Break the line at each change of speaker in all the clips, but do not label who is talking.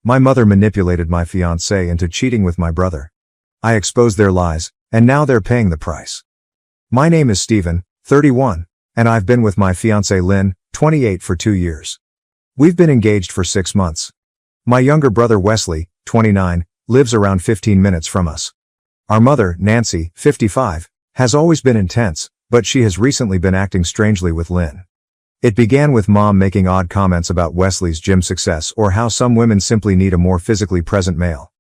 My mother manipulated my fiancé into cheating with my brother. I exposed their lies, and now they're paying the price. My name is Stephen, 31, and I've been with my fiancé Lynn, 28 for 2 years. We've been engaged for 6 months. My younger brother Wesley, 29, lives around 15 minutes from us. Our mother, Nancy, 55, has always been intense, but she has recently been acting strangely with Lynn. It began with Mom making odd comments about Wesley's gym success or how some women simply need a more physically present male.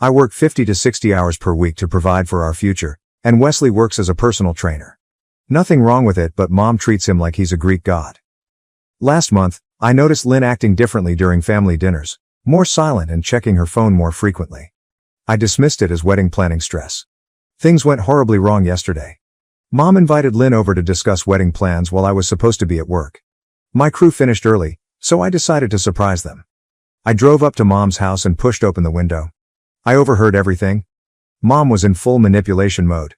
I work 50 to 60 hours per week to provide for our future, and Wesley works as a personal trainer. Nothing wrong with it, but Mom treats him like he's a Greek god. Last month, I noticed Lynn acting differently during family dinners, more silent and checking her phone more frequently. I dismissed it as wedding planning stress. Things went horribly wrong yesterday. Mom invited Lynn over to discuss wedding plans while I was supposed to be at work. My crew finished early, so I decided to surprise them. I drove up to Mom's house and pushed open the window. I overheard everything. Mom was in full manipulation mode.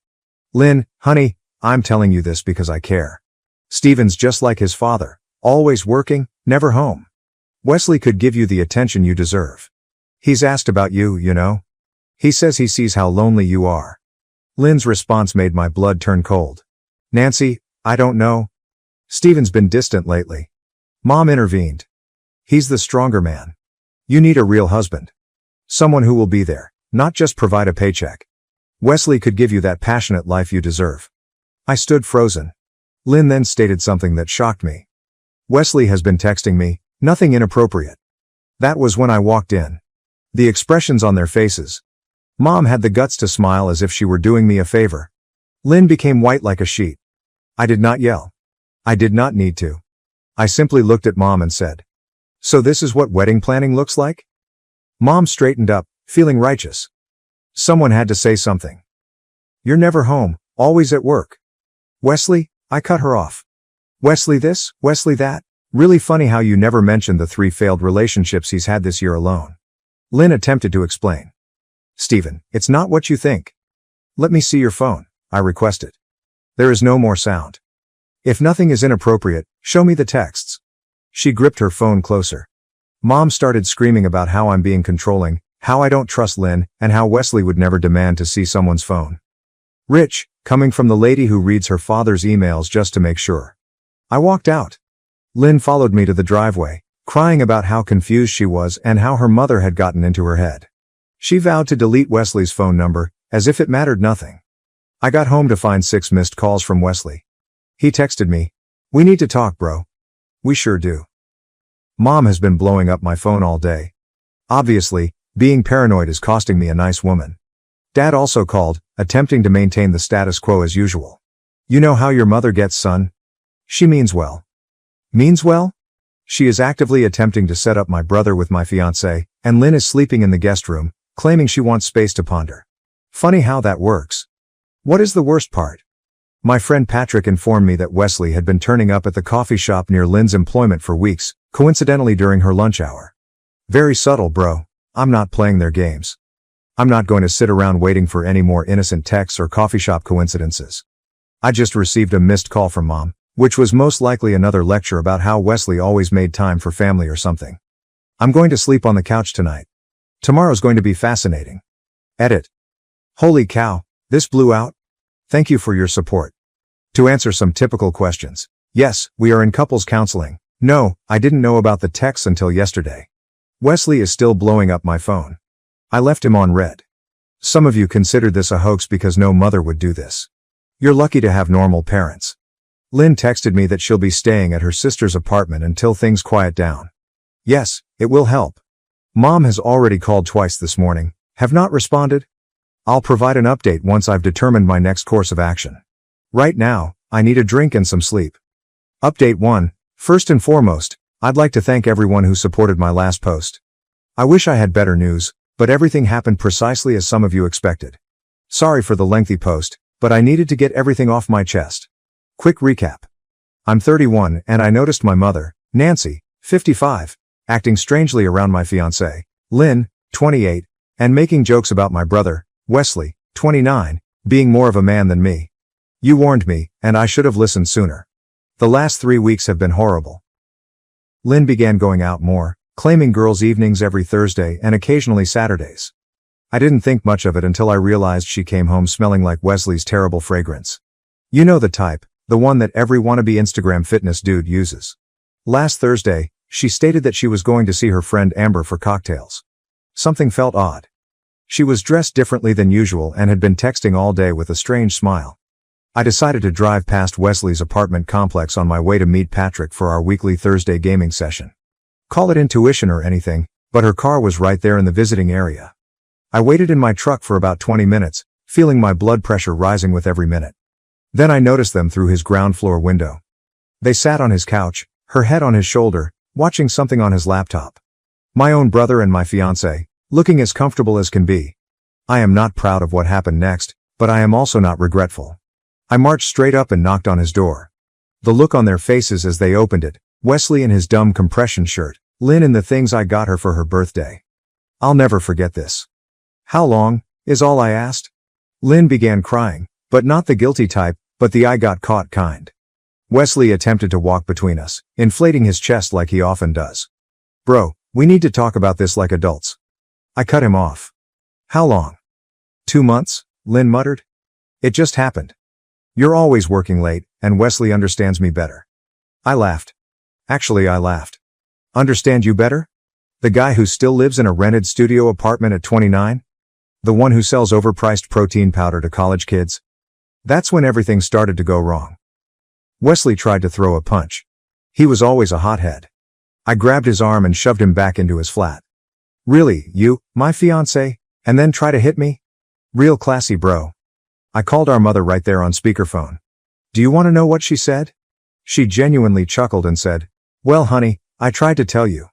Lynn, honey, I'm telling you this because I care. Stephen's just like his father, always working, never home. Wesley could give you the attention you deserve. He's asked about you, you know. He says he sees how lonely you are. Lynn's response made my blood turn cold. Nancy, I don't know. Stephen's been distant lately. Mom intervened. He's the stronger man. You need a real husband. Someone who will be there, not just provide a paycheck. Wesley could give you that passionate life you deserve. I stood frozen. Lynn then stated something that shocked me. Wesley has been texting me, nothing inappropriate. That was when I walked in. The expressions on their faces. Mom had the guts to smile as if she were doing me a favor. Lynn became white like a sheet. I did not yell. I did not need to. I simply looked at Mom and said, "So this is what wedding planning looks like?" Mom straightened up, feeling righteous. Someone had to say something. "You're never home, always at work." "Wesley," I cut her off. "Wesley this, Wesley that? Really funny how you never mentioned the 3 failed relationships he's had this year alone." Lynn attempted to explain. "Stephen, it's not what you think." "Let me see your phone," I requested. There is no more sound. "If nothing is inappropriate, show me the texts." She gripped her phone closer. Mom started screaming about how I'm being controlling, how I don't trust Lynn, and how Wesley would never demand to see someone's phone. Rich, coming from the lady who reads her father's emails just to make sure. I walked out. Lynn followed me to the driveway, crying about how confused she was and how her mother had gotten into her head. She vowed to delete Wesley's phone number, as if it mattered nothing. I got home to find 6 missed calls from Wesley. He texted me, "We need to talk, bro." We sure do. Mom has been blowing up my phone all day. Obviously, being paranoid is costing me a nice woman. Dad also called, attempting to maintain the status quo as usual. "You know how your mother gets, son? She means well." Means well? She is actively attempting to set up my brother with my fiancé, and Lynn is sleeping in the guest room, claiming she wants space to ponder. Funny how that works. What is the worst part? My friend Patrick informed me that Wesley had been turning up at the coffee shop near Lynn's employment for weeks, coincidentally during her lunch hour. Very subtle, bro. I'm not playing their games. I'm not going to sit around waiting for any more innocent texts or coffee shop coincidences. I just received a missed call from Mom, which was most likely another lecture about how Wesley always made time for family or something. I'm going to sleep on the couch tonight. Tomorrow's going to be fascinating. Edit. Holy cow, this blew out. Thank you for your support. To answer some typical questions. Yes, we are in couples counseling. No, I didn't know about the texts until yesterday. Wesley is still blowing up my phone. I left him on red. Some of you considered this a hoax because no mother would do this. You're lucky to have normal parents. Lynn texted me that she'll be staying at her sister's apartment until things quiet down. Yes, it will help. Mom has already called twice this morning. Have not responded? I'll provide an update once I've determined my next course of action. Right now, I need a drink and some sleep. Update 1. First and foremost, I'd like to thank everyone who supported my last post. I wish I had better news, but everything happened precisely as some of you expected. Sorry for the lengthy post, but I needed to get everything off my chest. Quick recap. I'm 31 and I noticed my mother, Nancy, 55, acting strangely around my fiancé, Lynn, 28, and making jokes about my brother, Wesley, 29, being more of a man than me. You warned me, and I should have listened sooner. The last 3 weeks have been horrible. Lynn began going out more, claiming girls' evenings every Thursday and occasionally Saturdays. I didn't think much of it until I realized she came home smelling like Wesley's terrible fragrance. You know the type, the one that every wannabe Instagram fitness dude uses. Last Thursday, she stated that she was going to see her friend Amber for cocktails. Something felt odd. She was dressed differently than usual and had been texting all day with a strange smile. I decided to drive past Wesley's apartment complex on my way to meet Patrick for our weekly Thursday gaming session. Call it intuition or anything, but her car was right there in the visiting area. I waited in my truck for about 20 minutes, feeling my blood pressure rising with every minute. Then I noticed them through his ground floor window. They sat on his couch, her head on his shoulder, watching something on his laptop. My own brother and my fiancé, looking as comfortable as can be. I am not proud of what happened next, but I am also not regretful. I marched straight up and knocked on his door. The look on their faces as they opened it, Wesley in his dumb compression shirt, Lynn in the things I got her for her birthday. I'll never forget this. How long, is all I asked. Lynn began crying, but not the guilty type, but the I got caught kind. Wesley attempted to walk between us, inflating his chest like he often does. Bro, we need to talk about this like adults. I cut him off. How long? 2 months, Lynn muttered. It just happened. You're always working late, and Wesley understands me better. I laughed. Actually, I laughed. Understand you better? The guy who still lives in a rented studio apartment at 29? The one who sells overpriced protein powder to college kids? That's when everything started to go wrong. Wesley tried to throw a punch. He was always a hothead. I grabbed his arm and shoved him back into his flat. Really, you, my fiancé, and then try to hit me? Real classy, bro. I called our mother right there on speakerphone. Do you want to know what she said? She genuinely chuckled and said, well, honey, I tried to tell you.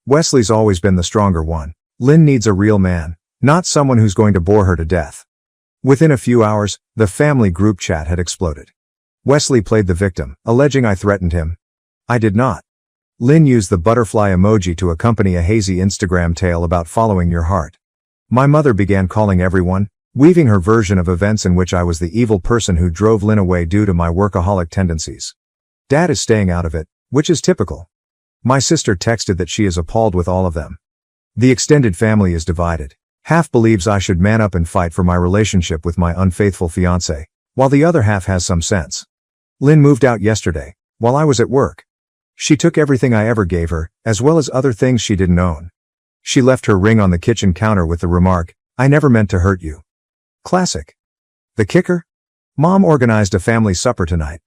Wesley's always been the stronger one. Lynn needs a real man, not someone who's going to bore her to death. Within a few hours, the family group chat had exploded. Wesley played the victim, alleging I threatened him. I did not. Lynn used the butterfly emoji to accompany a hazy Instagram tale about following your heart. My mother began calling everyone, weaving her version of events in which I was the evil person who drove Lynn away due to my workaholic tendencies. Dad is staying out of it, which is typical. My sister texted that she is appalled with all of them. The extended family is divided. Half believes I should man up and fight for my relationship with my unfaithful fiancé, while the other half has some sense. Lynn moved out yesterday, while I was at work. She took everything I ever gave her, as well as other things she didn't own. She left her ring on the kitchen counter with the remark, I never meant to hurt you. Classic. The kicker? Mom organized a family supper tonight.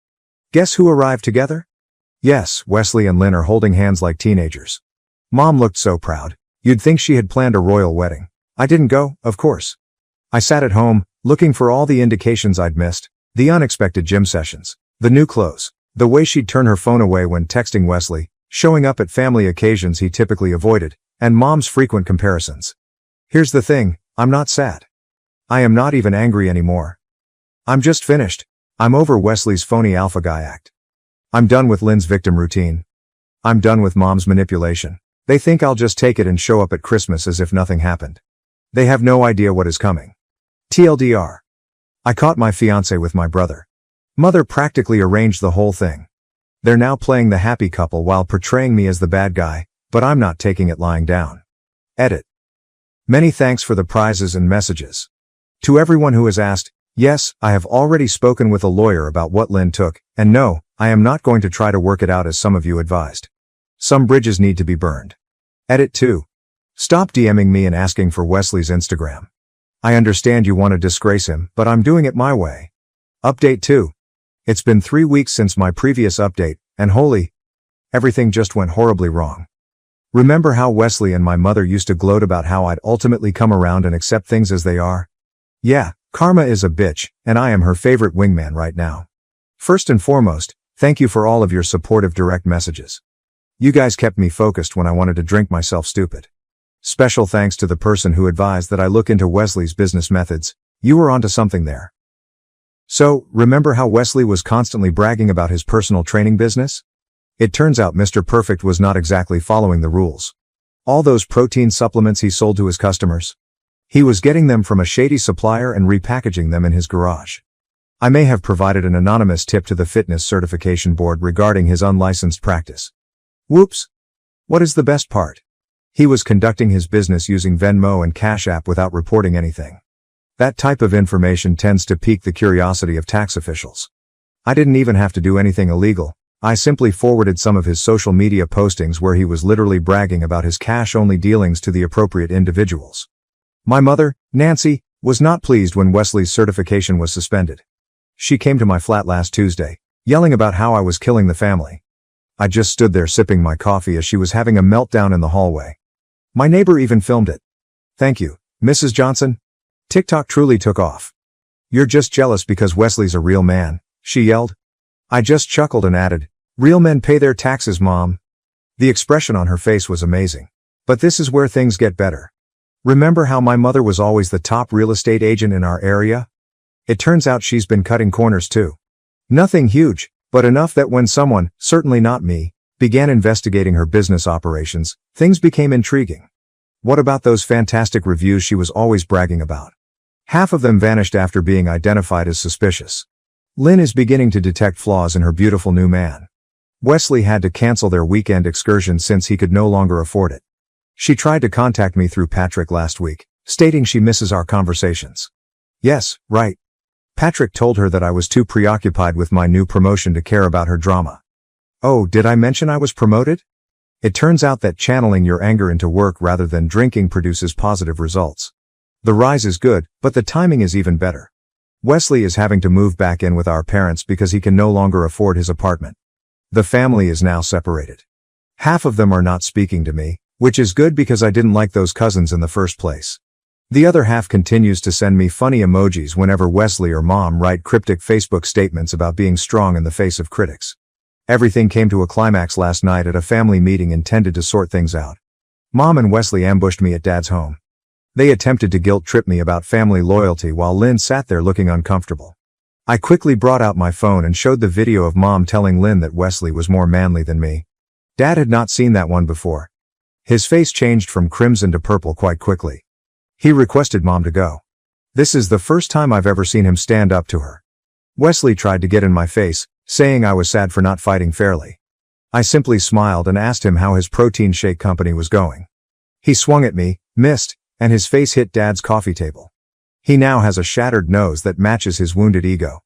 Guess who arrived together? Yes, Wesley and Lynn are holding hands like teenagers. Mom looked so proud. You'd think she had planned a royal wedding. I didn't go, of course. I sat at home, looking for all the indications I'd missed, the unexpected gym sessions, the new clothes, the way she'd turn her phone away when texting Wesley, showing up at family occasions he typically avoided, and Mom's frequent comparisons. Here's the thing, I'm not sad. I am not even angry anymore. I'm just finished. I'm over Wesley's phony alpha guy act. I'm done with Lynn's victim routine. I'm done with Mom's manipulation. They think I'll just take it and show up at Christmas as if nothing happened. They have no idea what is coming. TLDR. I caught my fiancé with my brother. Mother practically arranged the whole thing. They're now playing the happy couple while portraying me as the bad guy, but I'm not taking it lying down. Edit. Many thanks for the prizes and messages. To everyone who has asked, yes, I have already spoken with a lawyer about what Lynn took, and no, I am not going to try to work it out as some of you advised. Some bridges need to be burned. Edit 2. Stop DMing me and asking for Wesley's Instagram. I understand you want to disgrace him, but I'm doing it my way. Update 2. It's been 3 weeks since my previous update, and holy, everything just went horribly wrong. Remember how Wesley and my mother used to gloat about how I'd ultimately come around and accept things as they are? Yeah, karma is a bitch, and I am her favorite wingman right now. First and foremost, thank you for all of your supportive direct messages. You guys kept me focused when I wanted to drink myself stupid. Special thanks to the person who advised that I look into Wesley's business methods. You were onto something there. So, remember how Wesley was constantly bragging about his personal training business? It turns out Mr. Perfect was not exactly following the rules. All those protein supplements he sold to his customers, he was getting them from a shady supplier and repackaging them in his garage. I may have provided an anonymous tip to the fitness certification board regarding his unlicensed practice. Whoops. What is the best part? He was conducting his business using Venmo and Cash App without reporting anything. That type of information tends to pique the curiosity of tax officials. I didn't even have to do anything illegal. I simply forwarded some of his social media postings where he was literally bragging about his cash-only dealings to the appropriate individuals. My mother, Nancy, was not pleased when Wesley's certification was suspended. She came to my flat last Tuesday, yelling about how I was killing the family. I just stood there sipping my coffee as she was having a meltdown in the hallway. My neighbor even filmed it. "Thank you, Mrs. Johnson. TikTok truly took off. You're just jealous because Wesley's a real man," she yelled. I just chuckled and added, "Real men pay their taxes, Mom." The expression on her face was amazing. But this is where things get better. Remember how my mother was always the top real estate agent in our area? It turns out she's been cutting corners too. Nothing huge, but enough that when someone, certainly not me, began investigating her business operations, things became intriguing. What about those fantastic reviews she was always bragging about? Half of them vanished after being identified as suspicious. Lynn is beginning to detect flaws in her beautiful new man. Wesley had to cancel their weekend excursion since he could no longer afford it. She tried to contact me through Patrick last week, stating she misses our conversations. Yes, right. Patrick told her that I was too preoccupied with my new promotion to care about her drama. Oh, did I mention I was promoted? It turns out that channeling your anger into work rather than drinking produces positive results. The rise is good, but the timing is even better. Wesley is having to move back in with our parents because he can no longer afford his apartment. The family is now separated. Half of them are not speaking to me, which is good because I didn't like those cousins in the first place. The other half continues to send me funny emojis whenever Wesley or Mom write cryptic Facebook statements about being strong in the face of critics. Everything came to a climax last night at a family meeting intended to sort things out. Mom and Wesley ambushed me at Dad's home. They attempted to guilt-trip me about family loyalty while Lynn sat there looking uncomfortable. I quickly brought out my phone and showed the video of Mom telling Lynn that Wesley was more manly than me. Dad had not seen that one before. His face changed from crimson to purple quite quickly. He requested Mom to go. This is the first time I've ever seen him stand up to her. Wesley tried to get in my face, saying I was sad for not fighting fairly. I simply smiled and asked him how his protein shake company was going. He swung at me, missed, and his face hit Dad's coffee table. He now has a shattered nose that matches his wounded ego.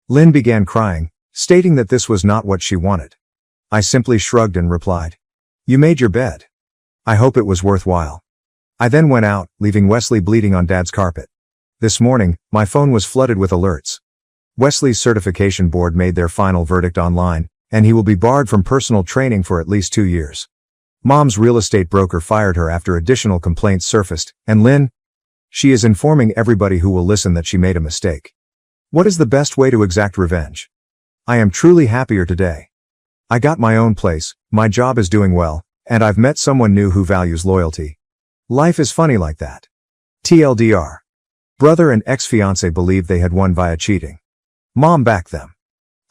Lynn began crying, stating that this was not what she wanted. I simply shrugged and replied, "You made your bed. I hope it was worthwhile." I then went out, leaving Wesley bleeding on Dad's carpet. This morning, my phone was flooded with alerts. Wesley's certification board made their final verdict online, and he will be barred from personal training for at least 2 years. Mom's real estate broker fired her after additional complaints surfaced, and Lynn? She is informing everybody who will listen that she made a mistake. What is the best way to exact revenge? I am truly happier today. I got my own place, my job is doing well, and I've met someone new who values loyalty. Life is funny like that. TLDR. Brother and ex-fiancé believed they had won via cheating. Mom backed them.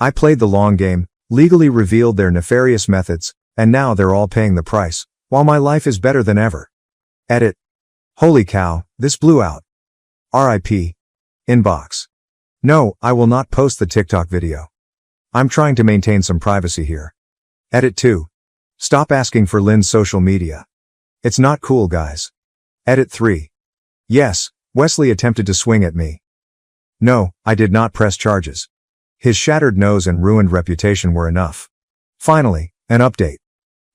I played the long game, legally revealed their nefarious methods, and now they're all paying the price, while my life is better than ever. Edit. Holy cow, this blew out. RIP. Inbox. No, I will not post the TikTok video. I'm trying to maintain some privacy here. Edit 2. Stop asking for Lynn's social media. It's not cool, guys. Edit 3. Yes, Wesley attempted to swing at me. No, I did not press charges. His shattered nose and ruined reputation were enough. Finally, an update.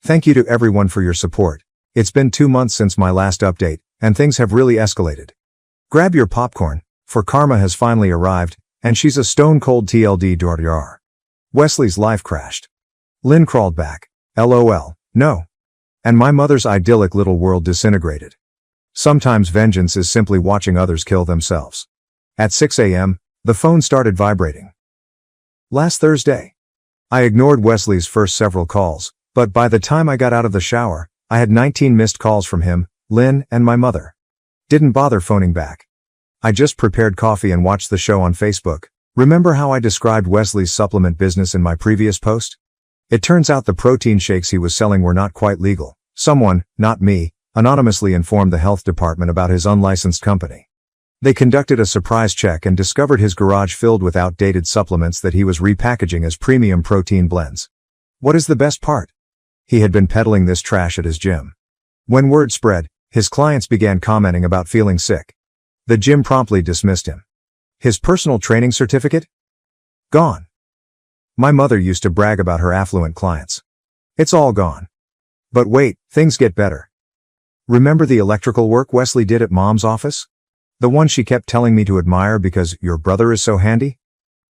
Thank you to everyone for your support. It's been 2 months since my last update, and things have really escalated. Grab your popcorn, for Karma has finally arrived, and she's a stone-cold TLDR. Wesley's life crashed. Lynn crawled back. LOL, no. And my mother's idyllic little world disintegrated. Sometimes vengeance is simply watching others kill themselves. At 6 a.m., the phone started vibrating. Last Thursday. I ignored Wesley's first several calls, but by the time I got out of the shower, I had 19 missed calls from him, Lynn, and my mother. Didn't bother phoning back. I just prepared coffee and watched the show on Facebook. Remember how I described Wesley's supplement business in my previous post? It turns out the protein shakes he was selling were not quite legal. Someone, not me, anonymously informed the health department about his unlicensed company. They conducted a surprise check and discovered his garage filled with outdated supplements that he was repackaging as premium protein blends. What is the best part? He had been peddling this trash at his gym. When word spread, his clients began commenting about feeling sick. The gym promptly dismissed him. His personal training certificate? Gone. My mother used to brag about her affluent clients. It's all gone. But wait, things get better. Remember the electrical work Wesley did at Mom's office? The one she kept telling me to admire because your brother is so handy?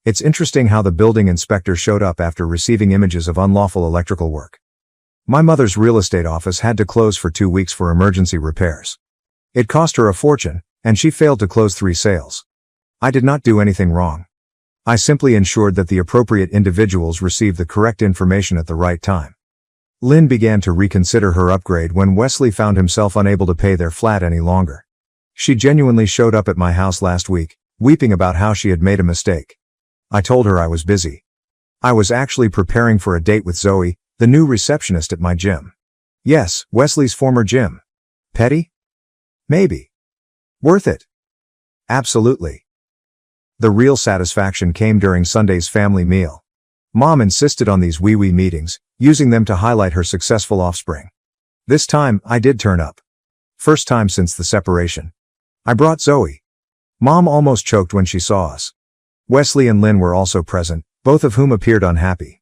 It's interesting how the building inspector showed up after receiving images of unlawful electrical work. My mother's real estate office had to close for 2 weeks for emergency repairs. It cost her a fortune, and she failed to close 3 sales. I did not do anything wrong. I simply ensured that the appropriate individuals received the correct information at the right time. Lynn began to reconsider her upgrade when Wesley found himself unable to pay their flat any longer. She genuinely showed up at my house last week, weeping about how she had made a mistake. I told her I was busy. I was actually preparing for a date with Zoe, the new receptionist at my gym. Yes, Wesley's former gym. Petty? Maybe. Worth it? Absolutely. The real satisfaction came during Sunday's family meal. Mom insisted on these wee-wee meetings, using them to highlight her successful offspring. This time, I did turn up. First time since the separation. I brought Zoe. Mom almost choked when she saw us. Wesley and Lynn were also present, both of whom appeared unhappy.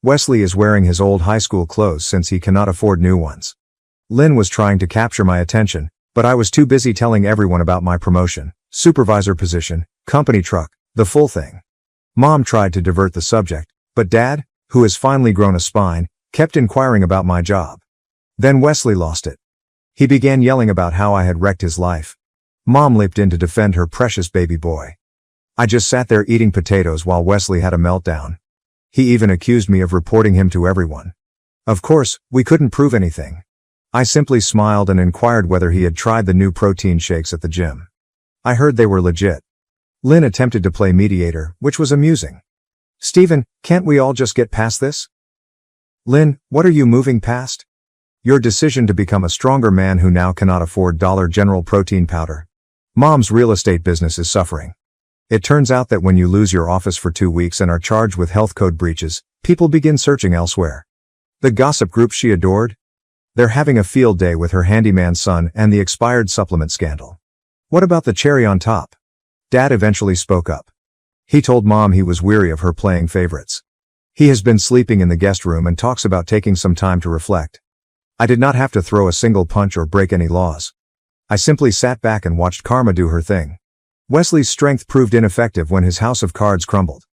Wesley is wearing his old high school clothes since he cannot afford new ones. Lynn was trying to capture my attention, but I was too busy telling everyone about my promotion, supervisor position, company truck, the full thing. Mom tried to divert the subject, but Dad, who has finally grown a spine, kept inquiring about my job. Then Wesley lost it. He began yelling about how I had wrecked his life. Mom leaped in to defend her precious baby boy. I just sat there eating potatoes while Wesley had a meltdown. He even accused me of reporting him to everyone. Of course, we couldn't prove anything. I simply smiled and inquired whether he had tried the new protein shakes at the gym. I heard they were legit. Lynn attempted to play mediator, which was amusing. Stephen, can't we all just get past this? Lynn, what are you moving past? Your decision to become a stronger man who now cannot afford Dollar General protein powder. Mom's real estate business is suffering. It turns out that when you lose your office for 2 weeks and are charged with health code breaches, people begin searching elsewhere. The gossip group she adored? They're having a field day with her handyman son and the expired supplement scandal. What about the cherry on top? Dad eventually spoke up. He told Mom he was weary of her playing favorites. He has been sleeping in the guest room and talks about taking some time to reflect. I did not have to throw a single punch or break any laws. I simply sat back and watched karma do her thing. Wesley's strength proved ineffective when his house of cards crumbled.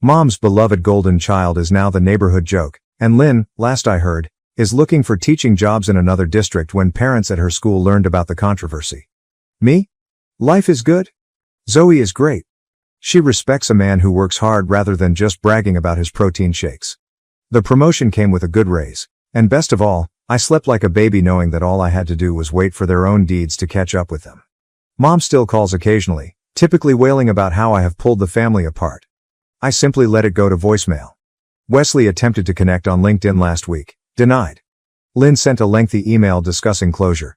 Mom's beloved golden child is now the neighborhood joke, and Lynn, last I heard, is looking for teaching jobs in another district when parents at her school learned about the controversy. Me? Life is good. Zoe is great. She respects a man who works hard rather than just bragging about his protein shakes. The promotion came with a good raise, and best of all, I slept like a baby knowing that all I had to do was wait for their own deeds to catch up with them. Mom still calls occasionally, typically wailing about how I have pulled the family apart. I simply let it go to voicemail. Wesley attempted to connect on LinkedIn last week. Denied. Lynn sent a lengthy email discussing closure.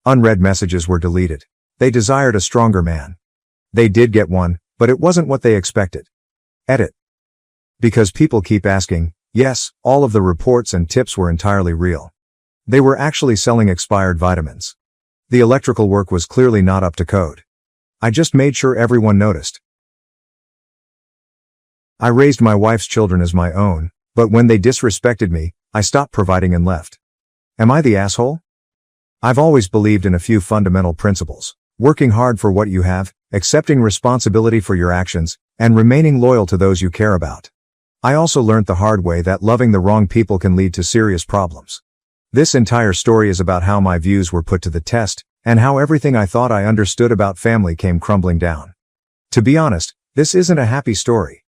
Unread messages were deleted. They desired a stronger man. They did get one, but it wasn't what they expected. Edit. Because people keep asking, yes, all of the reports and tips were entirely real. They were actually selling expired vitamins. The electrical work was clearly not up to code. I just made sure everyone noticed. I raised my wife's children as my own, but when they disrespected me, I stopped providing and left. Am I the asshole? I've always believed in a few fundamental principles: working hard for what you have, accepting responsibility for your actions, and remaining loyal to those you care about. I also learned the hard way that loving the wrong people can lead to serious problems. This entire story is about how my views were put to the test, and how everything I thought I understood about family came crumbling down. To be honest, this isn't a happy story.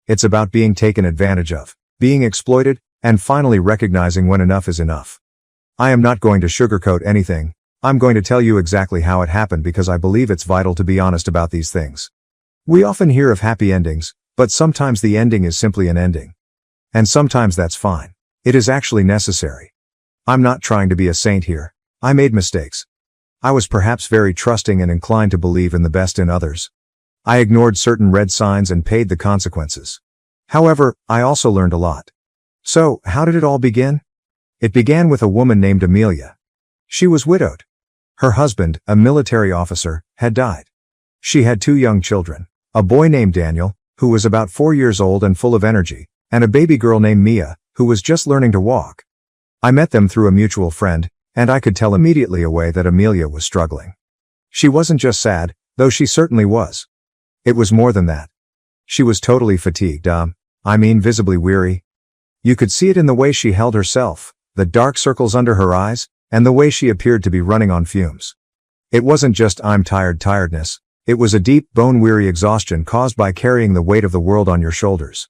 It's about being taken advantage of, being exploited, and finally recognizing when enough is enough. I am not going to sugarcoat anything. I'm going to tell you exactly how it happened because I believe it's vital to be honest about these things. We often hear of happy endings, but sometimes the ending is simply an ending. And sometimes that's fine. It is actually necessary. I'm not trying to be a saint here. I made mistakes. I was perhaps very trusting and inclined to believe in the best in others. I ignored certain red signs and paid the consequences. However, I also learned a lot. So, how did it all begin? It began with a woman named Amelia. She was widowed. Her husband, a military officer, had died. She had 2 young children, a boy named Daniel, who was about 4 years old and full of energy, and a baby girl named Mia, who was just learning to walk. I met them through a mutual friend, and I could tell immediately away that Amelia was struggling. She wasn't just sad, though she certainly was. It was more than that. She was totally fatigued, visibly weary. You could see it in the way she held herself, the dark circles under her eyes, and the way she appeared to be running on fumes. It wasn't just I'm tired tiredness, it was a deep, bone-weary exhaustion caused by carrying the weight of the world on your shoulders.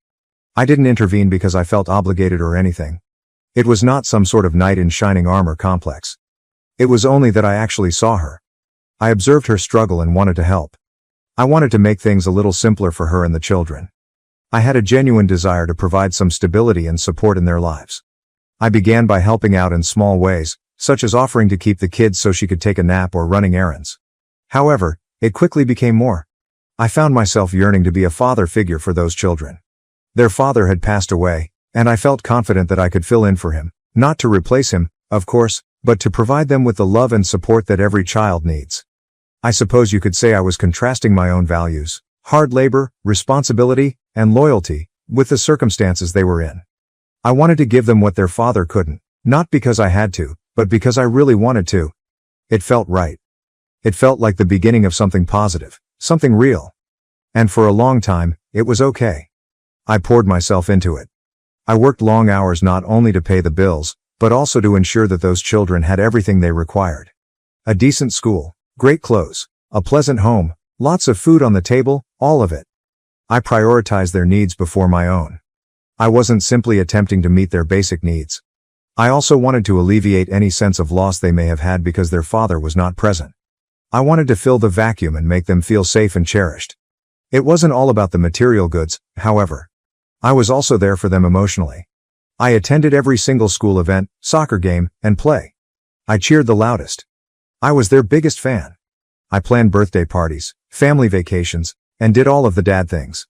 I didn't intervene because I felt obligated or anything. It was not some sort of knight in shining armor complex. It was only that I actually saw her. I observed her struggle and wanted to help. I wanted to make things a little simpler for her and the children. I had a genuine desire to provide some stability and support in their lives. I began by helping out in small ways, such as offering to keep the kids so she could take a nap or running errands. However, it quickly became more. I found myself yearning to be a father figure for those children. Their father had passed away, and I felt confident that I could fill in for him, not to replace him, of course, but to provide them with the love and support that every child needs. I suppose you could say I was contrasting my own values, hard labor, responsibility, and loyalty, with the circumstances they were in. I wanted to give them what their father couldn't, not because I had to, but because I really wanted to. It felt right. It felt like the beginning of something positive, something real. And for a long time, it was okay. I poured myself into it. I worked long hours not only to pay the bills, but also to ensure that those children had everything they required. A decent school, great clothes, a pleasant home, lots of food on the table, all of it. I prioritized their needs before my own. I wasn't simply attempting to meet their basic needs. I also wanted to alleviate any sense of loss they may have had because their father was not present. I wanted to fill the vacuum and make them feel safe and cherished. It wasn't all about the material goods, however. I was also there for them emotionally. I attended every single school event, soccer game, and play. I cheered the loudest. I was their biggest fan. I planned birthday parties, family vacations, and did all of the dad things.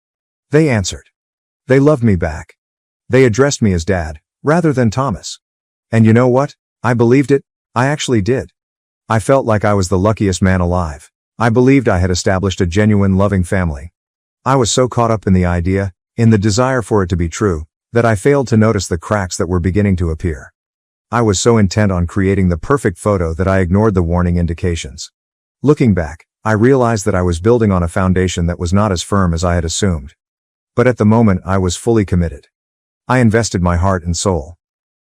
They answered. They loved me back. They addressed me as Dad, rather than Thomas. And you know what? I believed it. I actually did. I felt like I was the luckiest man alive. I believed I had established a genuine loving family. I was so caught up in the idea, in the desire for it to be true, that I failed to notice the cracks that were beginning to appear. I was so intent on creating the perfect photo that I ignored the warning indications. Looking back, I realized that I was building on a foundation that was not as firm as I had assumed. But at the moment I was fully committed. I invested my heart and soul.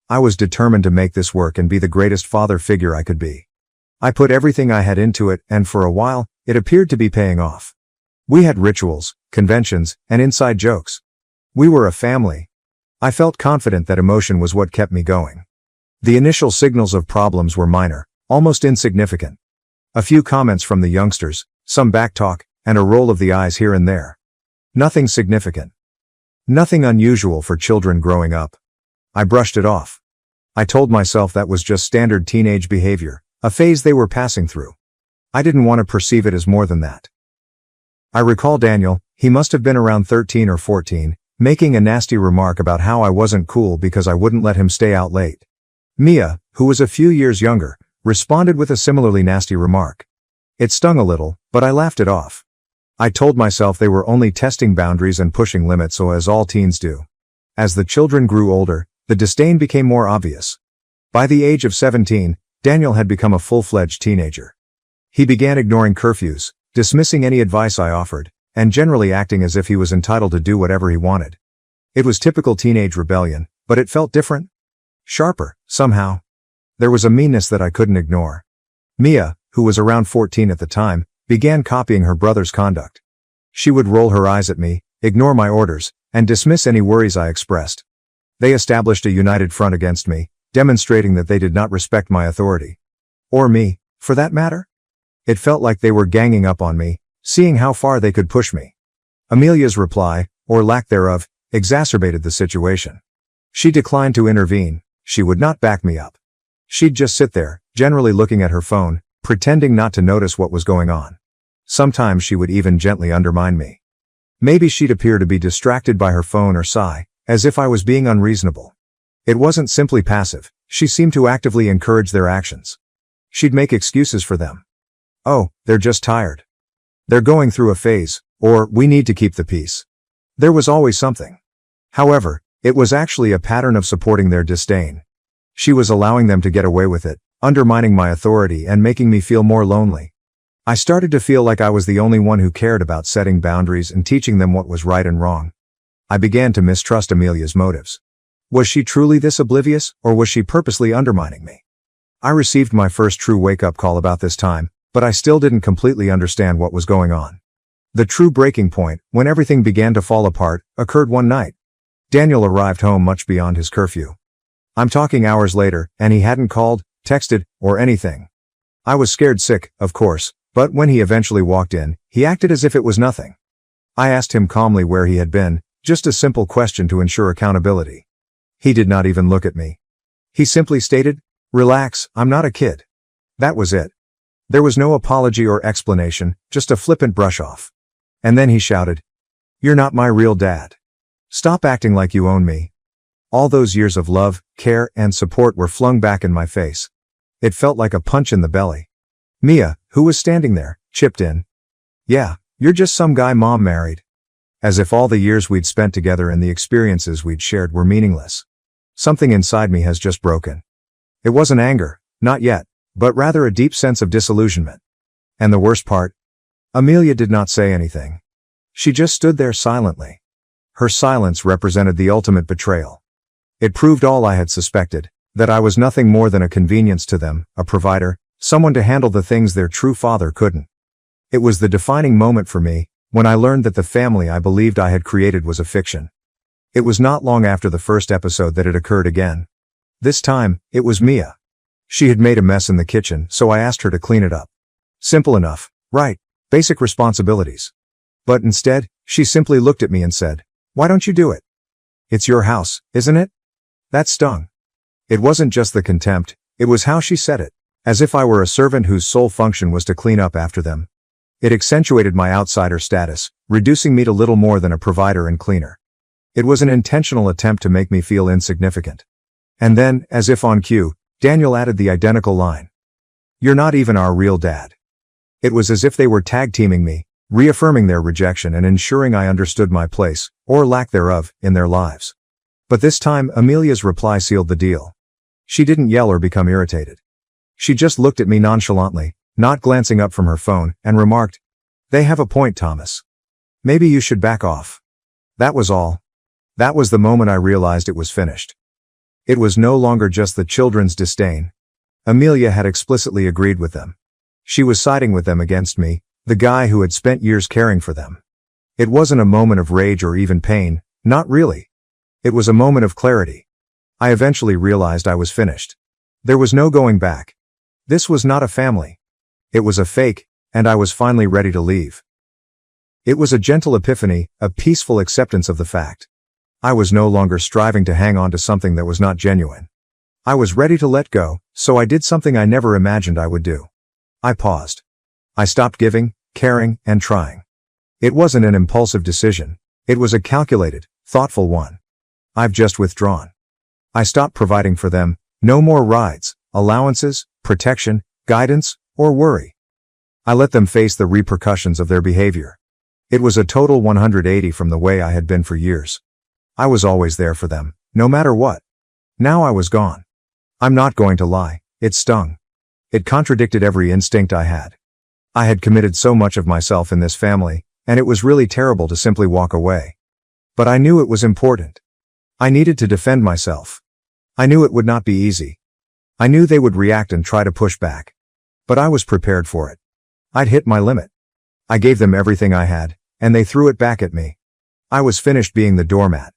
I was determined to make this work and be the greatest father figure I could be. I put everything I had into it, and for a while, it appeared to be paying off. We had rituals, conventions, and inside jokes. We were a family. I felt confident that emotion was what kept me going. The initial signals of problems were minor, almost insignificant. A few comments from the youngsters, some backtalk, and a roll of the eyes here and there. Nothing significant. Nothing unusual for children growing up. I brushed it off. I told myself that was just standard teenage behavior, a phase they were passing through. I didn't want to perceive it as more than that. I recall Daniel, he must have been around 13 or 14, making a nasty remark about how I wasn't cool because I wouldn't let him stay out late. Mia, who was a few years younger, responded with a similarly nasty remark. It stung a little, but I laughed it off. I told myself they were only testing boundaries and pushing limits, so as all teens do. As the children grew older, the disdain became more obvious. By the age of 17, Daniel had become a full-fledged teenager. He began ignoring curfews, dismissing any advice I offered, and generally acting as if he was entitled to do whatever he wanted. It was typical teenage rebellion, but it felt different. Sharper, somehow. There was a meanness that I couldn't ignore. Mia, who was around 14 at the time, began copying her brother's conduct. She would roll her eyes at me, ignore my orders, and dismiss any worries I expressed. They established a united front against me, demonstrating that they did not respect my authority. Or me, for that matter. It felt like they were ganging up on me, seeing how far they could push me. Amelia's reply, or lack thereof, exacerbated the situation. She declined to intervene. She would not back me up. She'd just sit there, generally looking at her phone, pretending not to notice what was going on. Sometimes she would even gently undermine me. Maybe she'd appear to be distracted by her phone or sigh, as if I was being unreasonable. It wasn't simply passive, she seemed to actively encourage their actions. She'd make excuses for them. Oh, they're just tired. They're going through a phase, or we need to keep the peace. There was always something. However, it was actually a pattern of supporting their disdain. She was allowing them to get away with it, undermining my authority and making me feel more lonely. I started to feel like I was the only one who cared about setting boundaries and teaching them what was right and wrong. I began to mistrust Amelia's motives. Was she truly this oblivious, or was she purposely undermining me? I received my first true wake-up call about this time, but I still didn't completely understand what was going on. The true breaking point, when everything began to fall apart, occurred one night. Daniel arrived home much beyond his curfew. I'm talking hours later, and he hadn't called, texted, or anything. I was scared sick, of course, but when he eventually walked in, he acted as if it was nothing. I asked him calmly where he had been, just a simple question to ensure accountability. He did not even look at me. He simply stated, "Relax, I'm not a kid." That was it. There was no apology or explanation, just a flippant brush-off. And then he shouted, "You're not my real dad. Stop acting like you own me." All those years of love, care, and support were flung back in my face. It felt like a punch in the belly. Mia, who was standing there, chipped in. "Yeah, you're just some guy Mom married." As if all the years we'd spent together and the experiences we'd shared were meaningless. Something inside me has just broken. It wasn't anger, not yet, but rather a deep sense of disillusionment. And the worst part? Amelia did not say anything. She just stood there silently. Her silence represented the ultimate betrayal. It proved all I had suspected, that I was nothing more than a convenience to them, a provider, someone to handle the things their true father couldn't. It was the defining moment for me, when I learned that the family I believed I had created was a fiction. It was not long after the first episode that it occurred again. This time, it was Mia. She had made a mess in the kitchen, so I asked her to clean it up. Simple enough, right? Basic responsibilities. But instead, she simply looked at me and said, "Why don't you do it? It's your house, isn't it?" That stung. It wasn't just the contempt, it was how she said it, as if I were a servant whose sole function was to clean up after them. It accentuated my outsider status, reducing me to little more than a provider and cleaner. It was an intentional attempt to make me feel insignificant. And then, as if on cue, Daniel added the identical line. "You're not even our real dad." It was as if they were tag-teaming me, reaffirming their rejection and ensuring I understood my place, or lack thereof, in their lives. But this time, Amelia's reply sealed the deal. She didn't yell or become irritated. She just looked at me nonchalantly, not glancing up from her phone, and remarked, "They have a point, Thomas. Maybe you should back off." That was all. That was the moment I realized it was finished. It was no longer just the children's disdain. Amelia had explicitly agreed with them. She was siding with them against me, the guy who had spent years caring for them. It wasn't a moment of rage or even pain, not really. It was a moment of clarity. I eventually realized I was finished. There was no going back. This was not a family. It was a fake, and I was finally ready to leave. It was a gentle epiphany, a peaceful acceptance of the fact. I was no longer striving to hang on to something that was not genuine. I was ready to let go, so I did something I never imagined I would do. I paused. I stopped giving, caring, and trying. It wasn't an impulsive decision. It was a calculated, thoughtful one. I've just withdrawn. I stopped providing for them, no more rides, allowances, protection, guidance, or worry. I let them face the repercussions of their behavior. It was a total 180 from the way I had been for years. I was always there for them, no matter what. Now I was gone. I'm not going to lie, it stung. It contradicted every instinct I had. I had committed so much of myself in this family, and it was really terrible to simply walk away. But I knew it was important. I needed to defend myself. I knew it would not be easy. I knew they would react and try to push back. But I was prepared for it. I'd hit my limit. I gave them everything I had, and they threw it back at me. I was finished being the doormat.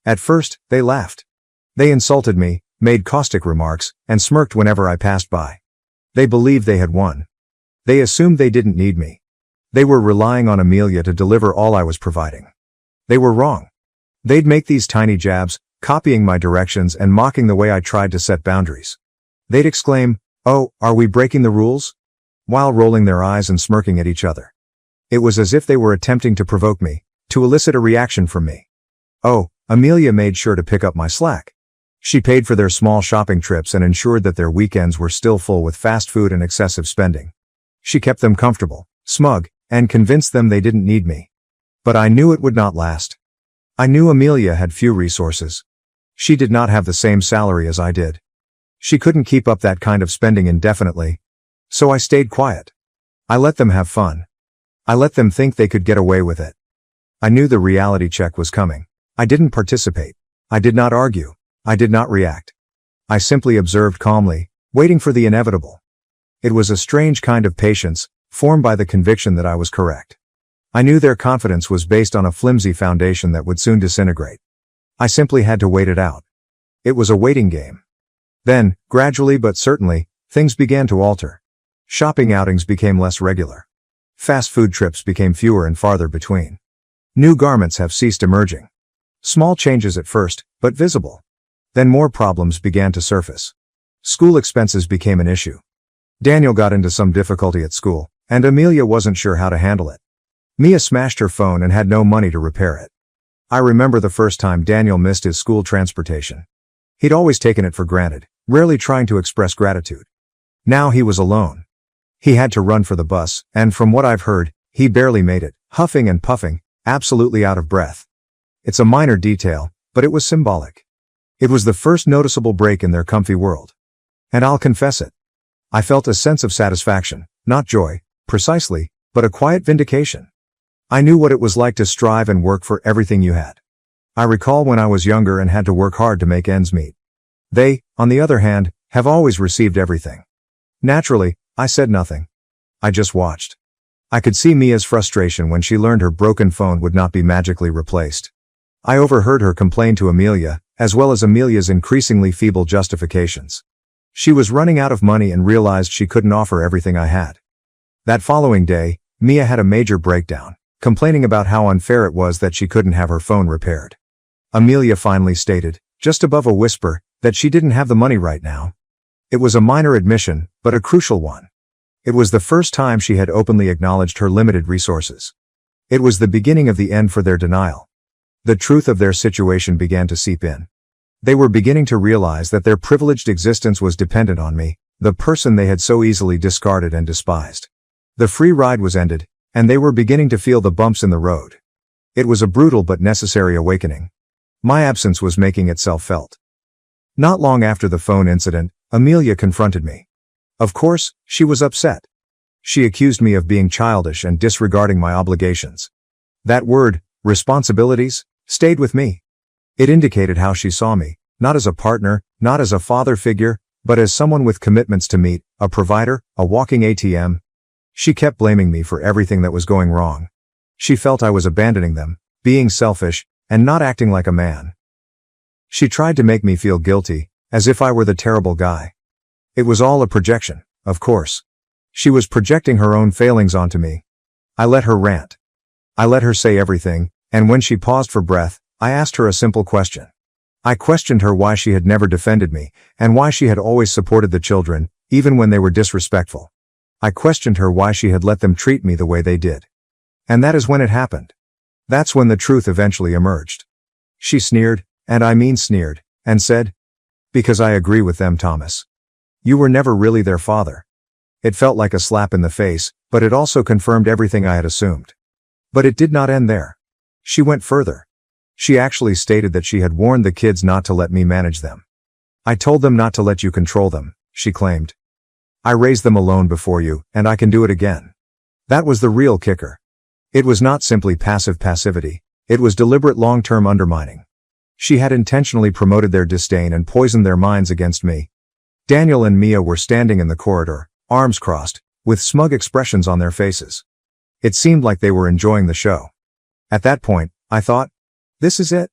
At first, they laughed. They insulted me, made caustic remarks, and smirked whenever I passed by. They believed they had won. They assumed they didn't need me. They were relying on Amelia to deliver all I was providing. They were wrong. They'd make these tiny jabs, copying my directions and mocking the way I tried to set boundaries. They'd exclaim, "Oh, are we breaking the rules?" while rolling their eyes and smirking at each other. It was as if they were attempting to provoke me, to elicit a reaction from me. Oh, Amelia made sure to pick up my slack. She paid for their small shopping trips and ensured that their weekends were still full with fast food and excessive spending. She kept them comfortable, smug, and convinced them they didn't need me. But I knew it would not last. I knew Amelia had few resources. She did not have the same salary as I did. She couldn't keep up that kind of spending indefinitely. So I stayed quiet. I let them have fun. I let them think they could get away with it. I knew the reality check was coming. I didn't participate. I did not argue. I did not react. I simply observed calmly, waiting for the inevitable. It was a strange kind of patience, formed by the conviction that I was correct. I knew their confidence was based on a flimsy foundation that would soon disintegrate. I simply had to wait it out. It was a waiting game. Then, gradually but certainly, things began to alter. Shopping outings became less regular. Fast food trips became fewer and farther between. New garments have ceased emerging. Small changes at first, but visible. Then more problems began to surface. School expenses became an issue. Daniel got into some difficulty at school, and Amelia wasn't sure how to handle it. Mia smashed her phone and had no money to repair it. I remember the first time Daniel missed his school transportation. He'd always taken it for granted, rarely trying to express gratitude. Now he was alone. He had to run for the bus, and from what I've heard, he barely made it, huffing and puffing, absolutely out of breath. It's a minor detail, but it was symbolic. It was the first noticeable break in their comfy world. And I'll confess it. I felt a sense of satisfaction, not joy, precisely, but a quiet vindication. I knew what it was like to strive and work for everything you had. I recall when I was younger and had to work hard to make ends meet. They, on the other hand, have always received everything. Naturally, I said nothing. I just watched. I could see Mia's frustration when she learned her broken phone would not be magically replaced. I overheard her complain to Amelia, as well as Amelia's increasingly feeble justifications. She was running out of money and realized she couldn't offer everything I had. That following day, Mia had a major breakdown, complaining about how unfair it was that she couldn't have her phone repaired. Amelia finally stated, just above a whisper, that she didn't have the money right now. It was a minor admission, but a crucial one. It was the first time she had openly acknowledged her limited resources. It was the beginning of the end for their denial. The truth of their situation began to seep in. They were beginning to realize that their privileged existence was dependent on me, the person they had so easily discarded and despised. The free ride was ended, and they were beginning to feel the bumps in the road. It was a brutal but necessary awakening. My absence was making itself felt. Not long after the phone incident, Amelia confronted me. Of course, she was upset. She accused me of being childish and disregarding my obligations. That word, responsibilities, stayed with me. It indicated how she saw me, not as a partner, not as a father figure, but as someone with commitments to meet, a provider, a walking ATM. She kept blaming me for everything that was going wrong. She felt I was abandoning them, being selfish, and not acting like a man. She tried to make me feel guilty, as if I were the terrible guy. It was all a projection, of course. She was projecting her own failings onto me. I let her rant. I let her say everything, and when she paused for breath, I asked her a simple question. I questioned her why she had never defended me, and why she had always supported the children, even when they were disrespectful. I questioned her why she had let them treat me the way they did. And that is when it happened. That's when the truth eventually emerged. She sneered, and I mean sneered, and said, "Because I agree with them, Thomas. You were never really their father." It felt like a slap in the face, but it also confirmed everything I had assumed. But it did not end there. She went further. She actually stated that she had warned the kids not to let me manage them. "I told them not to let you control them," she claimed. "I raised them alone before you, and I can do it again." That was the real kicker. It was not simply passive passivity, it was deliberate long-term undermining. She had intentionally promoted their disdain and poisoned their minds against me. Daniel and Mia were standing in the corridor, arms crossed, with smug expressions on their faces. It seemed like they were enjoying the show. At that point, I thought, this is it.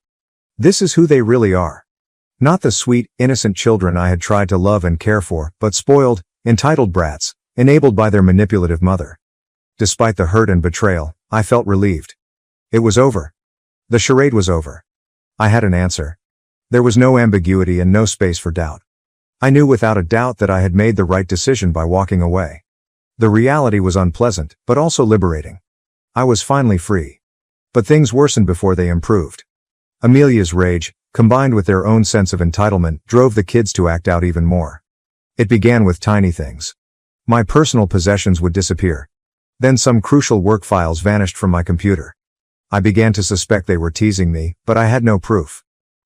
This is who they really are. Not the sweet, innocent children I had tried to love and care for, but spoiled, entitled brats, enabled by their manipulative mother. Despite the hurt and betrayal, I felt relieved. It was over. The charade was over. I had an answer. There was no ambiguity and no space for doubt. I knew without a doubt that I had made the right decision by walking away. The reality was unpleasant, but also liberating. I was finally free. But things worsened before they improved. Amelia's rage, combined with their own sense of entitlement, drove the kids to act out even more. It began with tiny things. My personal possessions would disappear. Then some crucial work files vanished from my computer. I began to suspect they were teasing me, but I had no proof.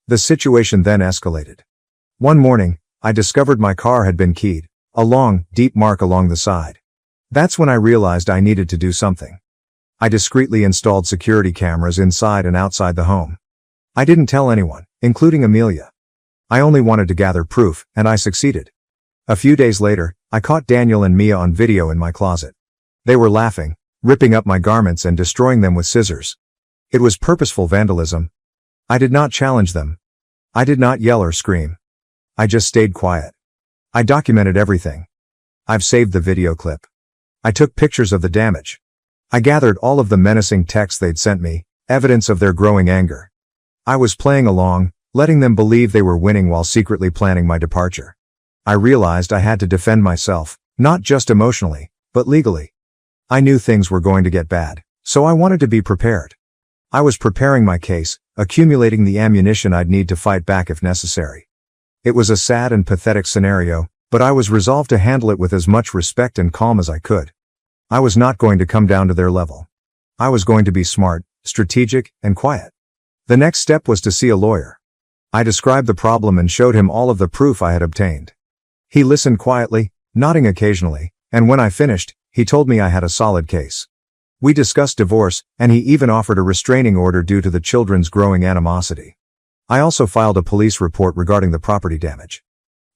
The situation then escalated. One morning, I discovered my car had been keyed, a long, deep mark along the side. That's when I realized I needed to do something. I discreetly installed security cameras inside and outside the home. I didn't tell anyone, including Amelia. I only wanted to gather proof, and I succeeded. A few days later, I caught Daniel and Mia on video in my closet. They were laughing, ripping up my garments and destroying them with scissors. It was purposeful vandalism. I did not challenge them. I did not yell or scream. I just stayed quiet. I documented everything. I've saved the video clip. I took pictures of the damage. I gathered all of the menacing texts they'd sent me, evidence of their growing anger. I was playing along, letting them believe they were winning while secretly planning my departure. I realized I had to defend myself, not just emotionally, but legally. I knew things were going to get bad, so I wanted to be prepared. I was preparing my case, accumulating the ammunition I'd need to fight back if necessary. It was a sad and pathetic scenario, but I was resolved to handle it with as much respect and calm as I could. I was not going to come down to their level. I was going to be smart, strategic, and quiet. The next step was to see a lawyer. I described the problem and showed him all of the proof I had obtained. He listened quietly, nodding occasionally, and when I finished, he told me I had a solid case. We discussed divorce, and he even offered a restraining order due to the children's growing animosity. I also filed a police report regarding the property damage.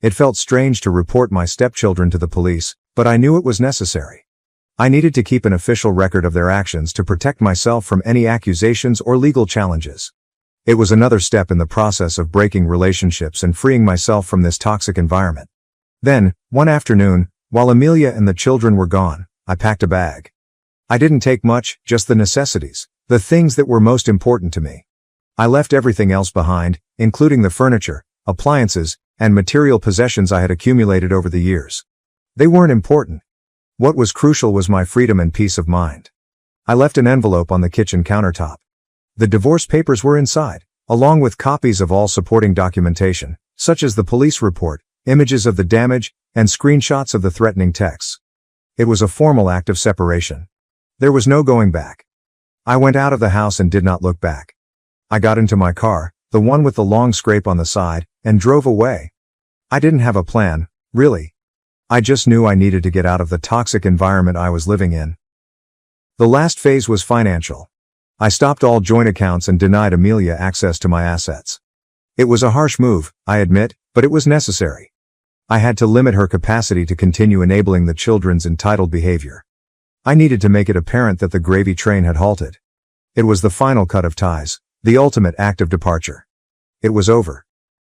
It felt strange to report my stepchildren to the police, but I knew it was necessary. I needed to keep an official record of their actions to protect myself from any accusations or legal challenges. It was another step in the process of breaking relationships and freeing myself from this toxic environment. Then, one afternoon, while Amelia and the children were gone, I packed a bag. I didn't take much, just the necessities, the things that were most important to me. I left everything else behind, including the furniture, appliances, and material possessions I had accumulated over the years. They weren't important. What was crucial was my freedom and peace of mind. I left an envelope on the kitchen countertop. The divorce papers were inside, along with copies of all supporting documentation, such as the police report, images of the damage, and screenshots of the threatening texts. It was a formal act of separation. There was no going back. I went out of the house and did not look back. I got into my car, the one with the long scrape on the side, and drove away. I didn't have a plan, really. I just knew I needed to get out of the toxic environment I was living in. The last phase was financial. I stopped all joint accounts and denied Amelia access to my assets. It was a harsh move, I admit, but it was necessary. I had to limit her capacity to continue enabling the children's entitled behavior. I needed to make it apparent that the gravy train had halted. It was the final cut of ties, the ultimate act of departure. It was over.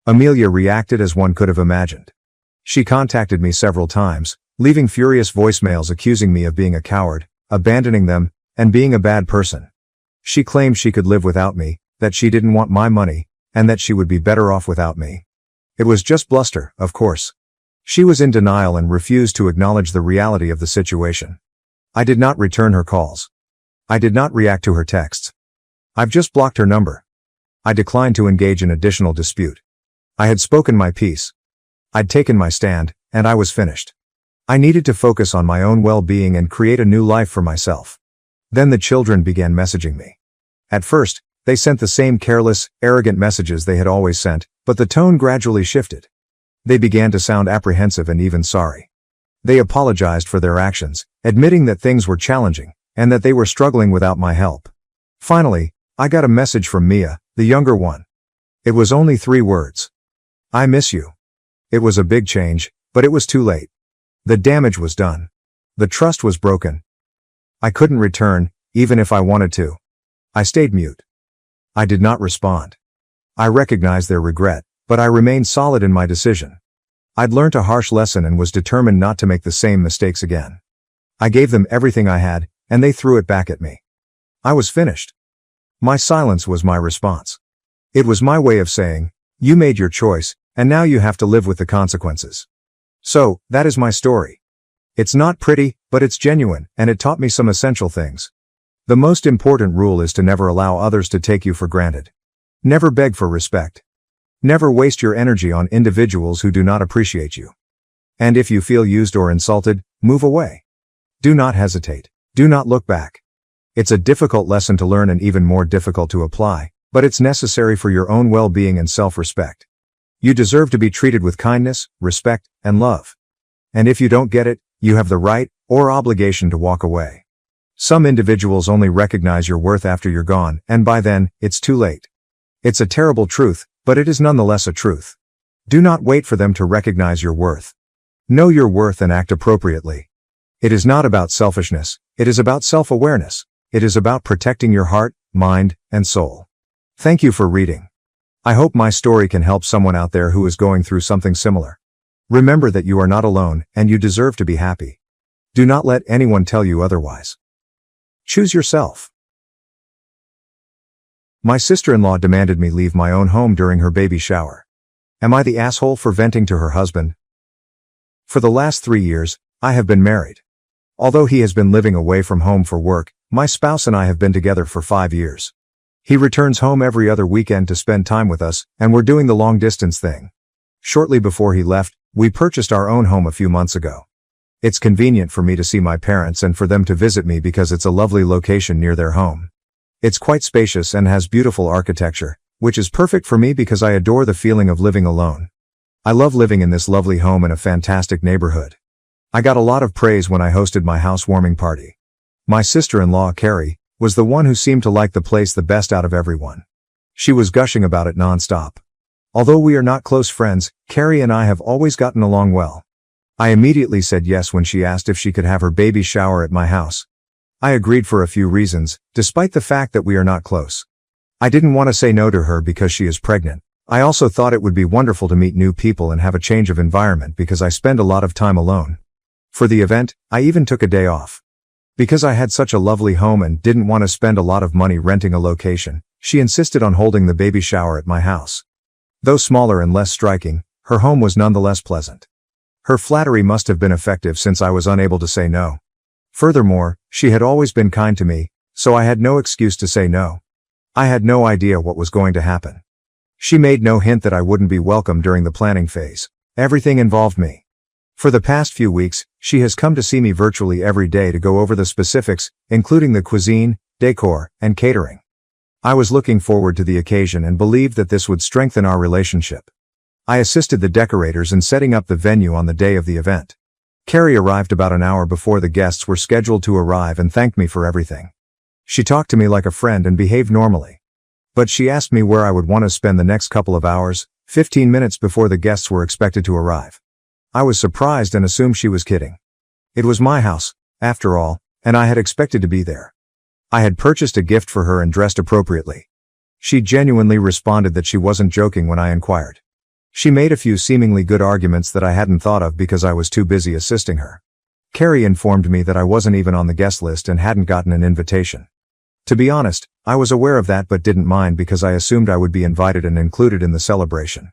Amelia reacted as one could have imagined. She contacted me several times, leaving furious voicemails accusing me of being a coward, abandoning them, and being a bad person. She claimed she could live without me, that she didn't want my money, and that she would be better off without me. It was just bluster, of course. She was in denial and refused to acknowledge the reality of the situation. I did not return her calls. I did not react to her texts. I've just blocked her number. I declined to engage in additional dispute. I had spoken my piece. I'd taken my stand, and I was finished. I needed to focus on my own well-being and create a new life for myself. Then the children began messaging me. At first, they sent the same careless, arrogant messages they had always sent, but the tone gradually shifted. They began to sound apprehensive and even sorry. They apologized for their actions, admitting that things were challenging, and that they were struggling without my help. Finally, I got a message from Mia, the younger one. It was only 3 words. I miss you. It was a big change, but it was too late. The damage was done. The trust was broken. I couldn't return, even if I wanted to. I stayed mute. I did not respond. I recognized their regret, but I remained solid in my decision. I'd learned a harsh lesson and was determined not to make the same mistakes again. I gave them everything I had, and they threw it back at me. I was finished. My silence was my response. It was my way of saying, you made your choice, and now you have to live with the consequences. So, that is my story. It's not pretty, but it's genuine, and it taught me some essential things. The most important rule is to never allow others to take you for granted. Never beg for respect. Never waste your energy on individuals who do not appreciate you. And if you feel used or insulted, move away. Do not hesitate. Do not look back. It's a difficult lesson to learn and even more difficult to apply, but it's necessary for your own well-being and self-respect. You deserve to be treated with kindness, respect, and love. And if you don't get it, you have the right or obligation to walk away. Some individuals only recognize your worth after you're gone, and by then, it's too late. It's a terrible truth, but it is nonetheless a truth. Do not wait for them to recognize your worth. Know your worth and act appropriately. It is not about selfishness, it is about self-awareness. It is about protecting your heart, mind, and soul. Thank you for reading. I hope my story can help someone out there who is going through something similar. Remember that you are not alone, and you deserve to be happy. Do not let anyone tell you otherwise. Choose yourself. My sister-in-law demanded me leave my own home during her baby shower. Am I the asshole for venting to her husband? For the last 3 years, I have been married. Although he has been living away from home for work, my spouse and I have been together for 5 years. He returns home every other weekend to spend time with us, and we're doing the long-distance thing. Shortly before he left, we purchased our own home a few months ago. It's convenient for me to see my parents and for them to visit me because it's a lovely location near their home. It's quite spacious and has beautiful architecture, which is perfect for me because I adore the feeling of living alone. I love living in this lovely home in a fantastic neighborhood. I got a lot of praise when I hosted my housewarming party. My sister-in-law, Carrie, was the one who seemed to like the place the best out of everyone. She was gushing about it non-stop. Although we are not close friends, Carrie and I have always gotten along well. I immediately said yes when she asked if she could have her baby shower at my house. I agreed for a few reasons, despite the fact that we are not close. I didn't want to say no to her because she is pregnant. I also thought it would be wonderful to meet new people and have a change of environment because I spend a lot of time alone. For the event, I even took a day off. Because I had such a lovely home and didn't want to spend a lot of money renting a location, she insisted on holding the baby shower at my house. Though smaller and less striking, her home was nonetheless pleasant. Her flattery must have been effective since I was unable to say no. Furthermore, she had always been kind to me, so I had no excuse to say no. I had no idea what was going to happen. She made no hint that I wouldn't be welcome during the planning phase. Everything involved me. For the past few weeks, she has come to see me virtually every day to go over the specifics, including the cuisine, decor, and catering. I was looking forward to the occasion and believed that this would strengthen our relationship. I assisted the decorators in setting up the venue on the day of the event. Carrie arrived about an hour before the guests were scheduled to arrive and thanked me for everything. She talked to me like a friend and behaved normally. But she asked me where I would want to spend the next couple of hours, 15 minutes before the guests were expected to arrive. I was surprised and assumed she was kidding. It was my house, after all, and I had expected to be there. I had purchased a gift for her and dressed appropriately. She genuinely responded that she wasn't joking when I inquired. She made a few seemingly good arguments that I hadn't thought of because I was too busy assisting her. Carrie informed me that I wasn't even on the guest list and hadn't gotten an invitation. To be honest, I was aware of that but didn't mind because I assumed I would be invited and included in the celebration.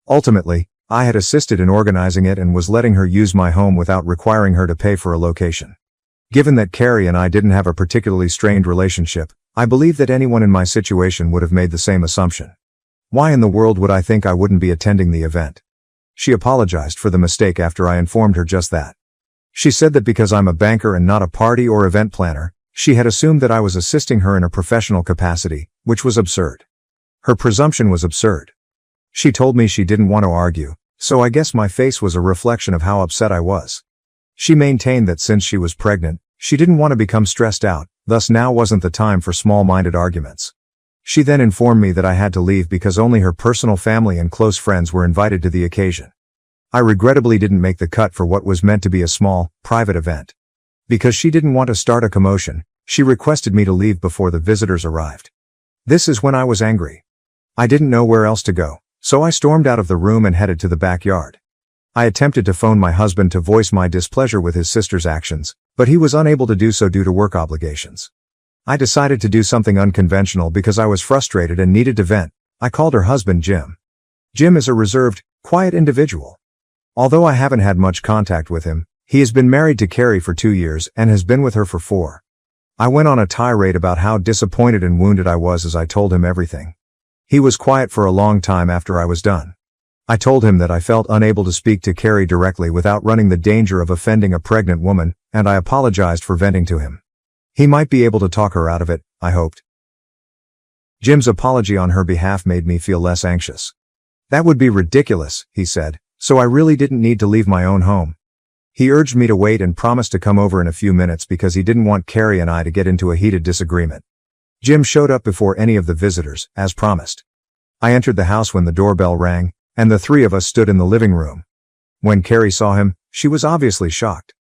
Ultimately, I had assisted in organizing it and was letting her use my home without requiring her to pay for a location. Given that Carrie and I didn't have a particularly strained relationship, I believe that anyone in my situation would have made the same assumption. Why in the world would I think I wouldn't be attending the event? She apologized for the mistake after I informed her just that. She said that because I'm a banker and not a party or event planner, she had assumed that I was assisting her in a professional capacity, which was absurd. Her presumption was absurd. She told me she didn't want to argue, so I guess my face was a reflection of how upset I was. She maintained that since she was pregnant, she didn't want to become stressed out, thus now wasn't the time for small-minded arguments. She then informed me that I had to leave because only her personal family and close friends were invited to the occasion. I regrettably didn't make the cut for what was meant to be a small, private event. Because she didn't want to start a commotion, she requested me to leave before the visitors arrived. This is when I was angry. I didn't know where else to go, so I stormed out of the room and headed to the backyard. I attempted to phone my husband to voice my displeasure with his sister's actions, but he was unable to do so due to work obligations. I decided to do something unconventional because I was frustrated and needed to vent. I called her husband Jim. Jim is a reserved, quiet individual. Although I haven't had much contact with him, he has been married to Carrie for 2 years and has been with her for 4. I went on a tirade about how disappointed and wounded I was as I told him everything. He was quiet for a long time after I was done. I told him that I felt unable to speak to Carrie directly without running the danger of offending a pregnant woman, and I apologized for venting to him. He might be able to talk her out of it, I hoped. Jim's apology on her behalf made me feel less anxious. That would be ridiculous, he said, so I really didn't need to leave my own home. He urged me to wait and promised to come over in a few minutes because he didn't want Carrie and I to get into a heated disagreement. Jim showed up before any of the visitors, as promised. I entered the house when the doorbell rang, and the three of us stood in the living room. When Carrie saw him, she was obviously shocked.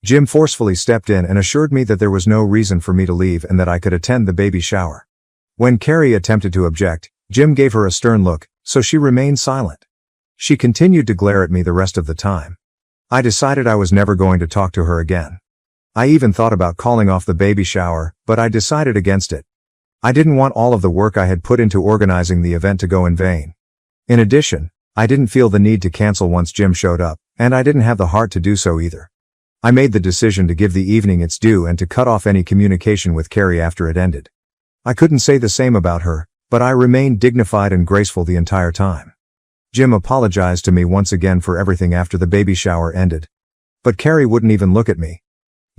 Jim forcefully stepped in and assured me that there was no reason for me to leave and that I could attend the baby shower. When Carrie attempted to object, Jim gave her a stern look, so she remained silent. She continued to glare at me the rest of the time. I decided I was never going to talk to her again. I even thought about calling off the baby shower, but I decided against it. I didn't want all of the work I had put into organizing the event to go in vain. In addition, I didn't feel the need to cancel once Jim showed up, and I didn't have the heart to do so either. I made the decision to give the evening its due and to cut off any communication with Carrie after it ended. I couldn't say the same about her, but I remained dignified and graceful the entire time. Jim apologized to me once again for everything after the baby shower ended. But Carrie wouldn't even look at me.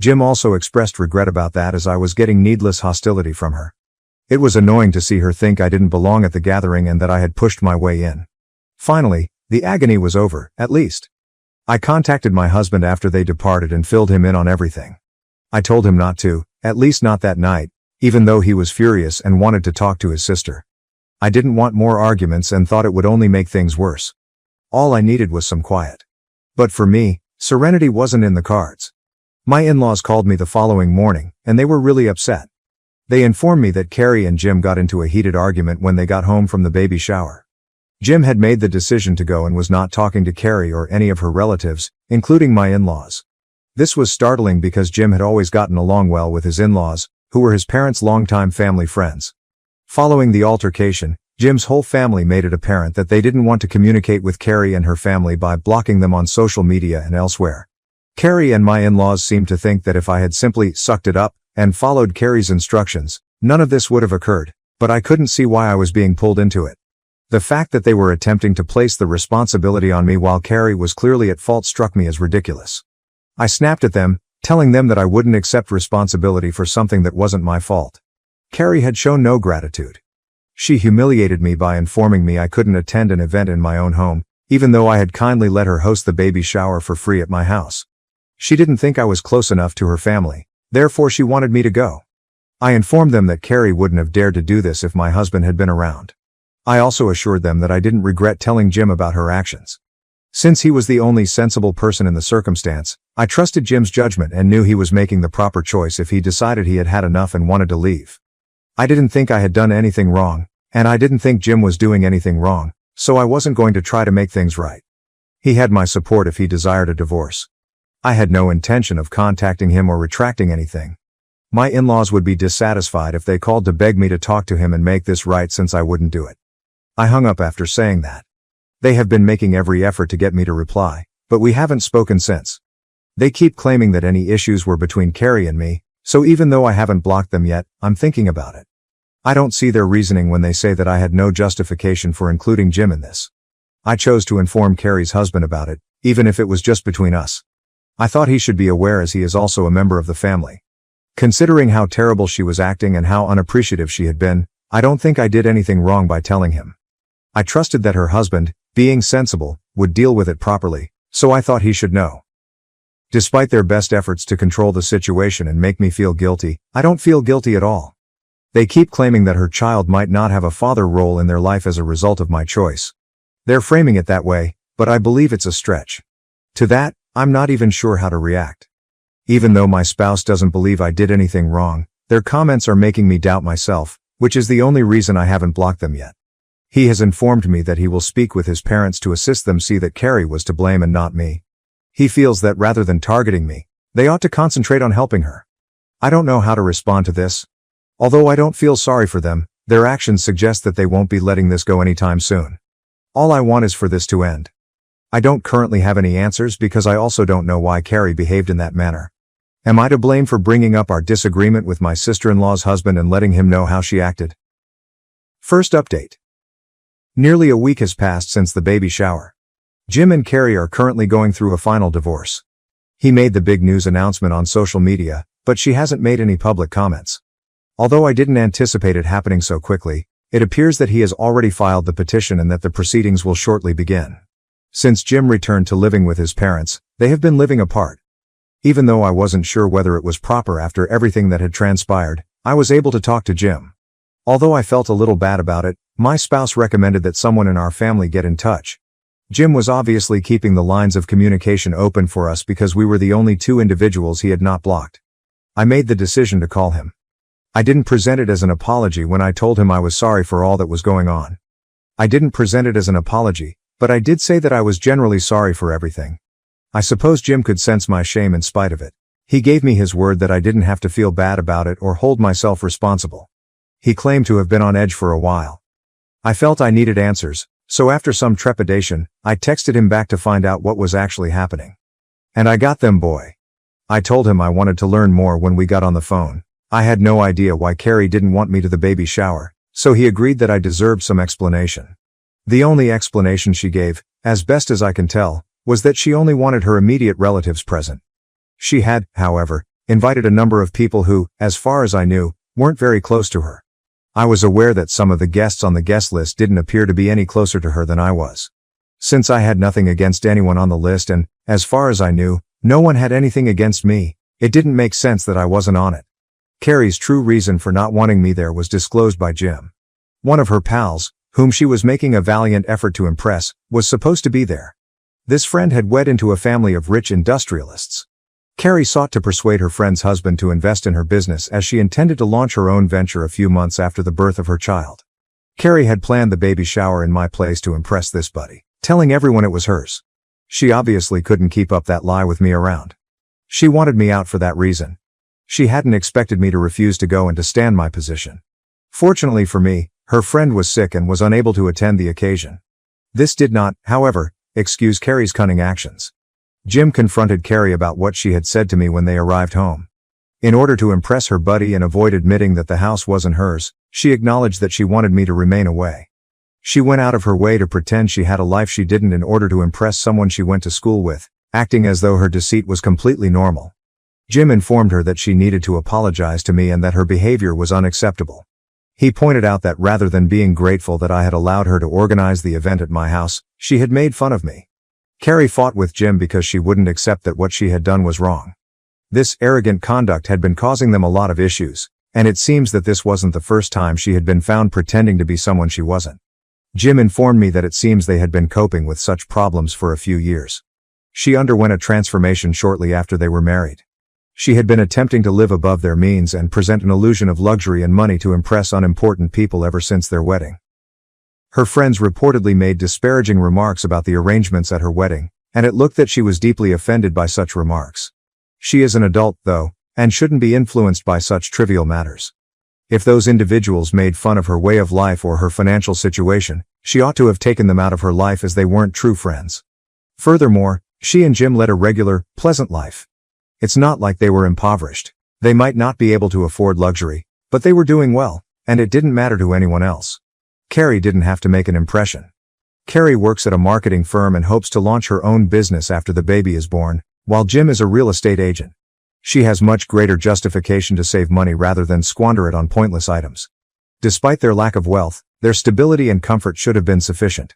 Jim also expressed regret about that as I was getting needless hostility from her. It was annoying to see her think I didn't belong at the gathering and that I had pushed my way in. Finally, the agony was over, at least. I contacted my husband after they departed and filled him in on everything. I told him not to, at least not that night, even though he was furious and wanted to talk to his sister. I didn't want more arguments and thought it would only make things worse. All I needed was some quiet. But for me, serenity wasn't in the cards. My in-laws called me the following morning, and they were really upset. They informed me that Carrie and Jim got into a heated argument when they got home from the baby shower. Jim had made the decision to go and was not talking to Carrie or any of her relatives, including my in-laws. This was startling because Jim had always gotten along well with his in-laws, who were his parents' longtime family friends. Following the altercation, Jim's whole family made it apparent that they didn't want to communicate with Carrie and her family by blocking them on social media and elsewhere. Carrie and my in-laws seemed to think that if I had simply sucked it up and followed Carrie's instructions, none of this would have occurred, but I couldn't see why I was being pulled into it. The fact that they were attempting to place the responsibility on me while Carrie was clearly at fault struck me as ridiculous. I snapped at them, telling them that I wouldn't accept responsibility for something that wasn't my fault. Carrie had shown no gratitude. She humiliated me by informing me I couldn't attend an event in my own home, even though I had kindly let her host the baby shower for free at my house. She didn't think I was close enough to her family, therefore she wanted me to go. I informed them that Carrie wouldn't have dared to do this if my husband had been around. I also assured them that I didn't regret telling Jim about her actions. Since he was the only sensible person in the circumstance, I trusted Jim's judgment and knew he was making the proper choice if he decided he had had enough and wanted to leave. I didn't think I had done anything wrong, and I didn't think Jim was doing anything wrong, so I wasn't going to try to make things right. He had my support if he desired a divorce. I had no intention of contacting him or retracting anything. My in-laws would be dissatisfied if they called to beg me to talk to him and make this right since I wouldn't do it. I hung up after saying that. They have been making every effort to get me to reply, but we haven't spoken since. They keep claiming that any issues were between Carrie and me, so even though I haven't blocked them yet, I'm thinking about it. I don't see their reasoning when they say that I had no justification for including Jim in this. I chose to inform Carrie's husband about it, even if it was just between us. I thought he should be aware as he is also a member of the family. Considering how terrible she was acting and how unappreciative she had been, I don't think I did anything wrong by telling him. I trusted that her husband, being sensible, would deal with it properly, so I thought he should know. Despite their best efforts to control the situation and make me feel guilty, I don't feel guilty at all. They keep claiming that her child might not have a father role in their life as a result of my choice. They're framing it that way, but I believe it's a stretch. To that, I'm not even sure how to react. Even though my spouse doesn't believe I did anything wrong, their comments are making me doubt myself, which is the only reason I haven't blocked them yet. He has informed me that he will speak with his parents to assist them see that Carrie was to blame and not me. He feels that rather than targeting me, they ought to concentrate on helping her. I don't know how to respond to this. Although I don't feel sorry for them, their actions suggest that they won't be letting this go anytime soon. All I want is for this to end. I don't currently have any answers because I also don't know why Carrie behaved in that manner. Am I to blame for bringing up our disagreement with my sister-in-law's husband and letting him know how she acted? First update. Nearly a week has passed since the baby shower. Jim and Carrie are currently going through a final divorce. He made the big news announcement on social media, but she hasn't made any public comments. Although I didn't anticipate it happening so quickly, it appears that he has already filed the petition and that the proceedings will shortly begin. Since Jim returned to living with his parents, they have been living apart. Even though I wasn't sure whether it was proper after everything that had transpired, I was able to talk to Jim. Although I felt a little bad about it, my spouse recommended that someone in our family get in touch. Jim was obviously keeping the lines of communication open for us because we were the only two individuals he had not blocked. I made the decision to call him. I didn't present it as an apology when I told him I was sorry for all that was going on. I didn't present it as an apology, but I did say that I was generally sorry for everything. I suppose Jim could sense my shame in spite of it. He gave me his word that I didn't have to feel bad about it or hold myself responsible. He claimed to have been on edge for a while. I felt I needed answers, so after some trepidation, I texted him back to find out what was actually happening. And I got them, boy. I told him I wanted to learn more when we got on the phone. I had no idea why Carrie didn't want me to the baby shower, so he agreed that I deserved some explanation. The only explanation she gave, as best as I can tell, was that she only wanted her immediate relatives present. She had, however, invited a number of people who, as far as I knew, weren't very close to her. I was aware that some of the guests on the guest list didn't appear to be any closer to her than I was. Since I had nothing against anyone on the list and, as far as I knew, no one had anything against me, it didn't make sense that I wasn't on it. Carrie's true reason for not wanting me there was disclosed by Jim. One of her pals, whom she was making a valiant effort to impress, was supposed to be there. This friend had wed into a family of rich industrialists. Carrie sought to persuade her friend's husband to invest in her business as she intended to launch her own venture a few months after the birth of her child. Carrie had planned the baby shower in my place to impress this buddy, telling everyone it was hers. She obviously couldn't keep up that lie with me around. She wanted me out for that reason. She hadn't expected me to refuse to go and to stand my position. Fortunately for me, her friend was sick and was unable to attend the occasion. This did not, however, excuse Carrie's cunning actions. Jim confronted Carrie about what she had said to me when they arrived home. In order to impress her buddy and avoid admitting that the house wasn't hers, she acknowledged that she wanted me to remain away. She went out of her way to pretend she had a life she didn't in order to impress someone she went to school with, acting as though her deceit was completely normal. Jim informed her that she needed to apologize to me and that her behavior was unacceptable. He pointed out that rather than being grateful that I had allowed her to organize the event at my house, she had made fun of me. Carrie fought with Jim because she wouldn't accept that what she had done was wrong. This arrogant conduct had been causing them a lot of issues, and it seems that this wasn't the first time she had been found pretending to be someone she wasn't. Jim informed me that it seems they had been coping with such problems for a few years. She underwent a transformation shortly after they were married. She had been attempting to live above their means and present an illusion of luxury and money to impress unimportant people ever since their wedding. Her friends reportedly made disparaging remarks about the arrangements at her wedding, and it looked that she was deeply offended by such remarks. She is an adult, though, and shouldn't be influenced by such trivial matters. If those individuals made fun of her way of life or her financial situation, she ought to have taken them out of her life as they weren't true friends. Furthermore, she and Jim led a regular, pleasant life. It's not like they were impoverished. They might not be able to afford luxury, but they were doing well, and it didn't matter to anyone else. Carrie didn't have to make an impression. Carrie works at a marketing firm and hopes to launch her own business after the baby is born, while Jim is a real estate agent. She has much greater justification to save money rather than squander it on pointless items. Despite their lack of wealth, their stability and comfort should have been sufficient.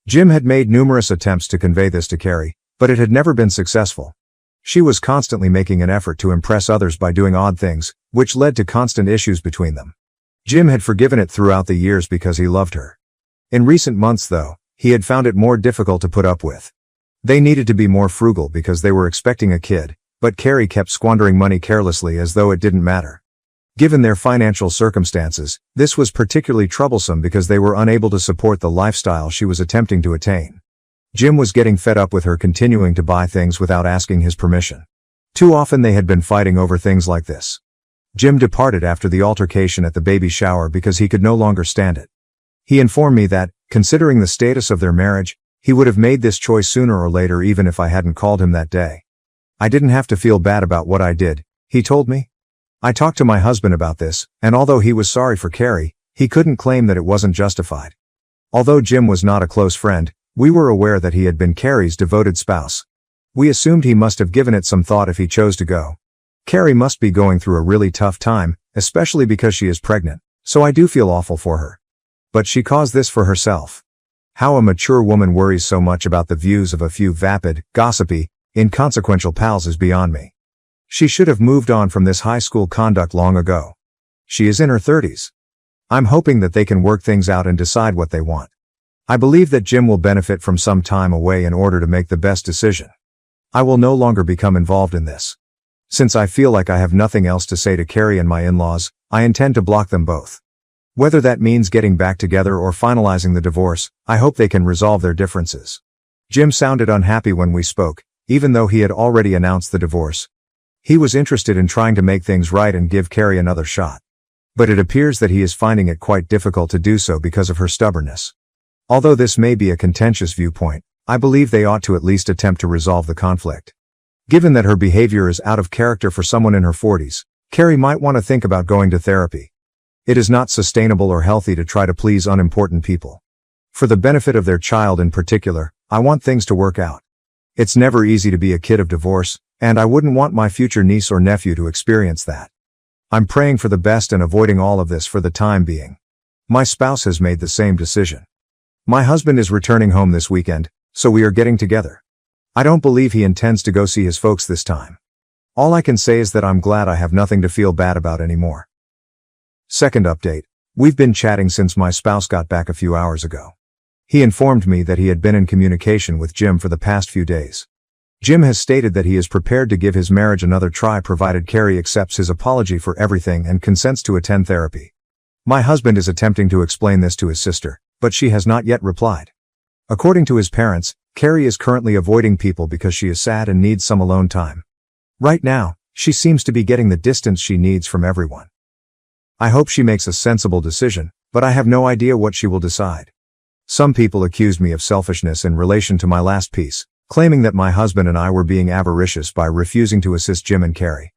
Jim had made numerous attempts to convey this to Carrie, but it had never been successful. She was constantly making an effort to impress others by doing odd things, which led to constant issues between them. Jim had forgiven it throughout the years because he loved her. In recent months, though, he had found it more difficult to put up with. They needed to be more frugal because they were expecting a kid, but Carrie kept squandering money carelessly as though it didn't matter. Given their financial circumstances, this was particularly troublesome because they were unable to support the lifestyle she was attempting to attain. Jim was getting fed up with her continuing to buy things without asking his permission. Too often they had been fighting over things like this. Jim departed after the altercation at the baby shower because he could no longer stand it. He informed me that, considering the status of their marriage, he would have made this choice sooner or later even if I hadn't called him that day. I didn't have to feel bad about what I did, he told me. I talked to my husband about this, and although he was sorry for Carrie, he couldn't claim that it wasn't justified. Although Jim was not a close friend, we were aware that he had been Carrie's devoted spouse. We assumed he must have given it some thought if he chose to go. Carrie must be going through a really tough time, especially because she is pregnant, so I do feel awful for her. But she caused this for herself. How a mature woman worries so much about the views of a few vapid, gossipy, inconsequential pals is beyond me. She should have moved on from this high school conduct long ago. She is in her 30s. I'm hoping that they can work things out and decide what they want. I believe that Jim will benefit from some time away in order to make the best decision. I will no longer become involved in this. Since I feel like I have nothing else to say to Carrie and my in-laws, I intend to block them both. Whether that means getting back together or finalizing the divorce, I hope they can resolve their differences. Jim sounded unhappy when we spoke, even though he had already announced the divorce. He was interested in trying to make things right and give Carrie another shot. But it appears that he is finding it quite difficult to do so because of her stubbornness. Although this may be a contentious viewpoint, I believe they ought to at least attempt to resolve the conflict. Given that her behavior is out of character for someone in her 40s, Carrie might want to think about going to therapy. It is not sustainable or healthy to try to please unimportant people. For the benefit of their child in particular, I want things to work out. It's never easy to be a kid of divorce, and I wouldn't want my future niece or nephew to experience that. I'm praying for the best and avoiding all of this for the time being. My spouse has made the same decision. My husband is returning home this weekend, so we are getting together. I don't believe he intends to go see his folks this time. All I can say is that I'm glad I have nothing to feel bad about anymore. Second update. We've been chatting since my spouse got back a few hours ago. He informed me that he had been in communication with Jim for the past few days. Jim has stated that he is prepared to give his marriage another try provided Carrie accepts his apology for everything and consents to attend therapy. My husband is attempting to explain this to his sister, but she has not yet replied. According to his parents, Carrie is currently avoiding people because she is sad and needs some alone time. Right now, she seems to be getting the distance she needs from everyone. I hope she makes a sensible decision, but I have no idea what she will decide. Some people accused me of selfishness in relation to my last piece, claiming that my husband and I were being avaricious by refusing to assist Jim and Carrie.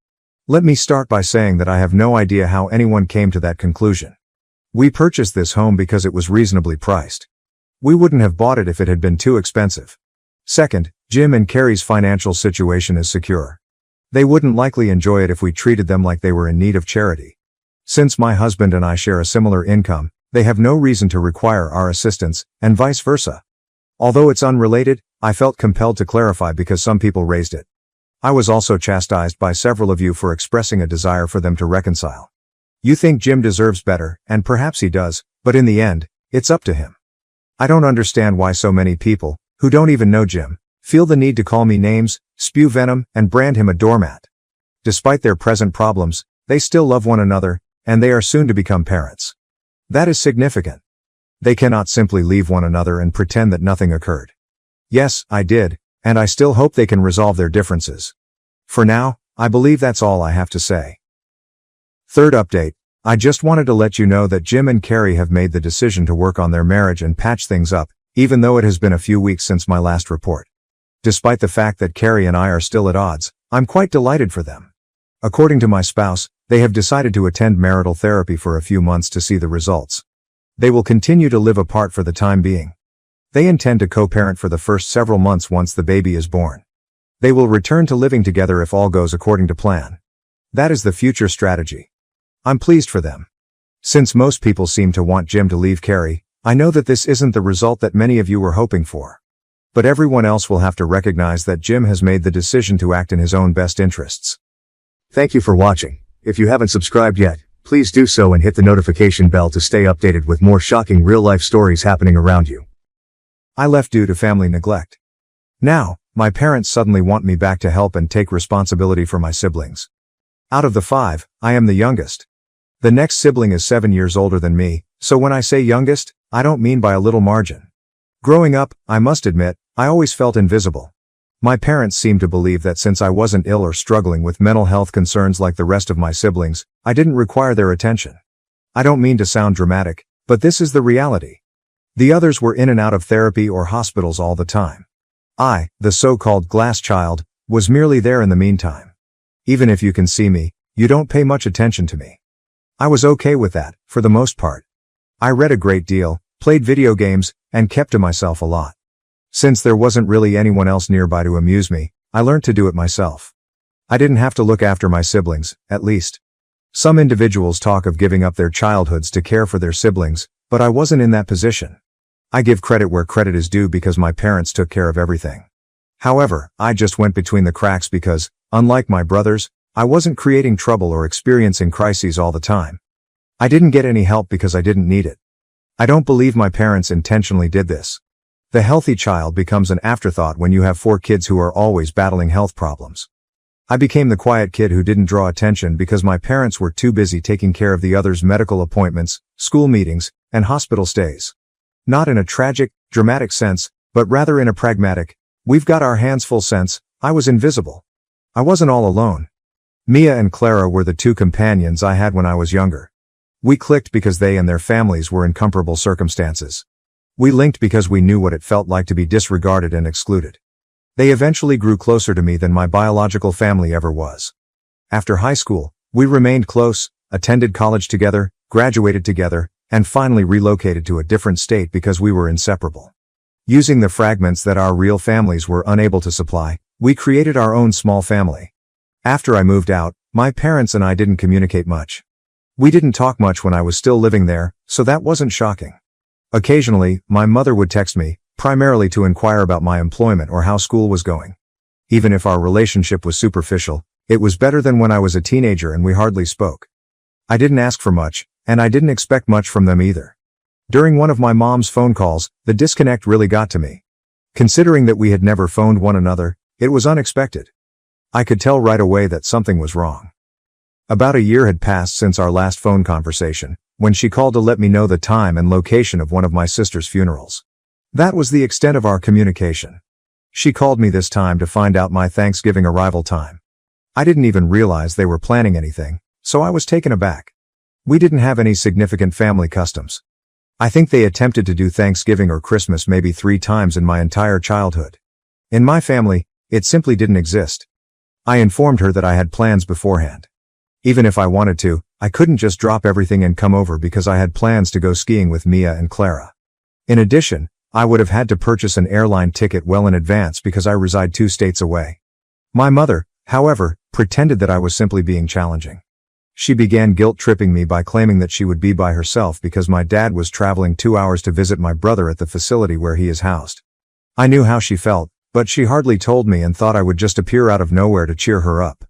Let me start by saying that I have no idea how anyone came to that conclusion. We purchased this home because it was reasonably priced. We wouldn't have bought it if it had been too expensive. Second, Jim and Carrie's financial situation is secure. They wouldn't likely enjoy it if we treated them like they were in need of charity. Since my husband and I share a similar income, they have no reason to require our assistance, and vice versa. Although it's unrelated, I felt compelled to clarify because some people raised it. I was also chastised by several of you for expressing a desire for them to reconcile. You think Jim deserves better, and perhaps he does, but in the end, it's up to him. I don't understand why so many people, who don't even know Jim, feel the need to call me names, spew venom, and brand him a doormat. Despite their present problems, they still love one another, and they are soon to become parents. That is significant. They cannot simply leave one another and pretend that nothing occurred. Yes, I did, and I still hope they can resolve their differences. For now, I believe that's all I have to say. Third update. I just wanted to let you know that Jim and Carrie have made the decision to work on their marriage and patch things up, even though it has been a few weeks since my last report. Despite the fact that Carrie and I are still at odds, I'm quite delighted for them. According to my spouse, they have decided to attend marital therapy for a few months to see the results. They will continue to live apart for the time being. They intend to co-parent for the first several months once the baby is born. They will return to living together if all goes according to plan. That is the future strategy. I'm pleased for them. Since most people seem to want Jim to leave Carrie, I know that this isn't the result that many of you were hoping for. But everyone else will have to recognize that Jim has made the decision to act in his own best interests. Thank you for watching. If you haven't subscribed yet, please do so and hit the notification bell to stay updated with more shocking real-life stories happening around you. I left due to family neglect. Now, my parents suddenly want me back to help and take responsibility for my siblings. Out of the 5, I am the youngest. The next sibling is 7 years older than me, so when I say youngest, I don't mean by a little margin. Growing up, I must admit, I always felt invisible. My parents seemed to believe that since I wasn't ill or struggling with mental health concerns like the rest of my siblings, I didn't require their attention. I don't mean to sound dramatic, but this is the reality. The others were in and out of therapy or hospitals all the time. I, the so-called glass child, was merely there in the meantime. Even if you can see me, you don't pay much attention to me. I was okay with that, for the most part. I read a great deal, played video games, and kept to myself a lot. Since there wasn't really anyone else nearby to amuse me, I learned to do it myself. I didn't have to look after my siblings, at least. Some individuals talk of giving up their childhoods to care for their siblings, but I wasn't in that position. I give credit where credit is due because my parents took care of everything. However, I just went between the cracks because, unlike my brothers, I wasn't creating trouble or experiencing crises all the time. I didn't get any help because I didn't need it. I don't believe my parents intentionally did this. The healthy child becomes an afterthought when you have 4 kids who are always battling health problems. I became the quiet kid who didn't draw attention because my parents were too busy taking care of the others' medical appointments, school meetings, and hospital stays. Not in a tragic, dramatic sense, but rather in a pragmatic, we've got our hands full sense. I was invisible. I wasn't all alone. Mia and Clara were the 2 companions I had when I was younger. We clicked because they and their families were in comparable circumstances. We linked because we knew what it felt like to be disregarded and excluded. They eventually grew closer to me than my biological family ever was. After high school, we remained close, attended college together, graduated together, and finally relocated to a different state because we were inseparable. Using the fragments that our real families were unable to supply, we created our own small family. After I moved out, my parents and I didn't communicate much. We didn't talk much when I was still living there, so that wasn't shocking. Occasionally, my mother would text me, primarily to inquire about my employment or how school was going. Even if our relationship was superficial, it was better than when I was a teenager and we hardly spoke. I didn't ask for much, and I didn't expect much from them either. During one of my mom's phone calls, the disconnect really got to me. Considering that we had never phoned one another, it was unexpected. I could tell right away that something was wrong. About a year had passed since our last phone conversation, when she called to let me know the time and location of one of my sister's funerals. That was the extent of our communication. She called me this time to find out my Thanksgiving arrival time. I didn't even realize they were planning anything, so I was taken aback. We didn't have any significant family customs. I think they attempted to do Thanksgiving or Christmas maybe 3 times in my entire childhood. In my family, it simply didn't exist. I informed her that I had plans beforehand. Even if I wanted to, I couldn't just drop everything and come over because I had plans to go skiing with Mia and Clara. In addition, I would have had to purchase an airline ticket well in advance because I reside 2 states away. My mother, however, pretended that I was simply being challenging. She began guilt-tripping me by claiming that she would be by herself because my dad was traveling 2 hours to visit my brother at the facility where he is housed. I knew how she felt, but she hardly told me and thought I would just appear out of nowhere to cheer her up.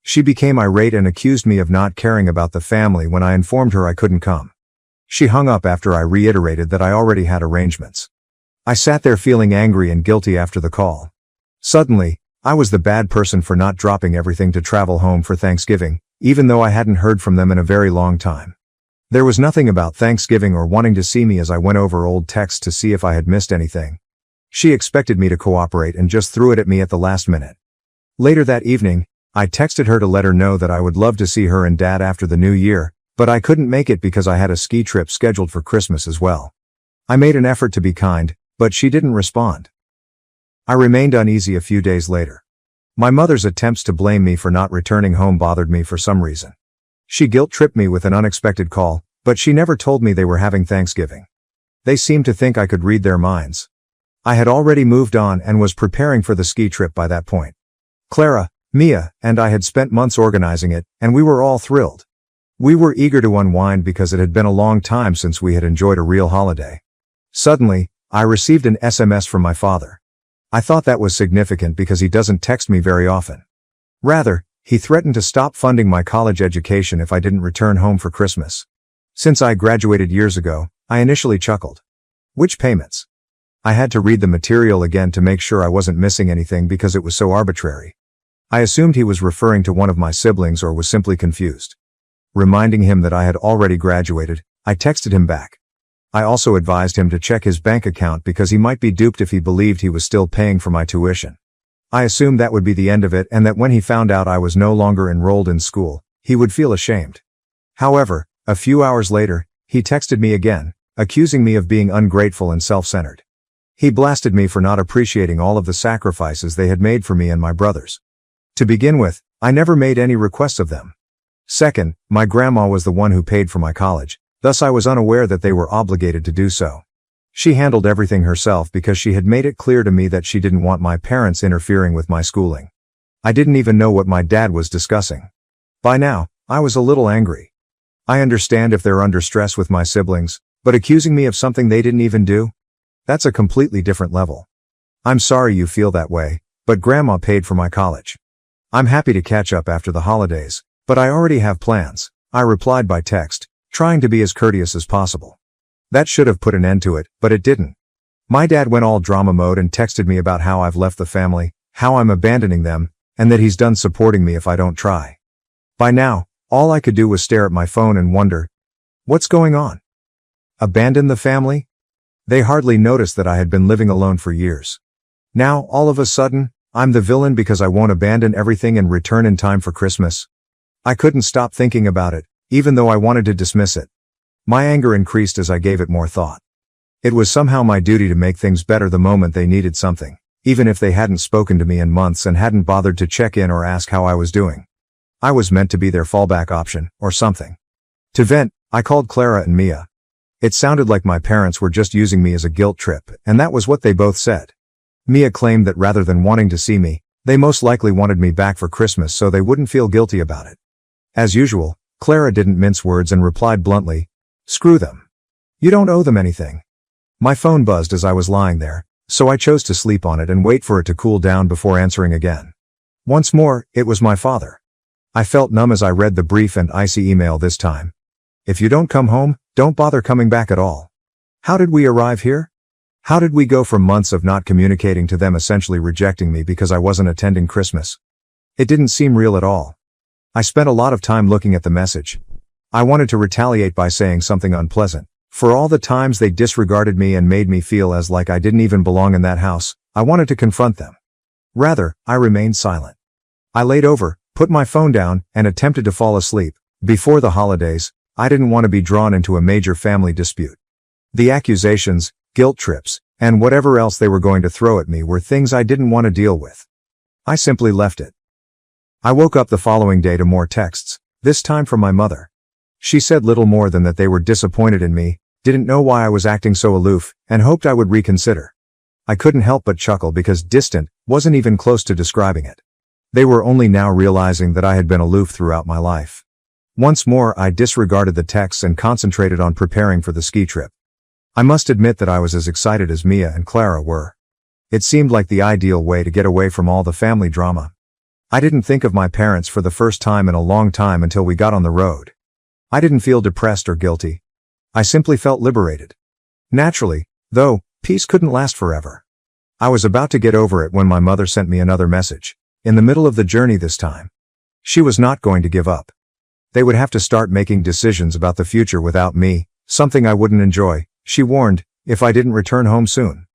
She became irate and accused me of not caring about the family when I informed her I couldn't come. She hung up after I reiterated that I already had arrangements. I sat there feeling angry and guilty after the call. Suddenly, I was the bad person for not dropping everything to travel home for Thanksgiving, even though I hadn't heard from them in a very long time. There was nothing about Thanksgiving or wanting to see me as I went over old texts to see if I had missed anything. She expected me to cooperate and just threw it at me at the last minute. Later that evening, I texted her to let her know that I would love to see her and Dad after the new year, but I couldn't make it because I had a ski trip scheduled for Christmas as well. I made an effort to be kind, but she didn't respond. I remained uneasy a few days later. My mother's attempts to blame me for not returning home bothered me for some reason. She guilt-tripped me with an unexpected call, but she never told me they were having Thanksgiving. They seemed to think I could read their minds. I had already moved on and was preparing for the ski trip by that point. Clara, Mia, and I had spent months organizing it, and we were all thrilled. We were eager to unwind because it had been a long time since we had enjoyed a real holiday. Suddenly, I received an SMS from my father. I thought that was significant because he doesn't text me very often. Rather, he threatened to stop funding my college education if I didn't return home for Christmas. Since I graduated years ago, I initially chuckled. Which payments? I had to read the material again to make sure I wasn't missing anything because it was so arbitrary. I assumed he was referring to one of my siblings or was simply confused. Reminding him that I had already graduated, I texted him back. I also advised him to check his bank account because he might be duped if he believed he was still paying for my tuition. I assumed that would be the end of it and that when he found out I was no longer enrolled in school, he would feel ashamed. However, a few hours later, he texted me again, accusing me of being ungrateful and self-centered. He blasted me for not appreciating all of the sacrifices they had made for me and my brothers. To begin with, I never made any requests of them. Second, my grandma was the one who paid for my college, thus I was unaware that they were obligated to do so. She handled everything herself because she had made it clear to me that she didn't want my parents interfering with my schooling. I didn't even know what my dad was discussing. By now, I was a little angry. I understand if they're under stress with my siblings, but accusing me of something they didn't even do? That's a completely different level. I'm sorry you feel that way, but Grandma paid for my college. I'm happy to catch up after the holidays, but I already have plans, I replied by text, trying to be as courteous as possible. That should have put an end to it, but it didn't. My dad went all drama mode and texted me about how I've left the family, how I'm abandoning them, and that he's done supporting me if I don't try. By now, all I could do was stare at my phone and wonder, what's going on? Abandon the family? They hardly noticed that I had been living alone for years. Now, all of a sudden, I'm the villain because I won't abandon everything and return in time for Christmas. I couldn't stop thinking about it, even though I wanted to dismiss it. My anger increased as I gave it more thought. It was somehow my duty to make things better the moment they needed something, even if they hadn't spoken to me in months and hadn't bothered to check in or ask how I was doing. I was meant to be their fallback option, or something. To vent, I called Clara and Mia. It sounded like my parents were just using me as a guilt trip, and that was what they both said. Mia claimed that rather than wanting to see me, they most likely wanted me back for Christmas so they wouldn't feel guilty about it. As usual, Clara didn't mince words and replied bluntly, "Screw them. You don't owe them anything." My phone buzzed as I was lying there, so I chose to sleep on it and wait for it to cool down before answering again. Once more, it was my father. I felt numb as I read the brief and icy email this time. If you don't come home, don't bother coming back at all. How did we arrive here? How did we go from months of not communicating to them essentially rejecting me because I wasn't attending Christmas? It didn't seem real at all. I spent a lot of time looking at the message. I wanted to retaliate by saying something unpleasant. For all the times they disregarded me and made me feel as like I didn't even belong in that house, I wanted to confront them. Rather, I remained silent. I laid over, put my phone down, and attempted to fall asleep. Before the holidays, I didn't want to be drawn into a major family dispute. The accusations, guilt trips, and whatever else they were going to throw at me were things I didn't want to deal with. I simply left it. I woke up the following day to more texts, this time from my mother. She said little more than that they were disappointed in me, didn't know why I was acting so aloof, and hoped I would reconsider. I couldn't help but chuckle because distant wasn't even close to describing it. They were only now realizing that I had been aloof throughout my life. Once more, I disregarded the texts and concentrated on preparing for the ski trip. I must admit that I was as excited as Mia and Clara were. It seemed like the ideal way to get away from all the family drama. I didn't think of my parents for the first time in a long time until we got on the road. I didn't feel depressed or guilty. I simply felt liberated. Naturally, though, peace couldn't last forever. I was about to get over it when my mother sent me another message, in the middle of the journey this time. She was not going to give up. They would have to start making decisions about the future without me, something I wouldn't enjoy, she warned, if I didn't return home soon.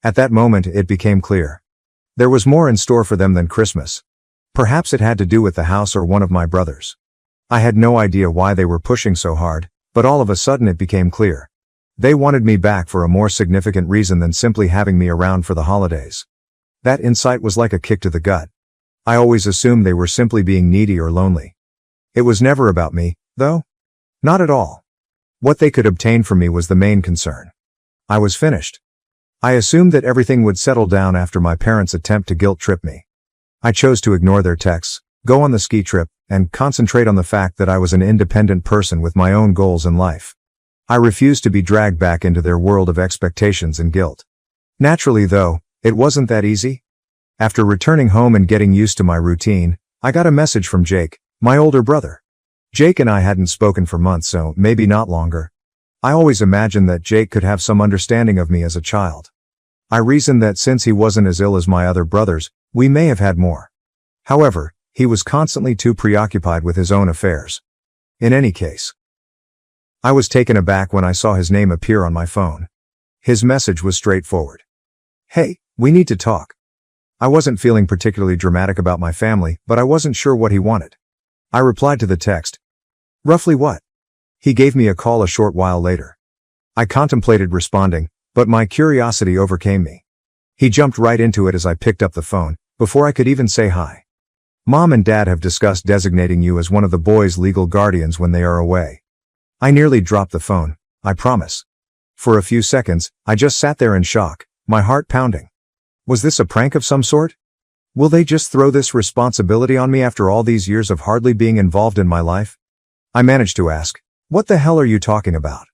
At that moment, it became clear. There was more in store for them than Christmas. Perhaps it had to do with the house or one of my brothers. I had no idea why they were pushing so hard, but all of a sudden it became clear. They wanted me back for a more significant reason than simply having me around for the holidays. That insight was like a kick to the gut. I always assumed they were simply being needy or lonely. It was never about me, though. Not at all. What they could obtain from me was the main concern. I was finished. I assumed that everything would settle down after my parents' attempt to guilt trip me. I chose to ignore their texts, go on the ski trip, and concentrate on the fact that I was an independent person with my own goals in life. I refused to be dragged back into their world of expectations and guilt. Naturally, though, it wasn't that easy. After returning home and getting used to my routine, I got a message from Jake, my older brother. Jake and I hadn't spoken for months, so maybe not longer. I always imagined that Jake could have some understanding of me as a child. I reasoned that since he wasn't as ill as my other brothers, we may have had more. However, he was constantly too preoccupied with his own affairs. In any case, I was taken aback when I saw his name appear on my phone. His message was straightforward. "Hey, we need to talk." I wasn't feeling particularly dramatic about my family, but I wasn't sure what he wanted. I replied to the text. "Roughly what?" He gave me a call a short while later. I contemplated responding, but my curiosity overcame me. He jumped right into it as I picked up the phone, before I could even say hi. "Mom and Dad have discussed designating you as one of the boys' legal guardians when they are away." I nearly dropped the phone, I promise. For a few seconds, I just sat there in shock, my heart pounding. Was this a prank of some sort? Will they just throw this responsibility on me after all these years of hardly being involved in my life? I managed to ask, "What the hell are you talking about?"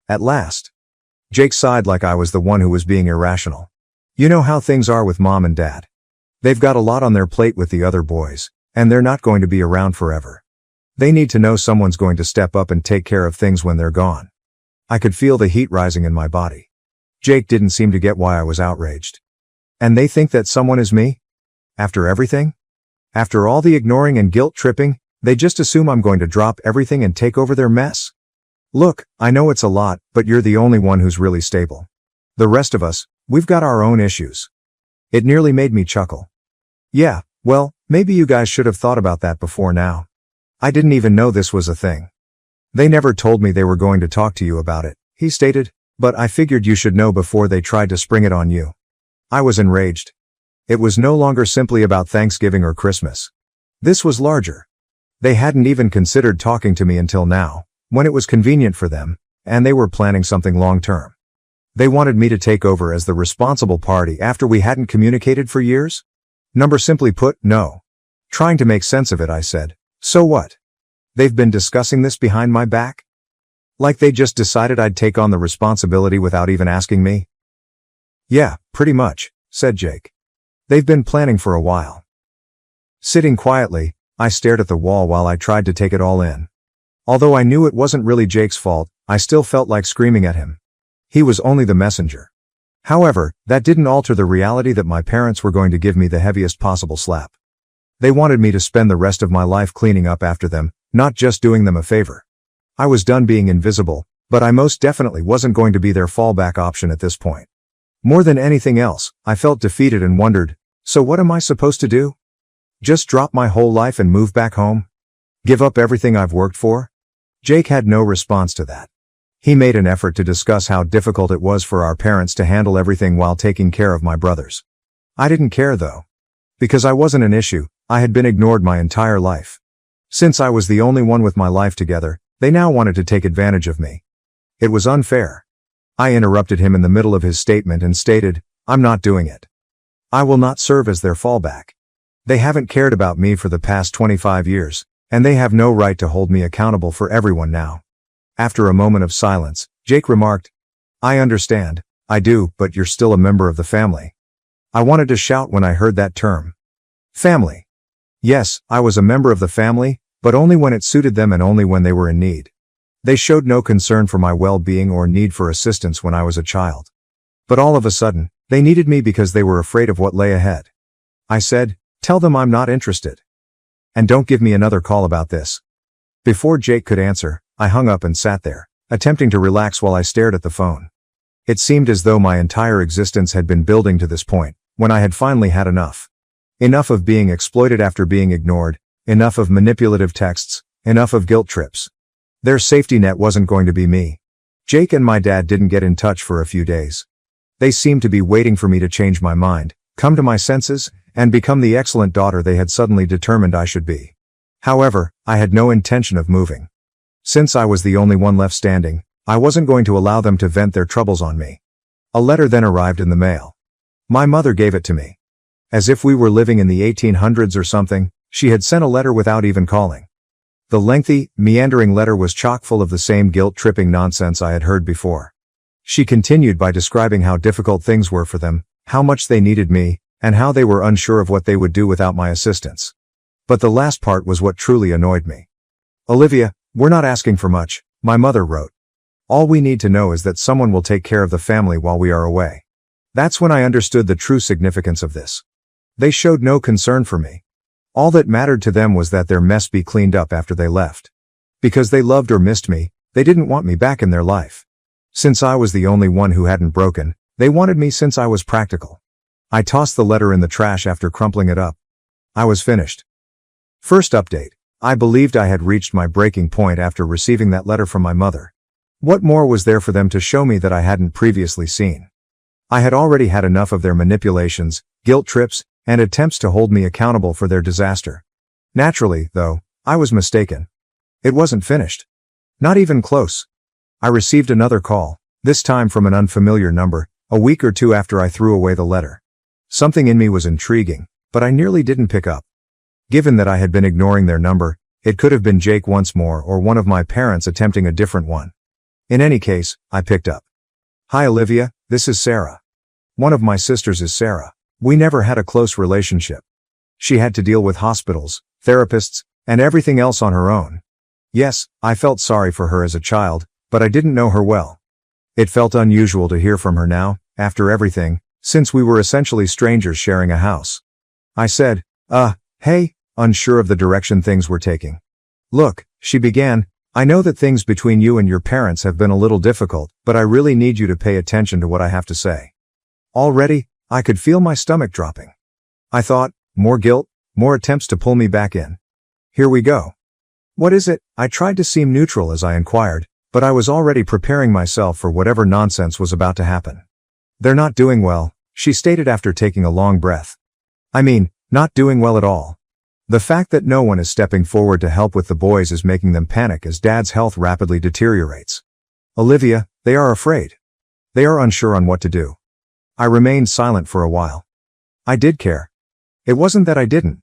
At last. Jake sighed like I was the one who was being irrational. You know how things are with mom and dad. They've got a lot on their plate with the other boys, and they're not going to be around forever. They need to know someone's going to step up and take care of things when they're gone. I could feel the heat rising in my body. Jake didn't seem to get why I was outraged. And they think that someone is me? After everything? After all the ignoring and guilt tripping, they just assume I'm going to drop everything and take over their mess? Look, I know it's a lot, but you're the only one who's really stable. The rest of us, we've got our own issues. It nearly made me chuckle. Yeah, well, maybe you guys should have thought about that before now. I didn't even know this was a thing. They never told me they were going to talk to you about it, he stated, but I figured you should know before they tried to spring it on you. I was enraged. It was no longer simply about Thanksgiving or Christmas. This was larger. They hadn't even considered talking to me until now, when it was convenient for them, and they were planning something long-term. They wanted me to take over as the responsible party after we hadn't communicated for years? Simply put, no. Trying to make sense of it, I said, so what? They've been discussing this behind my back? Like they just decided I'd take on the responsibility without even asking me? Yeah, pretty much, said Jake. They've been planning for a while. Sitting quietly, I stared at the wall while I tried to take it all in. Although I knew it wasn't really Jake's fault, I still felt like screaming at him. He was only the messenger. However, that didn't alter the reality that my parents were going to give me the heaviest possible slap. They wanted me to spend the rest of my life cleaning up after them, not just doing them a favor. I was done being invisible, but I most definitely wasn't going to be their fallback option at this point. More than anything else, I felt defeated and wondered, so what am I supposed to do? Just drop my whole life and move back home? Give up everything I've worked for? Jake had no response to that. He made an effort to discuss how difficult it was for our parents to handle everything while taking care of my brothers. I didn't care though. Because I wasn't an issue, I had been ignored my entire life. Since I was the only one with my life together, they now wanted to take advantage of me. It was unfair. I interrupted him in the middle of his statement and stated, I'm not doing it. I will not serve as their fallback. They haven't cared about me for the past 25 years, and they have no right to hold me accountable for everyone now. After a moment of silence, Jake remarked, I understand, I do, but you're still a member of the family. I wanted to shout when I heard that term. Family. Yes, I was a member of the family, but only when it suited them and only when they were in need. They showed no concern for my well-being or need for assistance when I was a child. But all of a sudden, they needed me because they were afraid of what lay ahead. I said, tell them I'm not interested. And don't give me another call about this. Before Jake could answer, I hung up and sat there, attempting to relax while I stared at the phone. It seemed as though my entire existence had been building to this point, when I had finally had enough. Enough of being exploited after being ignored, enough of manipulative texts, enough of guilt trips. Their safety net wasn't going to be me. Jake and my dad didn't get in touch for a few days. They seemed to be waiting for me to change my mind, come to my senses, and become the excellent daughter they had suddenly determined I should be. However, I had no intention of moving. Since I was the only one left standing, I wasn't going to allow them to vent their troubles on me. A letter then arrived in the mail. My mother gave it to me. As if we were living in the 1800s or something, she had sent a letter without even calling. The lengthy, meandering letter was chock full of the same guilt-tripping nonsense I had heard before. She continued by describing how difficult things were for them, how much they needed me, and how they were unsure of what they would do without my assistance. But the last part was what truly annoyed me. Olivia, we're not asking for much, my mother wrote. All we need to know is that someone will take care of the family while we are away. That's when I understood the true significance of this. They showed no concern for me. All that mattered to them was that their mess be cleaned up after they left. Because they loved or missed me, they didn't want me back in their life. Since I was the only one who hadn't broken, they wanted me since I was practical. I tossed the letter in the trash after crumpling it up. I was finished. First update. I believed I had reached my breaking point after receiving that letter from my mother. What more was there for them to show me that I hadn't previously seen? I had already had enough of their manipulations, guilt trips, and attempts to hold me accountable for their disaster. Naturally, though, I was mistaken. It wasn't finished. Not even close. I received another call, This time from an unfamiliar number, a week or two after I threw away the letter. Something in me was intriguing, but I nearly didn't pick up. Given that I had been ignoring their number, it could have been Jake once more or one of my parents attempting a different one. In any case, I picked up. Hi Olivia, this is Sarah. One of my sisters is Sarah. We never had a close relationship. She had to deal with hospitals, therapists, and everything else on her own. Yes, I felt sorry for her as a child, but I didn't know her well. It felt unusual to hear from her now, after everything, since we were essentially strangers sharing a house. I said, hey, unsure of the direction things were taking. Look, she began, I know that things between you and your parents have been a little difficult, but I really need you to pay attention to what I have to say. Already, I could feel my stomach dropping. I thought, more guilt, more attempts to pull me back in. Here we go. What is it? I tried to seem neutral as I inquired, but I was already preparing myself for whatever nonsense was about to happen. They're not doing well, she stated after taking a long breath. I mean, not doing well at all. The fact that no one is stepping forward to help with the boys is making them panic as Dad's health rapidly deteriorates. Olivia, they are afraid. They are unsure on what to do. I remained silent for a while. I did care. It wasn't that I didn't.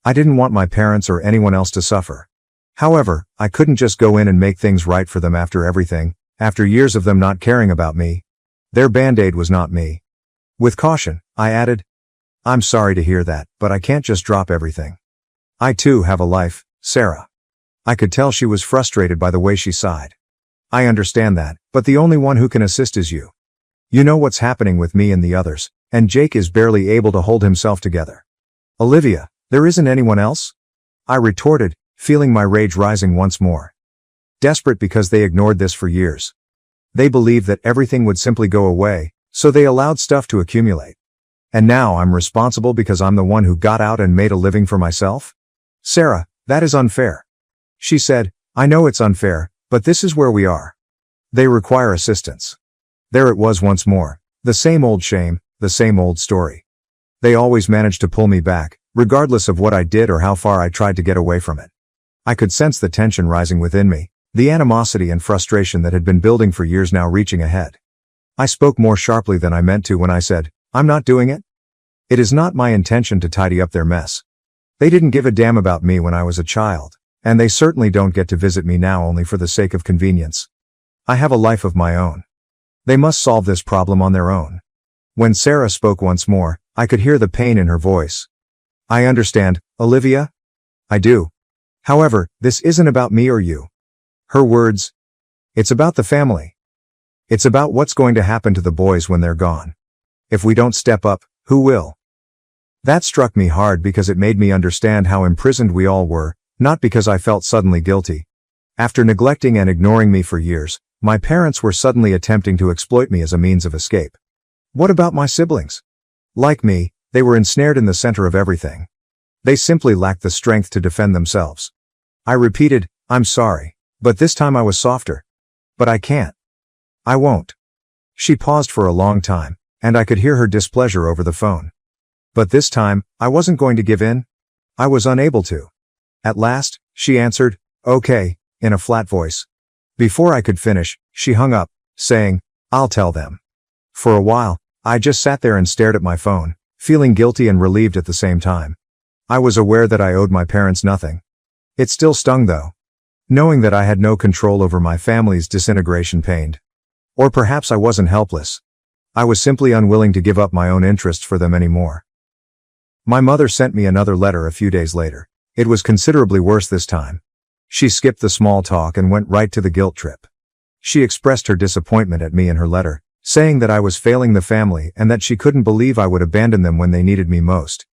I didn't want my parents or anyone else to suffer. However, I couldn't just go in and make things right for them after everything, after years of them not caring about me. Their band-aid was not me. With caution, I added, I'm sorry to hear that, but I can't just drop everything. I too have a life, Sarah. I could tell she was frustrated by the way she sighed. I understand that, but the only one who can assist is you. You know what's happening with me and the others, and Jake is barely able to hold himself together. Olivia, there isn't anyone else? I retorted, feeling my rage rising once more. Desperate because they ignored this for years. They believed that everything would simply go away, so they allowed stuff to accumulate. And now I'm responsible because I'm the one who got out and made a living for myself? Sarah, that is unfair. She said, I know it's unfair, but this is where we are. They require assistance. There it was once more. The same old shame, the same old story. They always managed to pull me back, regardless of what I did or how far I tried to get away from it. I could sense the tension rising within me, the animosity and frustration that had been building for years now reaching a head. I spoke more sharply than I meant to when I said, I'm not doing it. It is not my intention to tidy up their mess. They didn't give a damn about me when I was a child, and they certainly don't get to visit me now only for the sake of convenience. I have a life of my own. They must solve this problem on their own. When Sarah spoke once more, I could hear the pain in her voice. I understand, Olivia. I do. However, this isn't about me or you. Her words. It's about the family. It's about what's going to happen to the boys when they're gone. If we don't step up, who will? That struck me hard because it made me understand how imprisoned we all were, not because I felt suddenly guilty. After neglecting and ignoring me for years, my parents were suddenly attempting to exploit me as a means of escape. What about my siblings? Like me, they were ensnared in the center of everything. They simply lacked the strength to defend themselves. I repeated, I'm sorry, but this time I was softer. But I can't. I won't. She paused for a long time, and I could hear her displeasure over the phone. But this time, I wasn't going to give in. I was unable to. At last, she answered, okay, in a flat voice. Before I could finish, she hung up, saying, I'll tell them. For a while, I just sat there and stared at my phone, feeling guilty and relieved at the same time. I was aware that I owed my parents nothing. It still stung though. Knowing that I had no control over my family's disintegration pained. Or perhaps I wasn't helpless. I was simply unwilling to give up my own interests for them anymore. My mother sent me another letter a few days later. It was considerably worse this time. She skipped the small talk and went right to the guilt trip. She expressed her disappointment at me in her letter, saying that I was failing the family and that she couldn't believe I would abandon them when they needed me most.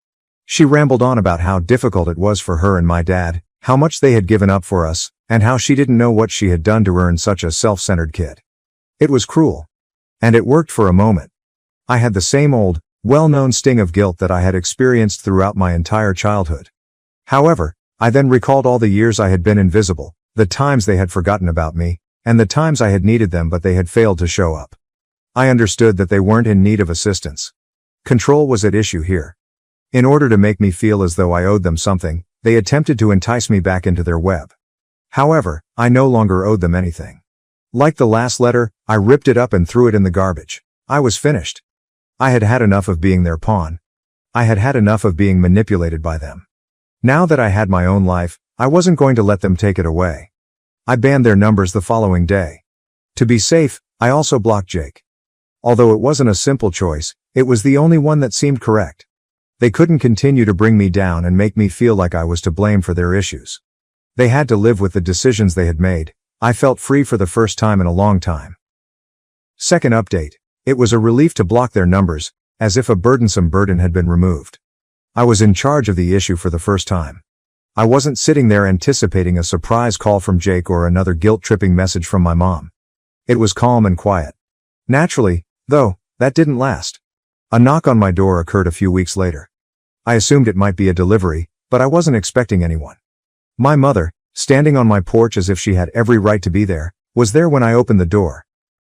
She rambled on about how difficult it was for her and my dad, how much they had given up for us, and how she didn't know what she had done to earn such a self-centered kid. It was cruel. And it worked for a moment. I had the same old, well-known sting of guilt that I had experienced throughout my entire childhood. However, I then recalled all the years I had been invisible, the times they had forgotten about me, and the times I had needed them but they had failed to show up. I understood that they weren't in need of assistance. Control was at issue here. In order to make me feel as though I owed them something, they attempted to entice me back into their web. However, I no longer owed them anything. Like the last letter, I ripped it up and threw it in the garbage. I was finished. I had had enough of being their pawn. I had had enough of being manipulated by them. Now that I had my own life, I wasn't going to let them take it away. I banned their numbers the following day. To be safe, I also blocked Jake. Although it wasn't a simple choice, it was the only one that seemed correct. They couldn't continue to bring me down and make me feel like I was to blame for their issues. They had to live with the decisions they had made. I felt free for the first time in a long time. Second update. It was a relief to block their numbers, as if a burdensome burden had been removed. I was in charge of the issue for the first time. I wasn't sitting there anticipating a surprise call from Jake or another guilt-tripping message from my mom. It was calm and quiet. Naturally, though, that didn't last. A knock on my door occurred a few weeks later. I assumed it might be a delivery, but I wasn't expecting anyone. My mother, standing on my porch as if she had every right to be there, was there when I opened the door.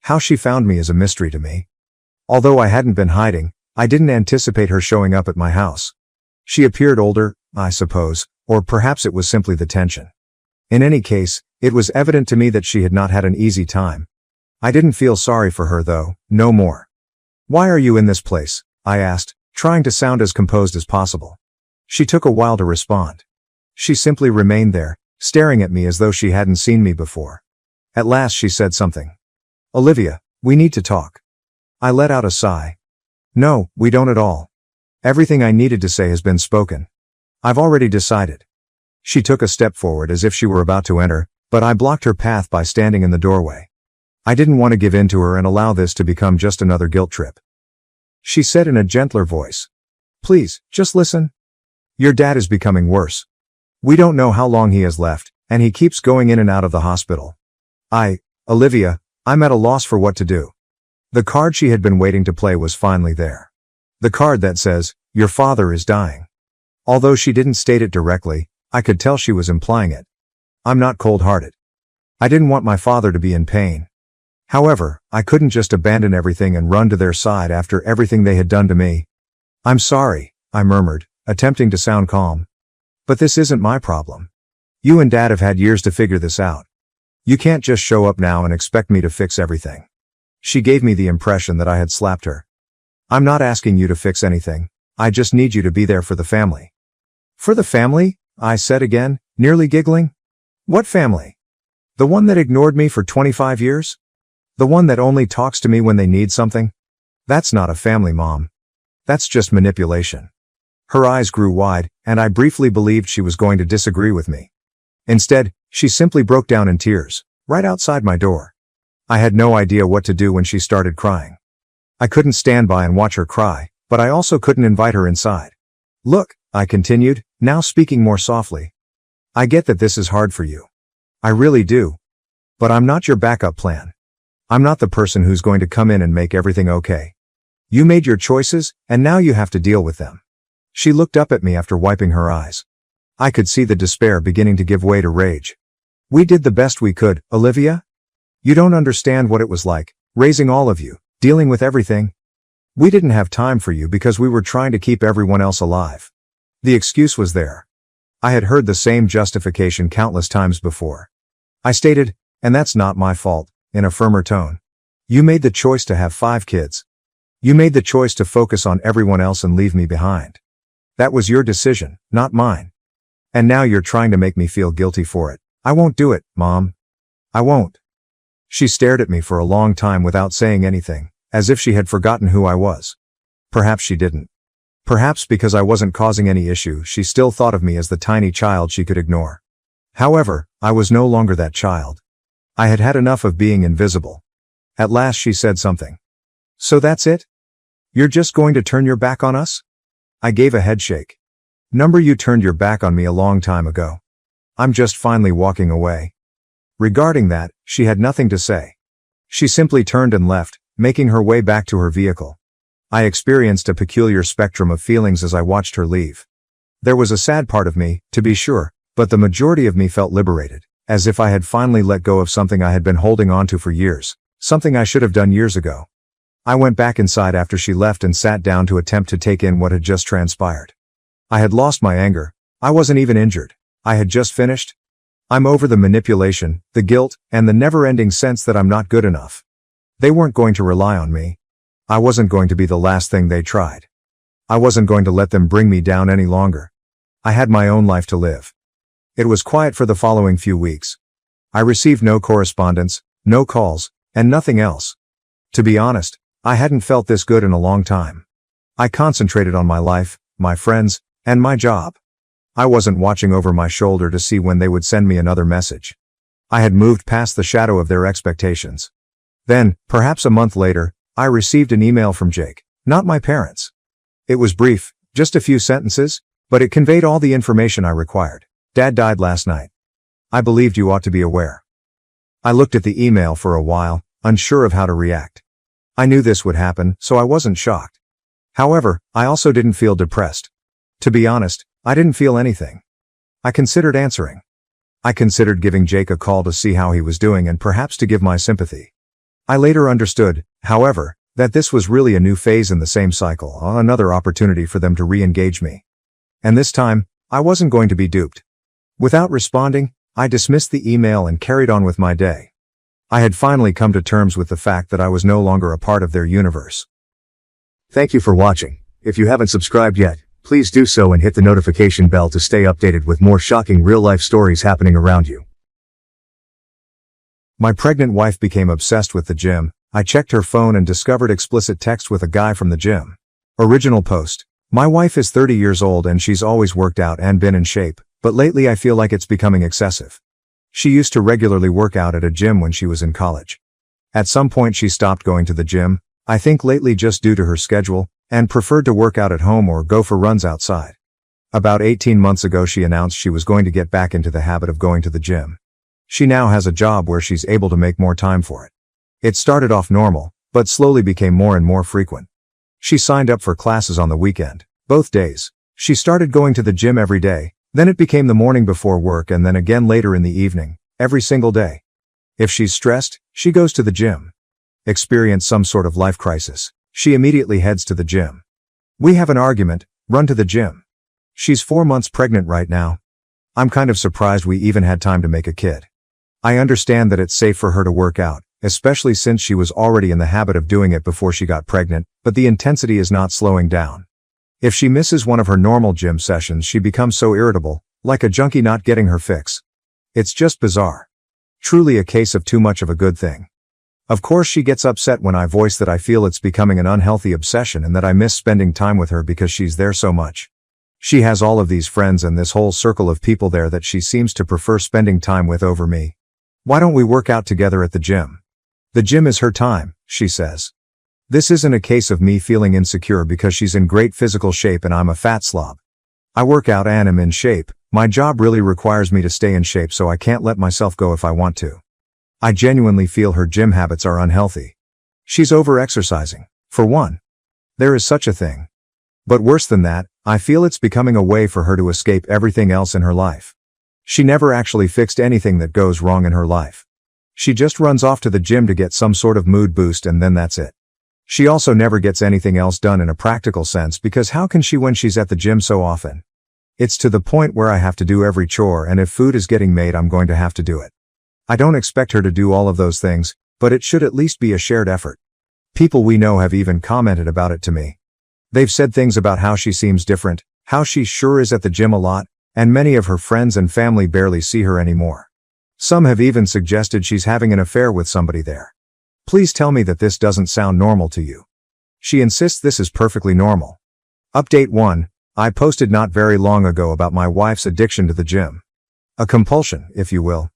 How she found me is a mystery to me. Although I hadn't been hiding, I didn't anticipate her showing up at my house. She appeared older, I suppose, or perhaps it was simply the tension. In any case, it was evident to me that she had not had an easy time. I didn't feel sorry for her though, no more. "Why are you in this place?" I asked, trying to sound as composed as possible. She took a while to respond. She simply remained there, staring at me as though she hadn't seen me before. At last she said something. "Olivia, we need to talk." I let out a sigh. "No, we don't at all. Everything I needed to say has been spoken. I've already decided." She took a step forward as if she were about to enter, but I blocked her path by standing in the doorway. I didn't want to give in to her and allow this to become just another guilt trip. She said in a gentler voice, "Please, just listen. Your dad is becoming worse. We don't know how long he has left, and he keeps going in and out of the hospital. Olivia, I'm at a loss for what to do." The card she had been waiting to play was finally there. The card that says, "Your father is dying." Although she didn't state it directly, I could tell she was implying it. I'm not cold-hearted. I didn't want my father to be in pain. However, I couldn't just abandon everything and run to their side after everything they had done to me. "I'm sorry," I murmured, attempting to sound calm. "But this isn't my problem. You and Dad have had years to figure this out. You can't just show up now and expect me to fix everything." She gave me the impression that I had slapped her. "I'm not asking you to fix anything. I just need you to be there for the family." "For the family?" I said again, nearly giggling. "What family? The one that ignored me for 25 years? The one that only talks to me when they need something? That's not a family, Mom. That's just manipulation." Her eyes grew wide, and I briefly believed she was going to disagree with me. Instead, she simply broke down in tears, right outside my door. I had no idea what to do when she started crying. I couldn't stand by and watch her cry, but I also couldn't invite her inside. "Look," I continued, now speaking more softly. "I get that this is hard for you. I really do. But I'm not your backup plan. I'm not the person who's going to come in and make everything okay. You made your choices, and now you have to deal with them." She looked up at me after wiping her eyes. I could see the despair beginning to give way to rage. "We did the best we could, Olivia. You don't understand what it was like, raising all of you, dealing with everything. We didn't have time for you because we were trying to keep everyone else alive." The excuse was there. I had heard the same justification countless times before. I stated, "And that's not my fault," in a firmer tone. "You made the choice to have 5 kids. You made the choice to focus on everyone else and leave me behind. That was your decision, not mine. And now you're trying to make me feel guilty for it. I won't do it, Mom. I won't." She stared at me for a long time without saying anything, as if she had forgotten who I was. Perhaps she didn't. Perhaps because I wasn't causing any issue, she still thought of me as the tiny child she could ignore. However, I was no longer that child. I had had enough of being invisible. At last she said something. "So that's it? You're just going to turn your back on us?" I gave a headshake. You turned your back on me a long time ago. I'm just finally walking away." Regarding that, she had nothing to say. She simply turned and left, making her way back to her vehicle. I experienced a peculiar spectrum of feelings as I watched her leave. There was a sad part of me, to be sure, but the majority of me felt liberated, as if I had finally let go of something I had been holding onto for years, something I should have done years ago. I went back inside after she left and sat down to attempt to take in what had just transpired. I had lost my anger. I wasn't even injured. I had just finished. I'm over the manipulation, the guilt, and the never-ending sense that I'm not good enough. They weren't going to rely on me. I wasn't going to be the last thing they tried. I wasn't going to let them bring me down any longer. I had my own life to live. It was quiet for the following few weeks. I received no correspondence, no calls, and nothing else. To be honest, I hadn't felt this good in a long time. I concentrated on my life, my friends, and my job. I wasn't watching over my shoulder to see when they would send me another message. I had moved past the shadow of their expectations. Then, perhaps a month later, I received an email from Jake, not my parents. It was brief, just a few sentences, but it conveyed all the information I required. Dad died last night. I believed you ought to be aware. I looked at the email for a while, unsure of how to react. I knew this would happen, so I wasn't shocked. However, I also didn't feel depressed. To be honest, I didn't feel anything. I considered answering. I considered giving Jake a call to see how he was doing and perhaps to give my sympathy. I later understood, however, that this was really a new phase in the same cycle, another opportunity for them to re-engage me. And this time, I wasn't going to be duped. Without responding, I dismissed the email and carried on with my day. I had finally come to terms with the fact that I was no longer a part of their universe. Thank you for watching. If you haven't subscribed yet, please do so and hit the notification bell to stay updated with more shocking real-life stories happening around you. My pregnant wife became obsessed with the gym. I checked her phone and discovered explicit text with a guy from the gym. Original post. My wife is 30 years old and she's always worked out and been in shape, but lately I feel like it's becoming excessive. She used to regularly work out at a gym when she was in college. At some point she stopped going to the gym, I think lately just due to her schedule, and preferred to work out at home or go for runs outside. About 18 months ago she announced she was going to get back into the habit of going to the gym. She now has a job where she's able to make more time for it. It started off normal, but slowly became more and more frequent. She signed up for classes on the weekend, both days. She started going to the gym every day, then it became the morning before work and then again later in the evening, every single day. If she's stressed, she goes to the gym. Experience some sort of life crisis, she immediately heads to the gym. We have an argument, run to the gym. She's 4 months pregnant right now. I'm kind of surprised we even had time to make a kid. I understand that it's safe for her to work out, especially since she was already in the habit of doing it before she got pregnant, but the intensity is not slowing down. If she misses one of her normal gym sessions she becomes so irritable, like a junkie not getting her fix. It's just bizarre. Truly a case of too much of a good thing. Of course she gets upset when I voice that I feel it's becoming an unhealthy obsession and that I miss spending time with her because she's there so much. She has all of these friends and this whole circle of people there that she seems to prefer spending time with over me. Why don't we work out together at the gym? The gym is her time, she says. This isn't a case of me feeling insecure because she's in great physical shape and I'm a fat slob. I work out and am in shape. My job really requires me to stay in shape so I can't let myself go if I want to. I genuinely feel her gym habits are unhealthy. She's over-exercising, for one. There is such a thing. But worse than that, I feel it's becoming a way for her to escape everything else in her life. She never actually fixed anything that goes wrong in her life. She just runs off to the gym to get some sort of mood boost and then that's it. She also never gets anything else done in a practical sense because how can she when she's at the gym so often? It's to the point where I have to do every chore and if food is getting made I'm going to have to do it. I don't expect her to do all of those things, but it should at least be a shared effort. People we know have even commented about it to me. They've said things about how she seems different, how she sure is at the gym a lot, and many of her friends and family barely see her anymore. Some have even suggested she's having an affair with somebody there. Please tell me that this doesn't sound normal to you. She insists this is perfectly normal. Update 1. I posted not very long ago about my wife's addiction to the gym. A compulsion, if you will.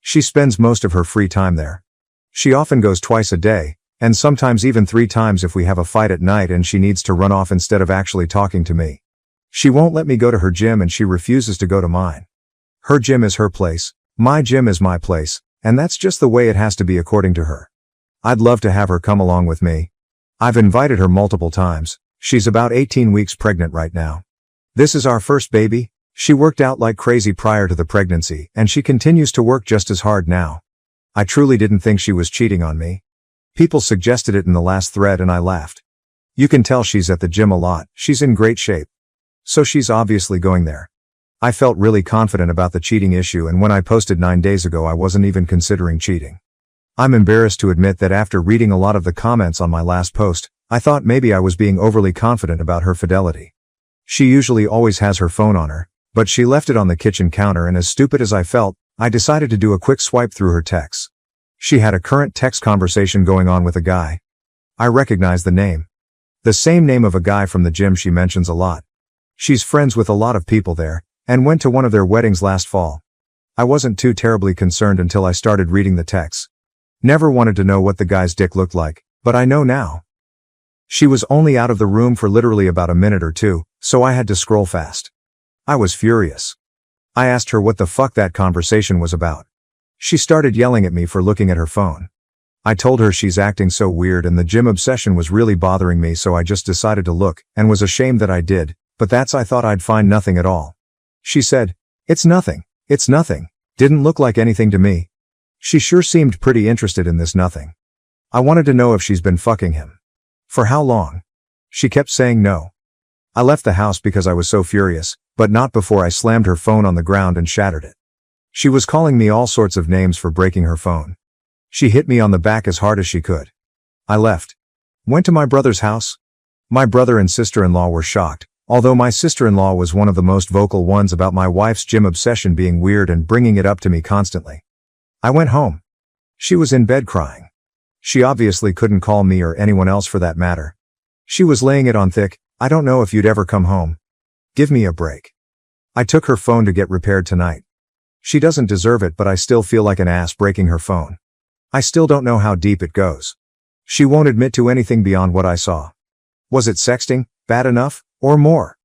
She spends most of her free time there. She often goes twice a day, and sometimes even 3 times if we have a fight at night and she needs to run off instead of actually talking to me. She won't let me go to her gym and she refuses to go to mine. Her gym is her place, my gym is my place, and that's just the way it has to be according to her. I'd love to have her come along with me. I've invited her multiple times. She's about 18 weeks pregnant right now. This is our first baby. She worked out like crazy prior to the pregnancy, and she continues to work just as hard now. I truly didn't think she was cheating on me. People suggested it in the last thread and I laughed. You can tell she's at the gym a lot, she's in great shape. So she's obviously going there. I felt really confident about the cheating issue, and when I posted 9 days ago I wasn't even considering cheating. I'm embarrassed to admit that after reading a lot of the comments on my last post, I thought maybe I was being overly confident about her fidelity. She usually always has her phone on her, but she left it on the kitchen counter, and as stupid as I felt, I decided to do a quick swipe through her texts. She had a current text conversation going on with a guy. I recognized the name. The same name of a guy from the gym she mentions a lot. She's friends with a lot of people there, and went to one of their weddings last fall. I wasn't too terribly concerned until I started reading the texts. Never wanted to know what the guy's dick looked like, but I know now. She was only out of the room for literally about a minute or two, so I had to scroll fast. I was furious. I asked her what the fuck that conversation was about. She started yelling at me for looking at her phone. I told her she's acting so weird and the gym obsession was really bothering me, so I just decided to look, and was ashamed that I did, but I thought I'd find nothing at all. She said, it's nothing, didn't look like anything to me. She sure seemed pretty interested in this nothing. I wanted to know if she's been fucking him. For how long? She kept saying no. I left the house because I was so furious, but not before I slammed her phone on the ground and shattered it. She was calling me all sorts of names for breaking her phone. She hit me on the back as hard as she could. I left. Went to my brother's house. My brother and sister-in-law were shocked, although my sister-in-law was one of the most vocal ones about my wife's gym obsession being weird and bringing it up to me constantly. I went home. She was in bed crying. She obviously couldn't call me or anyone else for that matter. She was laying it on thick, I don't know if you'd ever come home. Give me a break. I took her phone to get repaired tonight. She doesn't deserve it, but I still feel like an ass breaking her phone. I still don't know how deep it goes. She won't admit to anything beyond what I saw. Was it sexting, bad enough, or more?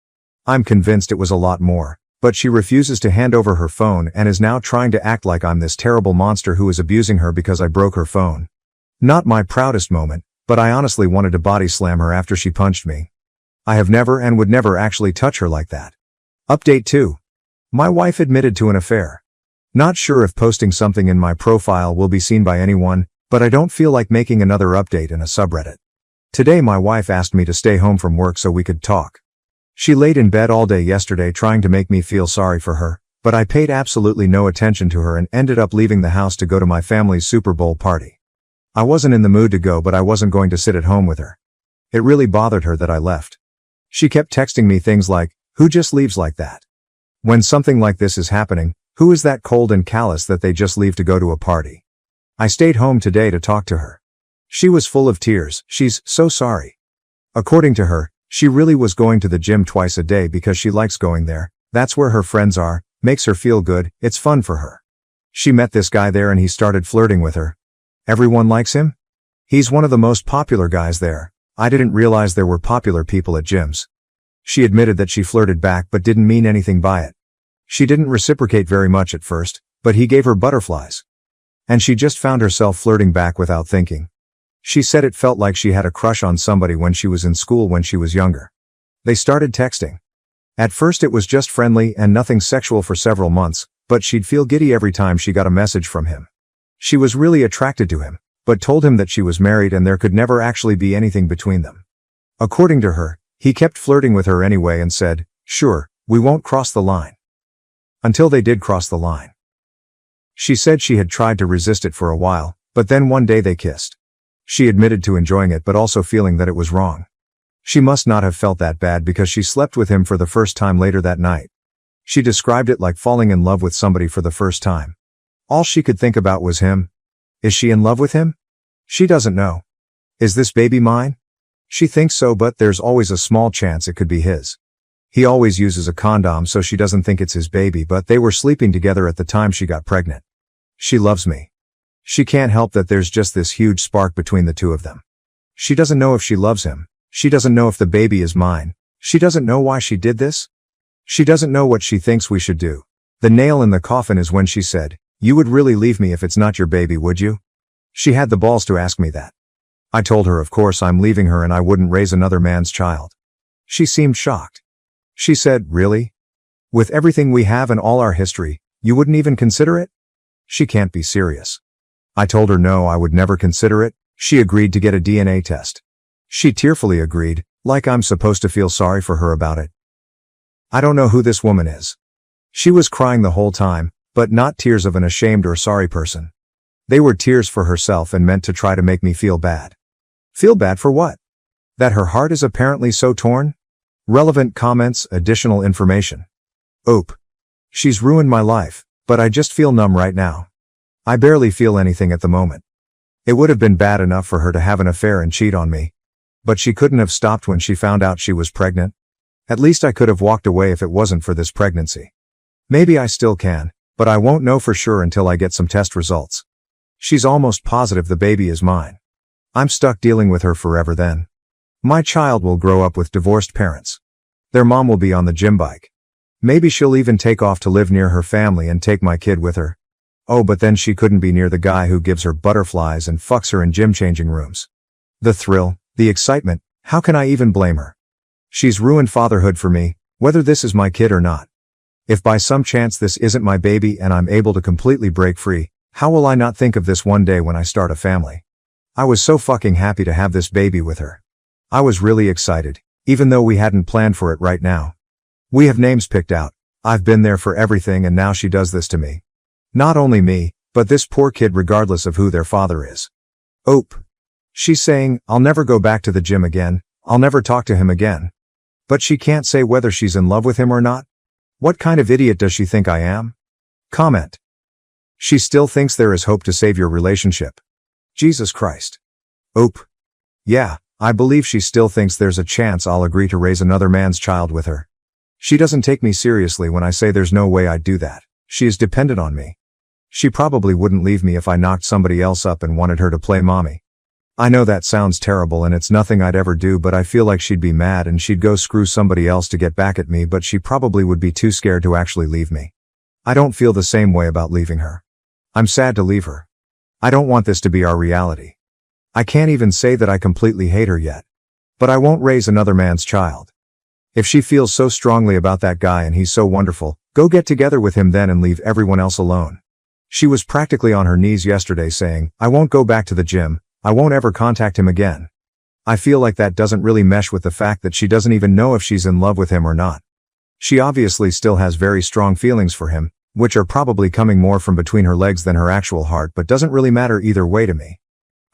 I'm convinced it was a lot more, but she refuses to hand over her phone and is now trying to act like I'm this terrible monster who is abusing her because I broke her phone. Not my proudest moment, but I honestly wanted to body slam her after she punched me. I have never and would never actually touch her like that. Update 2. My wife admitted to an affair. Not sure if posting something in my profile will be seen by anyone, but I don't feel like making another update in a subreddit. Today my wife asked me to stay home from work so we could talk. She laid in bed all day yesterday trying to make me feel sorry for her, but I paid absolutely no attention to her and ended up leaving the house to go to my family's Super Bowl party. I wasn't in the mood to go, but I wasn't going to sit at home with her. It really bothered her that I left. She kept texting me things like, who just leaves like that? When something like this is happening, who is that cold and callous that they just leave to go to a party? I stayed home today to talk to her. She was full of tears. She's so sorry. According to her, she really was going to the gym twice a day because she likes going there. That's where her friends are, makes her feel good, it's fun for her. She met this guy there and he started flirting with her. Everyone likes him? He's one of the most popular guys there. I didn't realize there were popular people at gyms. She admitted that she flirted back but didn't mean anything by it. She didn't reciprocate very much at first, but he gave her butterflies. And she just found herself flirting back without thinking. She said it felt like she had a crush on somebody when she was in school when she was younger. They started texting. At first it was just friendly and nothing sexual for several months, but she'd feel giddy every time she got a message from him. She was really attracted to him, but told him that she was married and there could never actually be anything between them. According to her, he kept flirting with her anyway and said, sure, we won't cross the line. Until they did cross the line. She said she had tried to resist it for a while, but then one day they kissed. She admitted to enjoying it but also feeling that it was wrong. She must not have felt that bad because she slept with him for the first time later that night. She described it like falling in love with somebody for the first time. All she could think about was him. Is she in love with him? She doesn't know. Is this baby mine? She thinks so, but there's always a small chance it could be his. He always uses a condom so she doesn't think it's his baby, but they were sleeping together at the time she got pregnant. She loves me. She can't help that there's just this huge spark between the two of them. She doesn't know if she loves him. She doesn't know if the baby is mine. She doesn't know why she did this. She doesn't know what she thinks we should do. The nail in the coffin is when she said, you would really leave me if it's not your baby, would you? She had the balls to ask me that. I told her of course I'm leaving her and I wouldn't raise another man's child. She seemed shocked. She said, really? With everything we have and all our history, you wouldn't even consider it? She can't be serious. I told her no, I would never consider it. She agreed to get a DNA test. She tearfully agreed, like I'm supposed to feel sorry for her about it. I don't know who this woman is. She was crying the whole time, but not tears of an ashamed or sorry person. They were tears for herself and meant to try to make me feel bad. Feel bad for what? That her heart is apparently so torn? Relevant comments, additional information. Oop. She's ruined my life, but I just feel numb right now. I barely feel anything at the moment. It would have been bad enough for her to have an affair and cheat on me. But she couldn't have stopped when she found out she was pregnant. At least I could have walked away if it wasn't for this pregnancy. Maybe I still can, but I won't know for sure until I get some test results. She's almost positive the baby is mine. I'm stuck dealing with her forever then. My child will grow up with divorced parents. Their mom will be on the gym bike. Maybe she'll even take off to live near her family and take my kid with her. Oh, but then she couldn't be near the guy who gives her butterflies and fucks her in gym changing rooms. The thrill, the excitement, how can I even blame her? She's ruined fatherhood for me, whether this is my kid or not. If by some chance this isn't my baby and I'm able to completely break free, how will I not think of this one day when I start a family? I was so fucking happy to have this baby with her. I was really excited, even though we hadn't planned for it right now. We have names picked out. I've been there for everything and now she does this to me. Not only me, but this poor kid regardless of who their father is. Oop. She's saying, I'll never go back to the gym again, I'll never talk to him again. But she can't say whether she's in love with him or not? What kind of idiot does she think I am? Comment. She still thinks there is hope to save your relationship. Jesus Christ. Oop. Yeah, I believe she still thinks there's a chance I'll agree to raise another man's child with her. She doesn't take me seriously when I say there's no way I'd do that. She is dependent on me. She probably wouldn't leave me if I knocked somebody else up and wanted her to play mommy. I know that sounds terrible and it's nothing I'd ever do, but I feel like she'd be mad and she'd go screw somebody else to get back at me, but she probably would be too scared to actually leave me. I don't feel the same way about leaving her. I'm sad to leave her. I don't want this to be our reality. I can't even say that I completely hate her yet. But I won't raise another man's child. If she feels so strongly about that guy and he's so wonderful, go get together with him then and leave everyone else alone. She was practically on her knees yesterday saying, I won't go back to the gym, I won't ever contact him again. I feel like that doesn't really mesh with the fact that she doesn't even know if she's in love with him or not. She obviously still has very strong feelings for him, which are probably coming more from between her legs than her actual heart, but doesn't really matter either way to me.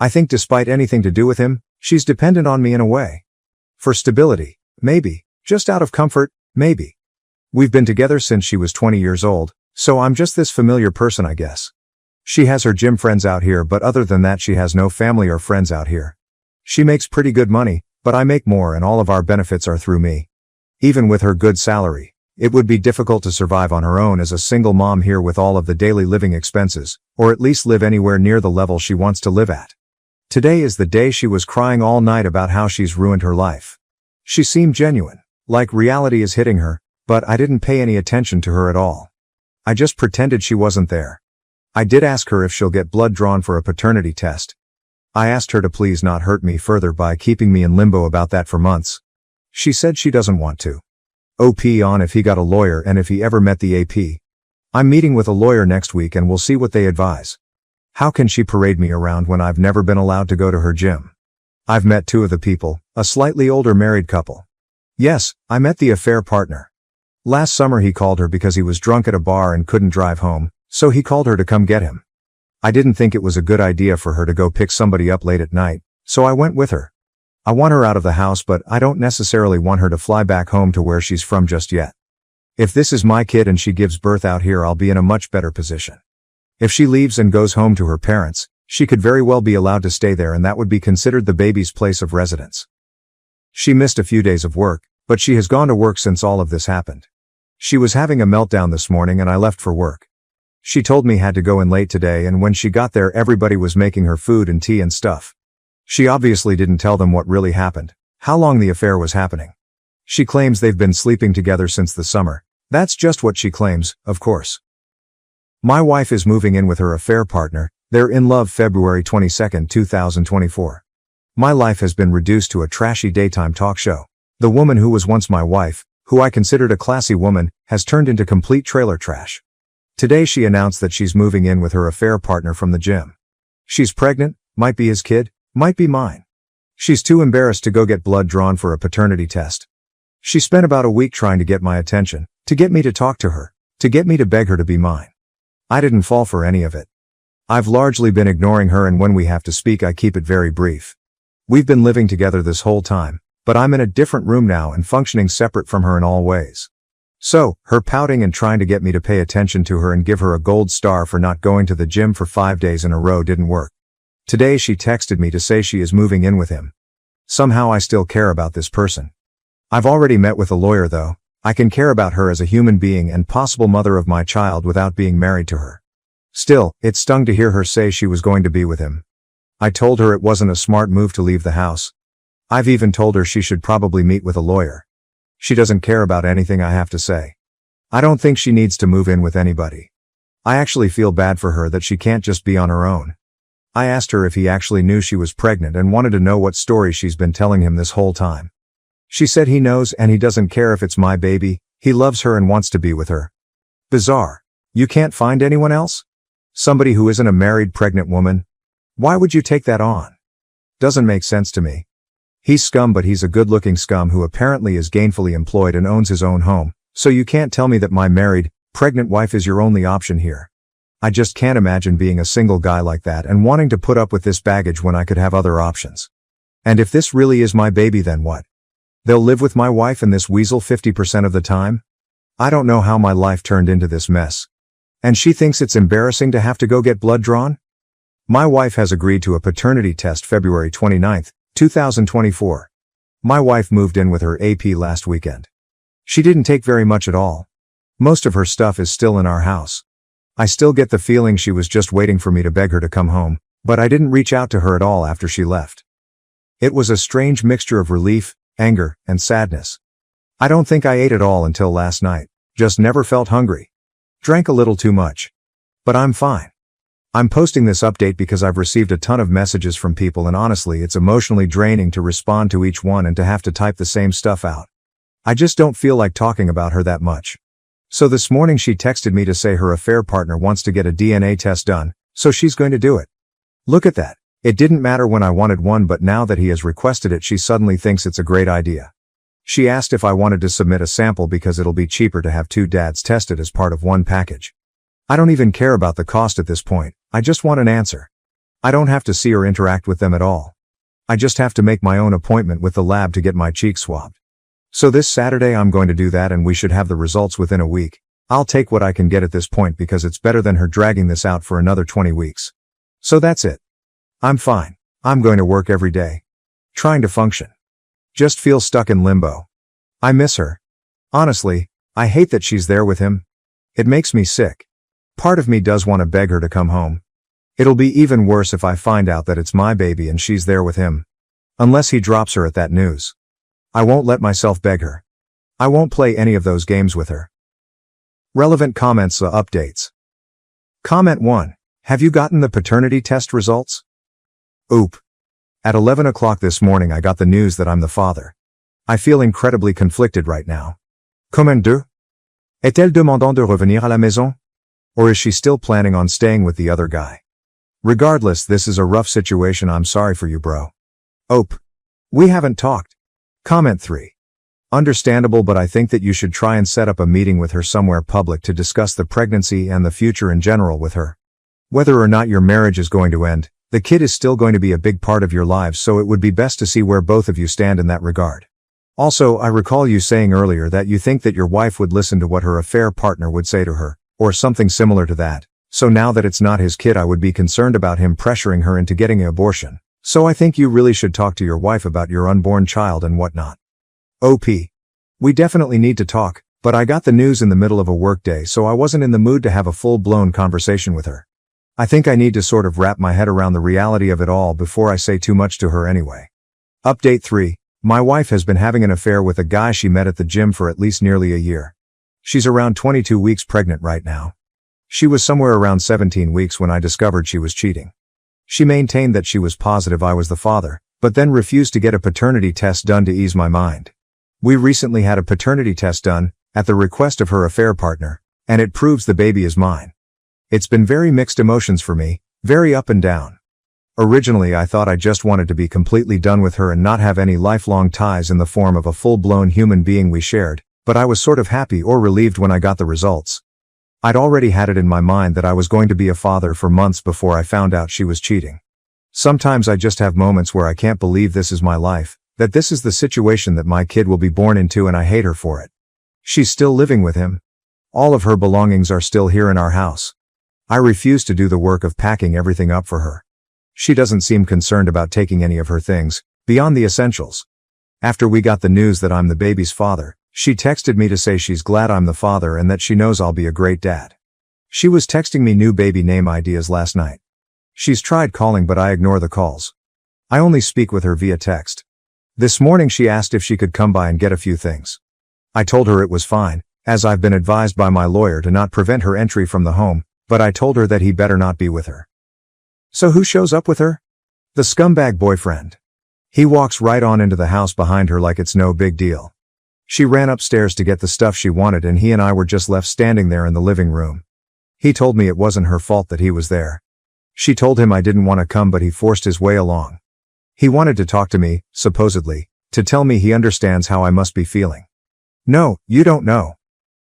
I think despite anything to do with him, she's dependent on me in a way. For stability, maybe. Just out of comfort, maybe. We've been together since she was 20 years old, so I'm just this familiar person, I guess. She has her gym friends out here, but other than that she has no family or friends out here. She makes pretty good money, but I make more and all of our benefits are through me. Even with her good salary, it would be difficult to survive on her own as a single mom here with all of the daily living expenses, or at least live anywhere near the level she wants to live at. Today is the day she was crying all night about how she's ruined her life. She seemed genuine, like reality is hitting her, but I didn't pay any attention to her at all. I just pretended she wasn't there. I did ask her if she'll get blood drawn for a paternity test. I asked her to please not hurt me further by keeping me in limbo about that for months. She said she doesn't want to. OP on if he got a lawyer and if he ever met the AP. I'm meeting with a lawyer next week and we'll see what they advise. How can she parade me around when I've never been allowed to go to her gym? I've met two of the people, a slightly older married couple. Yes, I met the affair partner. Last summer he called her because he was drunk at a bar and couldn't drive home, so he called her to come get him. I didn't think it was a good idea for her to go pick somebody up late at night, so I went with her. I want her out of the house, but I don't necessarily want her to fly back home to where she's from just yet. If this is my kid and she gives birth out here, I'll be in a much better position. If she leaves and goes home to her parents, she could very well be allowed to stay there and that would be considered the baby's place of residence. She missed a few days of work, but she has gone to work since all of this happened. She was having a meltdown this morning and I left for work. She told me had to go in late today, and when she got there everybody was making her food and tea and stuff. She obviously didn't tell them what really happened, how long the affair was happening. She claims they've been sleeping together since the summer. That's just what she claims, of course. My wife is moving in with her affair partner. They're in love February 22, 2024. My life has been reduced to a trashy daytime talk show. The woman who was once my wife, who I considered a classy woman, has turned into complete trailer trash. Today she announced that she's moving in with her affair partner from the gym. She's pregnant, might be his kid, might be mine. She's too embarrassed to go get blood drawn for a paternity test. She spent about a week trying to get my attention, to get me to talk to her, To get me to beg her to be mine. I didn't fall for any of it. I've largely been ignoring her, and when we have to speak I keep it very brief. We've been living together this whole time, but I'm in a different room now and functioning separate from her in all ways. So, her pouting and trying to get me to pay attention to her and give her a gold star for not going to the gym for 5 days in a row didn't work. Today she texted me to say she is moving in with him. Somehow I still care about this person. I've already met with a lawyer though. I can care about her as a human being and possible mother of my child without being married to her. Still, it stung to hear her say she was going to be with him. I told her it wasn't a smart move to leave the house. I've even told her she should probably meet with a lawyer. She doesn't care about anything I have to say. I don't think she needs to move in with anybody. I actually feel bad for her that she can't just be on her own. I asked her if he actually knew she was pregnant and wanted to know what story she's been telling him this whole time. She said he knows and he doesn't care if it's my baby, he loves her and wants to be with her. Bizarre. You can't find anyone else? Somebody who isn't a married pregnant woman? Why would you take that on? Doesn't make sense to me. He's scum, but he's a good-looking scum who apparently is gainfully employed and owns his own home, so you can't tell me that my married, pregnant wife is your only option here. I just can't imagine being a single guy like that and wanting to put up with this baggage when I could have other options. And if this really is my baby, then what? They'll live with my wife and this weasel 50% of the time? I don't know how my life turned into this mess. And she thinks it's embarrassing to have to go get blood drawn? My wife has agreed to a paternity test February 29th, 2024. My wife moved in with her AP last weekend. She didn't take very much at all. Most of her stuff is still in our house. I still get the feeling she was just waiting for me to beg her to come home, but I didn't reach out to her at all after she left. It was a strange mixture of relief, anger, and sadness. I don't think I ate at all until last night, just never felt hungry. Drank a little too much. But I'm fine. I'm posting this update because I've received a ton of messages from people and honestly it's emotionally draining to respond to each one and to have to type the same stuff out. I just don't feel like talking about her that much. So this morning she texted me to say her affair partner wants to get a DNA test done, so she's going to do it. Look at that. It didn't matter when I wanted one, but now that he has requested it she suddenly thinks it's a great idea. She asked if I wanted to submit a sample because it'll be cheaper to have two dads tested as part of one package. I don't even care about the cost at this point, I just want an answer. I don't have to see or interact with them at all. I just have to make my own appointment with the lab to get my cheek swabbed. So this Saturday I'm going to do that and we should have the results within a week. I'll take what I can get at this point because it's better than her dragging this out for another 20 weeks. So that's it. I'm fine. I'm going to work every day. Trying to function. Just feel stuck in limbo. I miss her. Honestly, I hate that she's there with him. It makes me sick. Part of me does want to beg her to come home. It'll be even worse if I find out that it's my baby and she's there with him. Unless he drops her at that news. I won't let myself beg her. I won't play any of those games with her. Relevant comments updates. Comment 1. Have you gotten the paternity test results? Oop. At 11 o'clock this morning I got the news that I'm the father. I feel incredibly conflicted right now. Comment 2? Est-elle demandant de revenir à la maison? Or is she still planning on staying with the other guy? Regardless, this is a rough situation. I'm sorry for you, bro. Oop. We haven't talked. Comment 3. Understandable, but I think that you should try and set up a meeting with her somewhere public to discuss the pregnancy and the future in general with her. Whether or not your marriage is going to end, the kid is still going to be a big part of your lives, so it would be best to see where both of you stand in that regard. Also, I recall you saying earlier that you think that your wife would listen to what her affair partner would say to her, or something similar to that. So now that it's not his kid, I would be concerned about him pressuring her into getting an abortion. So I think you really should talk to your wife about your unborn child and whatnot. OP. We definitely need to talk, but I got the news in the middle of a workday, so I wasn't in the mood to have a full-blown conversation with her. I think I need to sort of wrap my head around the reality of it all before I say too much to her anyway. Update 3. My wife has been having an affair with a guy she met at the gym for at least nearly a year. She's around 22 weeks pregnant right now. She was somewhere around 17 weeks when I discovered she was cheating. She maintained that she was positive I was the father, but then refused to get a paternity test done to ease my mind. We recently had a paternity test done, at the request of her affair partner, and it proves the baby is mine. It's been very mixed emotions for me, very up and down. Originally I thought I just wanted to be completely done with her and not have any lifelong ties in the form of a full-blown human being we shared, but I was sort of happy or relieved when I got the results. I'd already had it in my mind that I was going to be a father for months before I found out she was cheating. Sometimes I just have moments where I can't believe this is my life, that this is the situation that my kid will be born into, and I hate her for it. She's still living with him. All of her belongings are still here in our house. I refuse to do the work of packing everything up for her. She doesn't seem concerned about taking any of her things, beyond the essentials. After we got the news that I'm the baby's father, she texted me to say she's glad I'm the father and that she knows I'll be a great dad. She was texting me new baby name ideas last night. She's tried calling, but I ignore the calls. I only speak with her via text. This morning she asked if she could come by and get a few things. I told her it was fine, as I've been advised by my lawyer to not prevent her entry from the home, but I told her that he better not be with her. So who shows up with her? The scumbag boyfriend. He walks right on into the house behind her like it's no big deal. She ran upstairs to get the stuff she wanted, and he and I were just left standing there in the living room. He told me it wasn't her fault that he was there. She told him I didn't want to come, but he forced his way along. He wanted to talk to me, supposedly, to tell me he understands how I must be feeling. No, you don't know.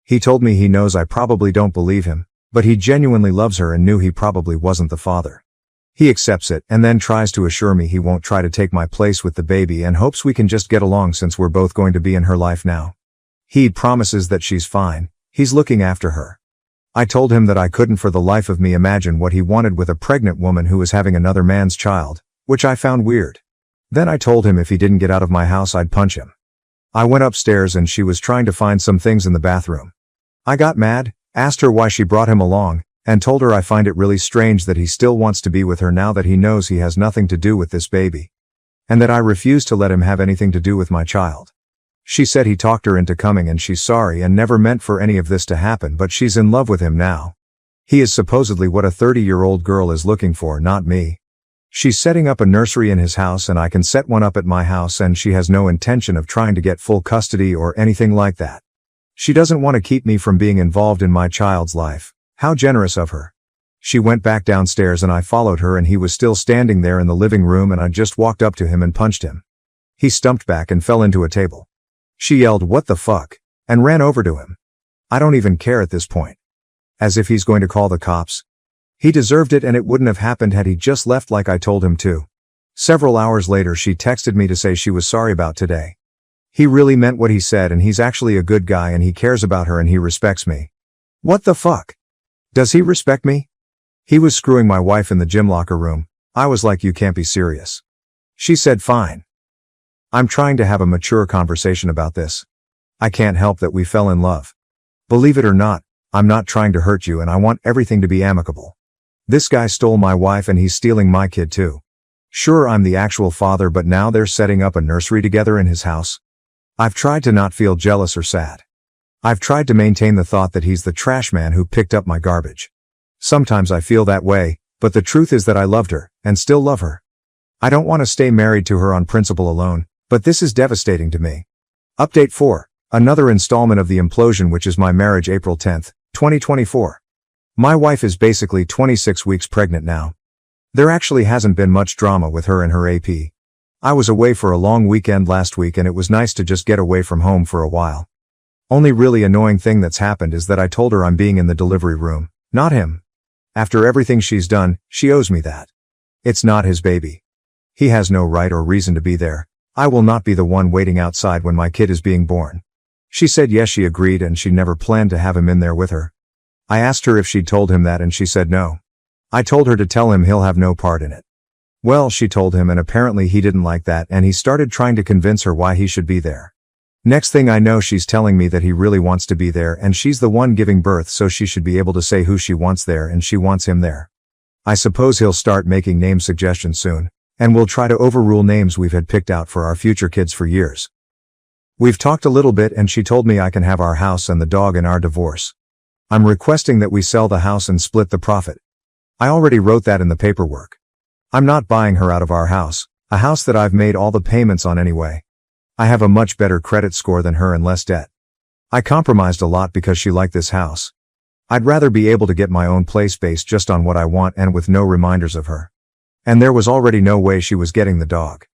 He told me he knows I probably don't believe him, but he genuinely loves her and knew he probably wasn't the father. He accepts it and then tries to assure me he won't try to take my place with the baby and hopes we can just get along since we're both going to be in her life now. He promises that she's fine, he's looking after her. I told him that I couldn't for the life of me imagine what he wanted with a pregnant woman who was having another man's child, which I found weird. Then I told him if he didn't get out of my house I'd punch him. I went upstairs and she was trying to find some things in the bathroom. I got mad, asked her why she brought him along, and told her I find it really strange that he still wants to be with her now that he knows he has nothing to do with this baby. And that I refuse to let him have anything to do with my child. She said he talked her into coming and she's sorry and never meant for any of this to happen, but she's in love with him now. He is supposedly what a 30-year-old girl is looking for, not me. She's setting up a nursery in his house and I can set one up at my house, and she has no intention of trying to get full custody or anything like that. She doesn't want to keep me from being involved in my child's life. How generous of her. She went back downstairs and I followed her, and he was still standing there in the living room, and I just walked up to him and punched him. He stumped back and fell into a table. She yelled, "What the fuck?" and ran over to him. I don't even care at this point. As if he's going to call the cops. He deserved it, and it wouldn't have happened had he just left like I told him to. Several hours later she texted me to say she was sorry about today. He really meant what he said, and he's actually a good guy and he cares about her and he respects me. What the fuck? Does he respect me? He was screwing my wife in the gym locker room. I was like, you can't be serious. She said fine. I'm trying to have a mature conversation about this. I can't help that we fell in love. Believe it or not, I'm not trying to hurt you and I want everything to be amicable. This guy stole my wife and he's stealing my kid too. Sure, I'm the actual father, but now they're setting up a nursery together in his house. I've tried to not feel jealous or sad. I've tried to maintain the thought that he's the trash man who picked up my garbage. Sometimes I feel that way, but the truth is that I loved her, and still love her. I don't want to stay married to her on principle alone, but this is devastating to me. Update 4. Another installment of the implosion, which is my marriage, April 10th, 2024. My wife is basically 26 weeks pregnant now. There actually hasn't been much drama with her and her AP. I was away for a long weekend last week and it was nice to just get away from home for a while. Only really annoying thing that's happened is that I told her I'm being in the delivery room, not him. After everything she's done, she owes me that. It's not his baby. He has no right or reason to be there. I will not be the one waiting outside when my kid is being born. She said yes, she agreed, and she never planned to have him in there with her. I asked her if she'd told him that and she said no. I told her to tell him he'll have no part in it. Well, she told him and apparently he didn't like that and he started trying to convince her why he should be there. Next thing I know, she's telling me that he really wants to be there and she's the one giving birth, so she should be able to say who she wants there and she wants him there. I suppose he'll start making name suggestions soon, and we'll try to overrule names we've had picked out for our future kids for years. We've talked a little bit and she told me I can have our house and the dog in our divorce. I'm requesting that we sell the house and split the profit. I already wrote that in the paperwork. I'm not buying her out of our house, a house that I've made all the payments on anyway. I have a much better credit score than her and less debt. I compromised a lot because she liked this house. I'd rather be able to get my own place based just on what I want and with no reminders of her. And there was already no way she was getting the dog.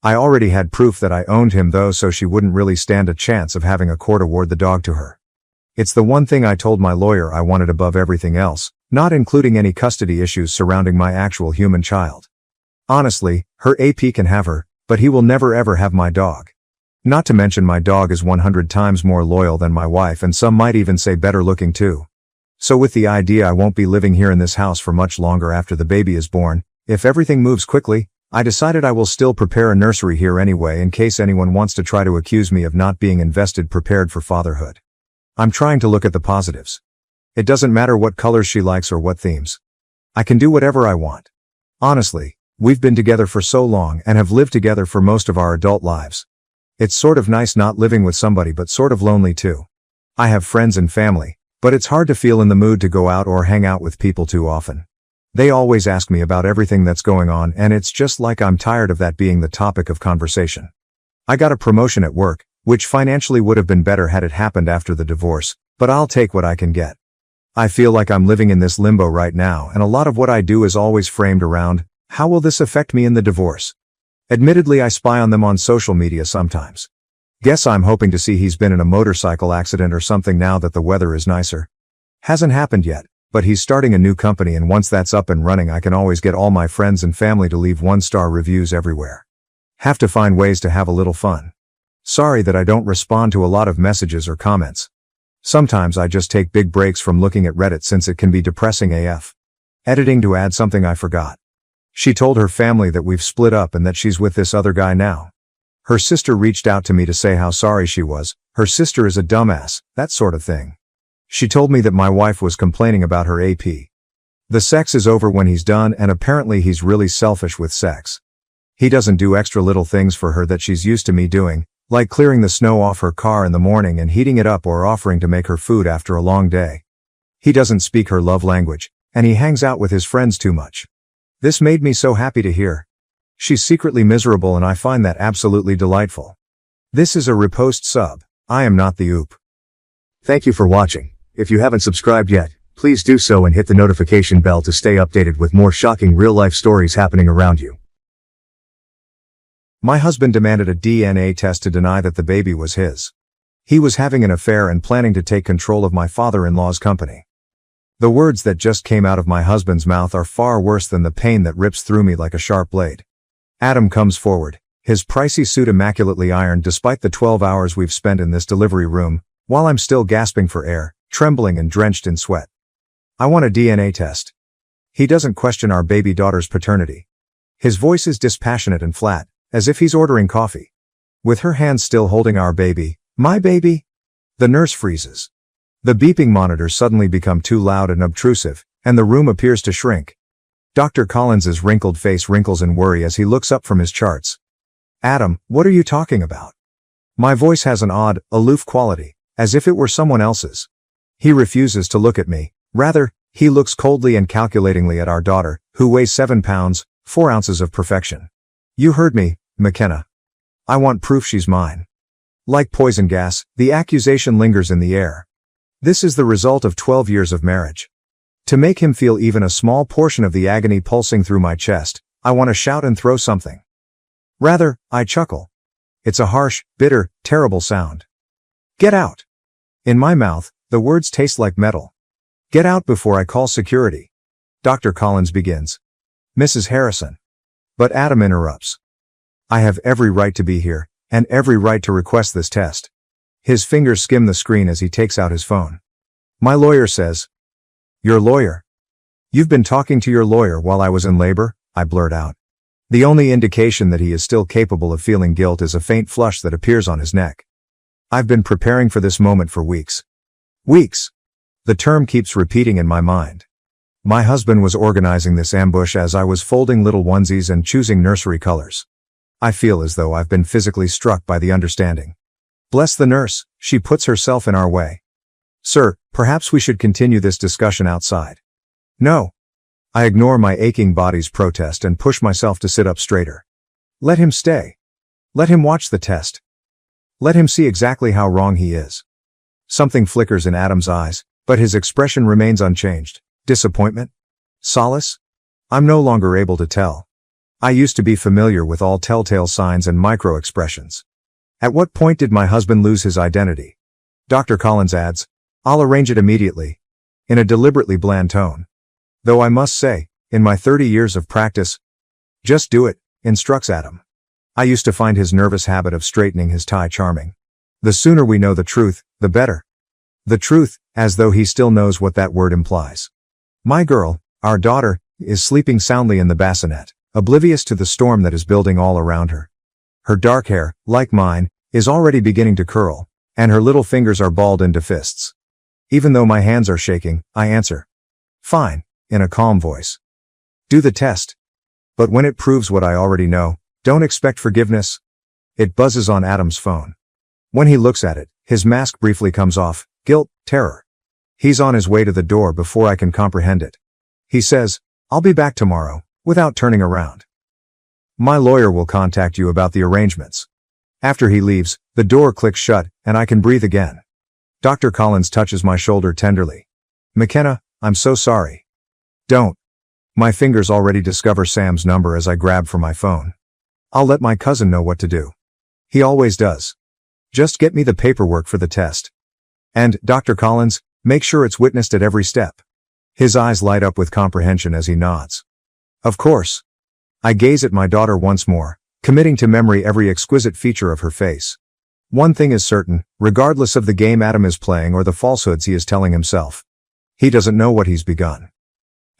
I already had proof that I owned him though, so she wouldn't really stand a chance of having a court award the dog to her. It's the one thing I told my lawyer I wanted above everything else, not including any custody issues surrounding my actual human child. Honestly, her AP can have her, but he will never ever have my dog. Not to mention my dog is 100 times more loyal than my wife, and some might even say better looking too. So with the idea I won't be living here in this house for much longer after the baby is born, if everything moves quickly, I decided I will still prepare a nursery here anyway in case anyone wants to try to accuse me of not being invested prepared for fatherhood. I'm trying to look at the positives. It doesn't matter what colors she likes or what themes. I can do whatever I want. Honestly, we've been together for so long and have lived together for most of our adult lives. It's sort of nice not living with somebody but sort of lonely too. I have friends and family, but it's hard to feel in the mood to go out or hang out with people too often. They always ask me about everything that's going on, and it's just like I'm tired of that being the topic of conversation. I got a promotion at work, which financially would have been better had it happened after the divorce, but I'll take what I can get. I feel like I'm living in this limbo right now, and a lot of what I do is always framed around, how will this affect me in the divorce? Admittedly, I spy on them on social media sometimes. Guess I'm hoping to see he's been in a motorcycle accident or something now that the weather is nicer. Hasn't happened yet, but he's starting a new company, and once that's up and running I can always get all my friends and family to leave 1-star reviews everywhere. Have to find ways to have a little fun. Sorry that I don't respond to a lot of messages or comments. Sometimes I just take big breaks from looking at Reddit since it can be depressing AF. Editing to add something I forgot. She told her family that we've split up and that she's with this other guy now. Her sister reached out to me to say how sorry she was. Her sister is a dumbass, that sort of thing. She told me that my wife was complaining about her AP. The sex is over when he's done, and apparently he's really selfish with sex. He doesn't do extra little things for her that she's used to me doing, like clearing the snow off her car in the morning and heating it up or offering to make her food after a long day. He doesn't speak her love language, and he hangs out with his friends too much. This made me so happy to hear. She's secretly miserable, and I find that absolutely delightful. This is a repost sub. I am not the oop. Thank you for watching. If you haven't subscribed yet, please do so and hit the notification bell to stay updated with more shocking real-life stories happening around you. My husband demanded a DNA test to deny that the baby was his. He was having an affair and planning to take control of my father-in-law's company. The words that just came out of my husband's mouth are far worse than the pain that rips through me like a sharp blade. Adam comes forward, his pricey suit immaculately ironed despite the 12 hours we've spent in this delivery room, while I'm still gasping for air, trembling and drenched in sweat. I want a DNA test. He doesn't question our baby daughter's paternity. His voice is dispassionate and flat, as if he's ordering coffee. With her hands still holding our baby, my baby, the nurse freezes. The beeping monitors suddenly become too loud and obtrusive, and the room appears to shrink. Dr. Collins's wrinkled face wrinkles in worry as he looks up from his charts. Adam, what are you talking about? My voice has an odd, aloof quality, as if it were someone else's. He refuses to look at me. Rather, he looks coldly and calculatingly at our daughter, who weighs 7 pounds, 4 ounces of perfection. You heard me, McKenna. I want proof she's mine. Like poison gas, the accusation lingers in the air. This is the result of 12 years of marriage. To make him feel even a small portion of the agony pulsing through my chest, I want to shout and throw something. Rather, I chuckle. It's a harsh, bitter, terrible sound. Get out. In my mouth, the words taste like metal. Get out before I call security. Dr. Collins begins. Mrs. Harrison. But Adam interrupts. I have every right to be here, and every right to request this test. His fingers skim the screen as he takes out his phone. My lawyer says. Your lawyer? You've been talking to your lawyer while I was in labor, I blurt out. The only indication that he is still capable of feeling guilt is a faint flush that appears on his neck. I've been preparing for this moment for weeks. Weeks. The term keeps repeating in my mind. My husband was organizing this ambush as I was folding little onesies and choosing nursery colors. I feel as though I've been physically struck by the understanding. Bless the nurse, she puts herself in our way. Sir, perhaps we should continue this discussion outside. No. I ignore my aching body's protest and push myself to sit up straighter. Let him stay. Let him watch the test. Let him see exactly how wrong he is. Something flickers in Adam's eyes, but his expression remains unchanged. Disappointment? Solace? I'm no longer able to tell. I used to be familiar with all telltale signs and micro-expressions. At what point did my husband lose his identity? Dr. Collins adds, I'll arrange it immediately. In a deliberately bland tone. Though I must say, in my 30 years of practice, just do it, instructs Adam. I used to find his nervous habit of straightening his tie charming. The sooner we know the truth, the better. The truth, as though he still knows what that word implies. My girl, our daughter, is sleeping soundly in the bassinet, oblivious to the storm that is building all around her. Her dark hair, like mine, is already beginning to curl, and her little fingers are balled into fists. Even though my hands are shaking, I answer. Fine, in a calm voice. Do the test. But when it proves what I already know, don't expect forgiveness. It buzzes on Adam's phone. When he looks at it, his mask briefly comes off, guilt, terror. He's on his way to the door before I can comprehend it. He says, I'll be back tomorrow, without turning around. My lawyer will contact you about the arrangements. After he leaves, the door clicks shut, and I can breathe again. Dr. Collins touches my shoulder tenderly. McKenna, I'm so sorry. Don't. My fingers already discover Sam's number as I grab for my phone. I'll let my cousin know what to do. He always does. Just get me the paperwork for the test. And, Dr. Collins, make sure it's witnessed at every step. His eyes light up with comprehension as he nods. Of course. I gaze at my daughter once more, committing to memory every exquisite feature of her face. One thing is certain, regardless of the game Adam is playing or the falsehoods he is telling himself. He doesn't know what he's begun.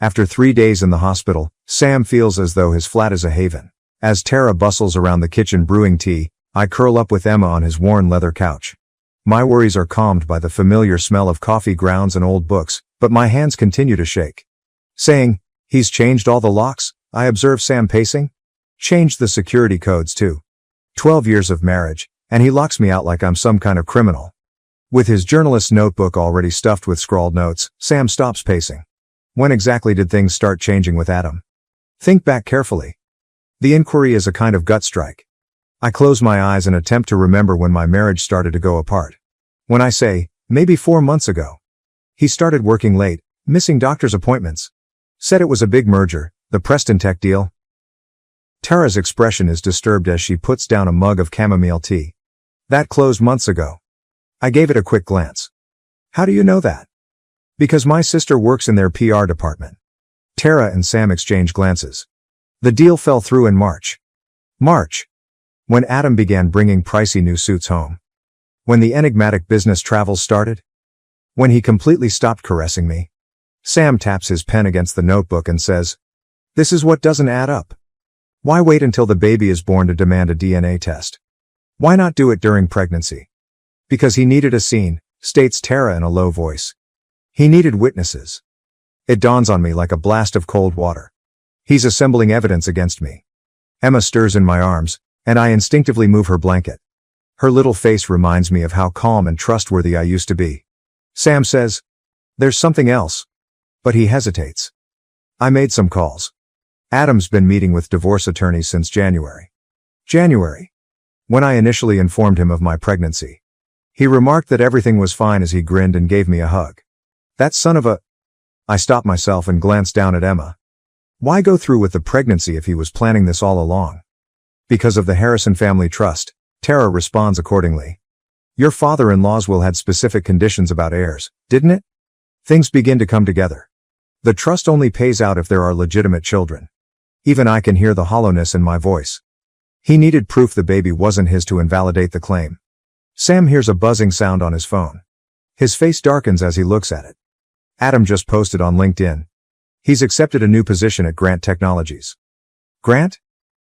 After 3 days in the hospital, Sam feels as though his flat is a haven. As Tara bustles around the kitchen brewing tea, I curl up with Emma on his worn leather couch. My worries are calmed by the familiar smell of coffee grounds and old books, but my hands continue to shake. Saying, he's changed all the locks, I observe Sam pacing. Changed the security codes too. 12 years of marriage, and he locks me out like I'm some kind of criminal. With his journalist's notebook already stuffed with scrawled notes, Sam stops pacing. When exactly did things start changing with Adam? Think back carefully. The inquiry is a kind of gut strike. I close my eyes and attempt to remember when my marriage started to go apart. When I say, maybe 4 months ago. He started working late, missing doctor's appointments. Said it was a big merger, the Preston Tech deal. Tara's expression is disturbed as she puts down a mug of chamomile tea. That closed months ago. I gave it a quick glance. How do you know that? Because my sister works in their PR department. Tara and Sam exchange glances. The deal fell through in March. March. When Adam began bringing pricey new suits home. When the enigmatic business travels started. When he completely stopped caressing me. Sam taps his pen against the notebook and says, this is what doesn't add up. Why wait until the baby is born to demand a DNA test? Why not do it during pregnancy? Because he needed a scene, states Tara in a low voice. He needed witnesses. It dawns on me like a blast of cold water. He's assembling evidence against me. Emma stirs in my arms, and I instinctively move her blanket. Her little face reminds me of how calm and trustworthy I used to be. Sam says, there's something else. But he hesitates. I made some calls. Adam's been meeting with divorce attorneys since January. January. When I initially informed him of my pregnancy. He remarked that everything was fine as he grinned and gave me a hug. That son of a... I stopped myself and glanced down at Emma. Why go through with the pregnancy if he was planning this all along? Because of the Harrison family trust, Tara responds accordingly. Your father-in-law's will had specific conditions about heirs, didn't it? Things begin to come together. The trust only pays out if there are legitimate children. Even I can hear the hollowness in my voice. He needed proof the baby wasn't his to invalidate the claim. Sam hears a buzzing sound on his phone. His face darkens as he looks at it. Adam just posted on LinkedIn. He's accepted a new position at Grant Technologies. Grant?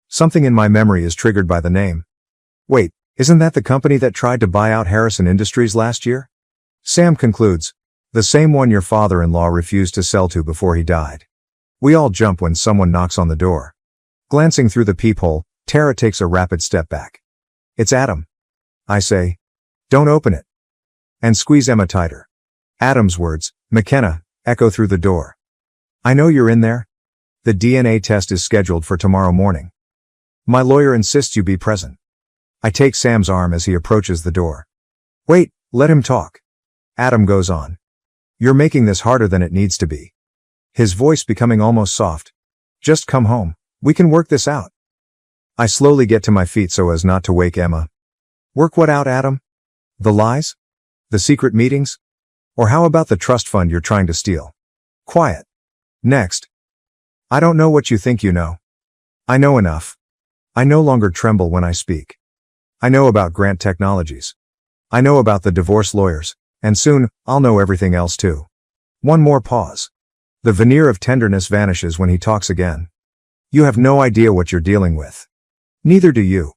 Something in my memory is triggered by the name. Wait, isn't that the company that tried to buy out Harrison Industries last year? Sam concludes, the same one your father-in-law refused to sell to before he died. We all jump when someone knocks on the door. Glancing through the peephole, Tara takes a rapid step back. It's Adam. I say, don't open it. And squeeze Emma tighter. Adam's words, McKenna, echo through the door. I know you're in there. The DNA test is scheduled for tomorrow morning. My lawyer insists you be present. I take Sam's arm as he approaches the door. Wait, let him talk. Adam goes on. You're making this harder than it needs to be. His voice becoming almost soft. Just come home. We can work this out. I slowly get to my feet so as not to wake Emma. Work what out, Adam? The lies? The secret meetings? Or how about the trust fund you're trying to steal? Quiet. Next. I don't know what you think you know. I know enough. I no longer tremble when I speak. I know about Grant Technologies. I know about the divorce lawyers, and soon, I'll know everything else too. One more pause. The veneer of tenderness vanishes when he talks again. You have no idea what you're dealing with. Neither do you.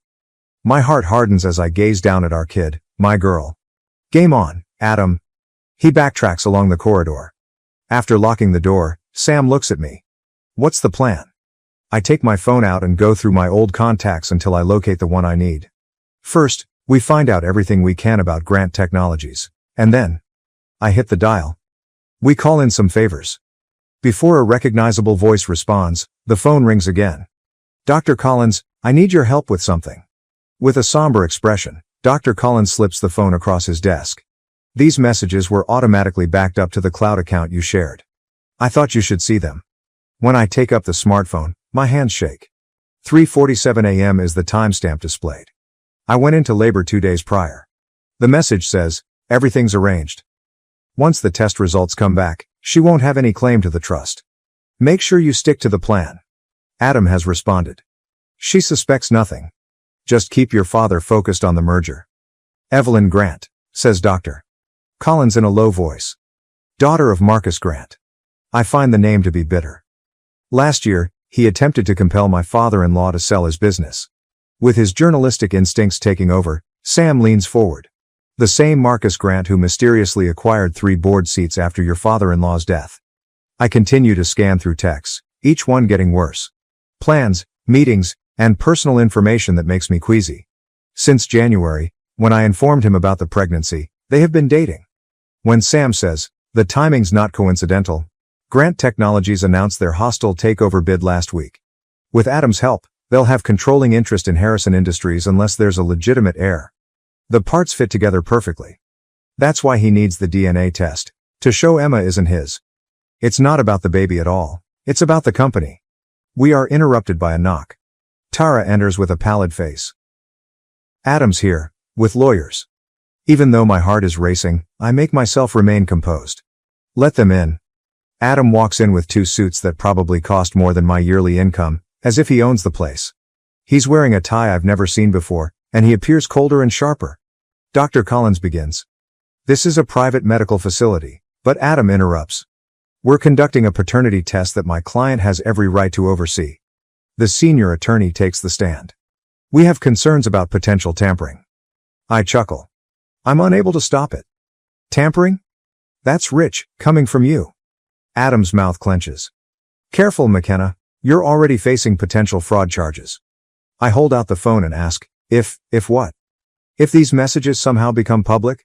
My heart hardens as I gaze down at our kid, my girl. Game on, Adam. He backtracks along the corridor. After locking the door, Sam looks at me. What's the plan? I take my phone out and go through my old contacts until I locate the one I need. First, we find out everything we can about Grant Technologies. And then, I hit the dial. We call in some favors. Before a recognizable voice responds, the phone rings again. Dr. Collins, I need your help with something. With a somber expression, Dr. Collins slips the phone across his desk. These messages were automatically backed up to the cloud account you shared. I thought you should see them. When I take up the smartphone, my hands shake. 3:47 a.m. is the timestamp displayed. I went into labor 2 days prior. The message says, everything's arranged. Once the test results come back, she won't have any claim to the trust. Make sure you stick to the plan. Adam has responded. She suspects nothing. Just keep your father focused on the merger. Evelyn Grant, says Dr. Collins in a low voice. Daughter of Marcus Grant. I find the name to be bitter. Last year, he attempted to compel my father-in-law to sell his business. With his journalistic instincts taking over, Sam leans forward. The same Marcus Grant who mysteriously acquired 3 board seats after your father-in-law's death. I continue to scan through texts, each one getting worse. Plans, meetings, and personal information that makes me queasy. Since January, when I informed him about the pregnancy, they have been dating. When Sam says, the timing's not coincidental, Grant Technologies announced their hostile takeover bid last week. With Adam's help, they'll have controlling interest in Harrison Industries unless there's a legitimate heir. The parts fit together perfectly. That's why he needs the DNA test, to show Emma isn't his. It's not about the baby at all, it's about the company. We are interrupted by a knock. Tara enters with a pallid face. Adam's here, with lawyers. Even though my heart is racing, I make myself remain composed. Let them in. Adam walks in with 2 suits that probably cost more than my yearly income, as if he owns the place. He's wearing a tie I've never seen before, and he appears colder and sharper. Dr. Collins begins. This is a private medical facility, but Adam interrupts. We're conducting a paternity test that my client has every right to oversee. The senior attorney takes the stand. We have concerns about potential tampering. I chuckle. I'm unable to stop it. Tampering? That's rich, coming from you. Adam's mouth clenches. Careful, McKenna. You're already facing potential fraud charges. I hold out the phone and ask, if what? If these messages somehow become public?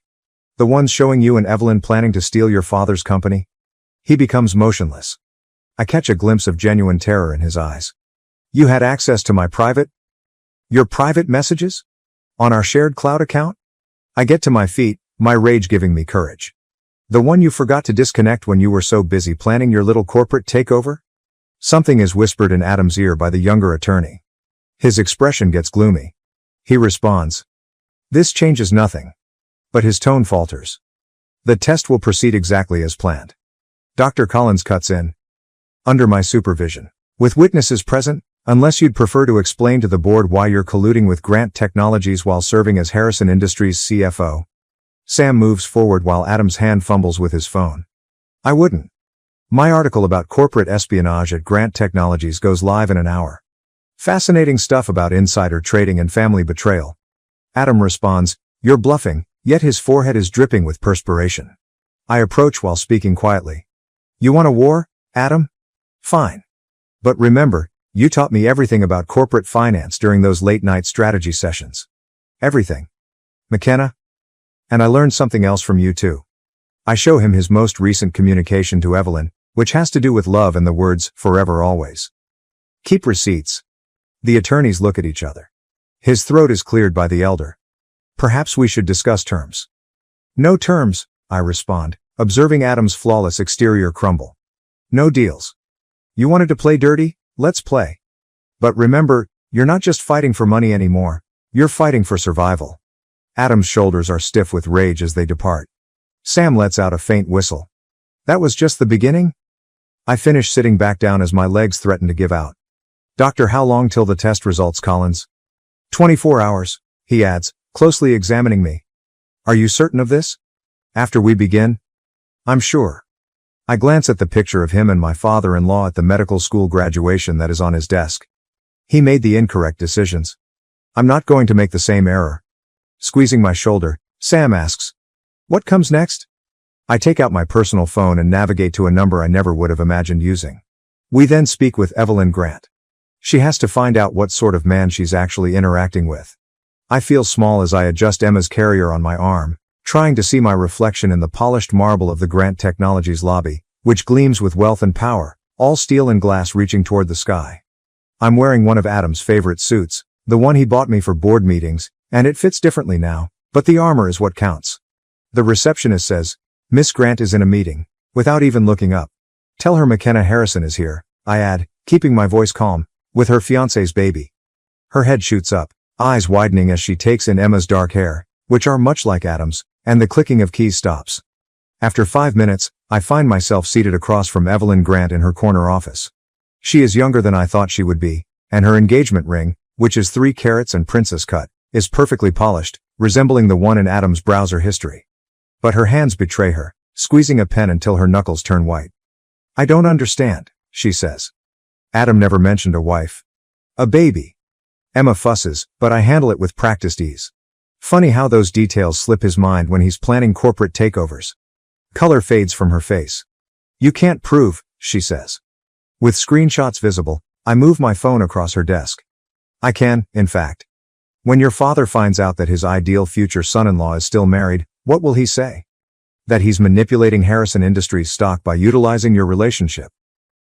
The ones showing you and Evelyn planning to steal your father's company? He becomes motionless. I catch a glimpse of genuine terror in his eyes. You had access to your private messages? On our shared cloud account? I get to my feet, my rage giving me courage. The one you forgot to disconnect when you were so busy planning your little corporate takeover? Something is whispered in Adam's ear by the younger attorney. His expression gets gloomy. He responds. This changes nothing. But his tone falters. The test will proceed exactly as planned. Dr. Collins cuts in. Under my supervision. With witnesses present, unless you'd prefer to explain to the board why you're colluding with Grant Technologies while serving as Harrison Industries CFO. Sam moves forward while Adam's hand fumbles with his phone. I wouldn't. My article about corporate espionage at Grant Technologies goes live in an hour. Fascinating stuff about insider trading and family betrayal. Adam responds, you're bluffing, yet his forehead is dripping with perspiration. I approach while speaking quietly. You want a war, Adam? Fine. But remember, you taught me everything about corporate finance during those late-night strategy sessions. Everything. McKenna? And I learned something else from you too. I show him his most recent communication to Evelyn, which has to do with love and the words, forever always. Keep receipts. The attorneys look at each other. His throat is cleared by the elder. Perhaps we should discuss terms. No terms, I respond, observing Adam's flawless exterior crumble. No deals. You wanted to play dirty? Let's play. But remember, you're not just fighting for money anymore. You're fighting for survival. Adam's shoulders are stiff with rage as they depart. Sam lets out a faint whistle. That was just the beginning? I finish sitting back down as my legs threaten to give out. Doctor, how long till the test results, Collins? 24 hours, he adds, closely examining me. Are you certain of this? After we begin? I'm sure. I glance at the picture of him and my father-in-law at the medical school graduation that is on his desk. He made the incorrect decisions. I'm not going to make the same error. Squeezing my shoulder, Sam asks, what comes next? I take out my personal phone and navigate to a number I never would have imagined using. We then speak with Evelyn Grant. She has to find out what sort of man she's actually interacting with. I feel small as I adjust Emma's carrier on my arm, trying to see my reflection in the polished marble of the Grant Technologies lobby, which gleams with wealth and power, all steel and glass reaching toward the sky. I'm wearing one of Adam's favorite suits, the one he bought me for board meetings, and it fits differently now, but the armor is what counts. The receptionist says, Miss Grant is in a meeting, without even looking up. Tell her McKenna Harrison is here, I add, keeping my voice calm, with her fiancé's baby. Her head shoots up, eyes widening as she takes in Emma's dark hair, which are much like Adam's, and the clicking of keys stops. After 5 minutes, I find myself seated across from Evelyn Grant in her corner office. She is younger than I thought she would be, and her engagement ring, which is 3 carats and princess cut, is perfectly polished, resembling the one in Adam's browser history. But her hands betray her, squeezing a pen until her knuckles turn white. I don't understand, she says. Adam never mentioned a wife. A baby. Emma fusses, but I handle it with practiced ease. Funny how those details slip his mind when he's planning corporate takeovers. Color fades from her face. You can't prove, she says. With screenshots visible, I move my phone across her desk. I can, in fact. When your father finds out that his ideal future son-in-law is still married, what will he say? That he's manipulating Harrison Industries stock by utilizing your relationship.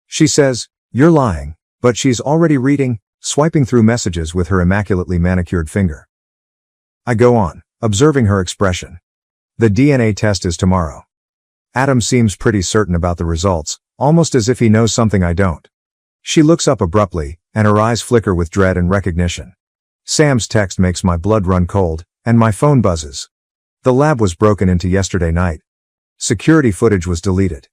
She says, you're lying, but she's already reading, swiping through messages with her immaculately manicured finger. I go on, observing her expression. The DNA test is tomorrow. Adam seems pretty certain about the results, almost as if he knows something I don't. She looks up abruptly, and her eyes flicker with dread and recognition. Sam's text makes my blood run cold, and my phone buzzes. The lab was broken into yesterday night. Security footage was deleted.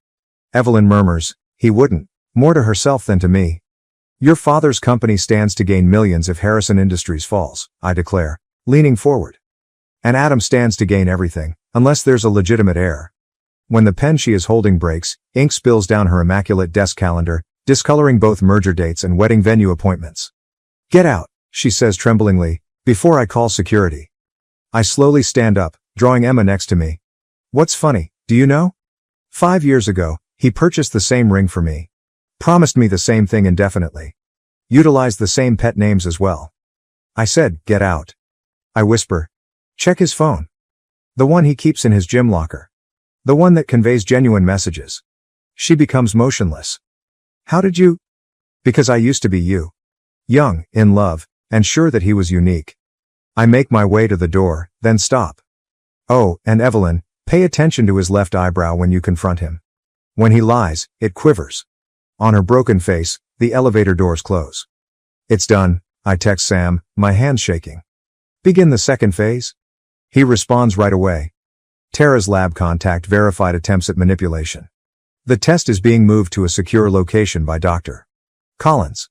Evelyn murmurs, he wouldn't, more to herself than to me. Your father's company stands to gain millions if Harrison Industries falls, I declare, leaning forward. And Adam stands to gain everything, unless there's a legitimate heir. When the pen she is holding breaks, ink spills down her immaculate desk calendar, discoloring both merger dates and wedding venue appointments. Get out, she says tremblingly, before I call security. I slowly stand up, drawing Emma next to me. What's funny, do you know? 5 years ago, he purchased the same ring for me. Promised me the same thing indefinitely. Utilized the same pet names as well. I said, get out. I whisper. Check his phone. The one he keeps in his gym locker. The one that conveys genuine messages. She becomes motionless. How did you? Because I used to be you. Young, in love, and sure that he was unique. I make my way to the door, then stop. Oh, and Evelyn, pay attention to his left eyebrow when you confront him. When he lies, it quivers. On her broken face, the elevator doors close. It's done, I text Sam, my hands shaking. Begin the second phase? He responds right away. Tara's lab contact verified attempts at manipulation. The test is being moved to a secure location by Dr. Collins.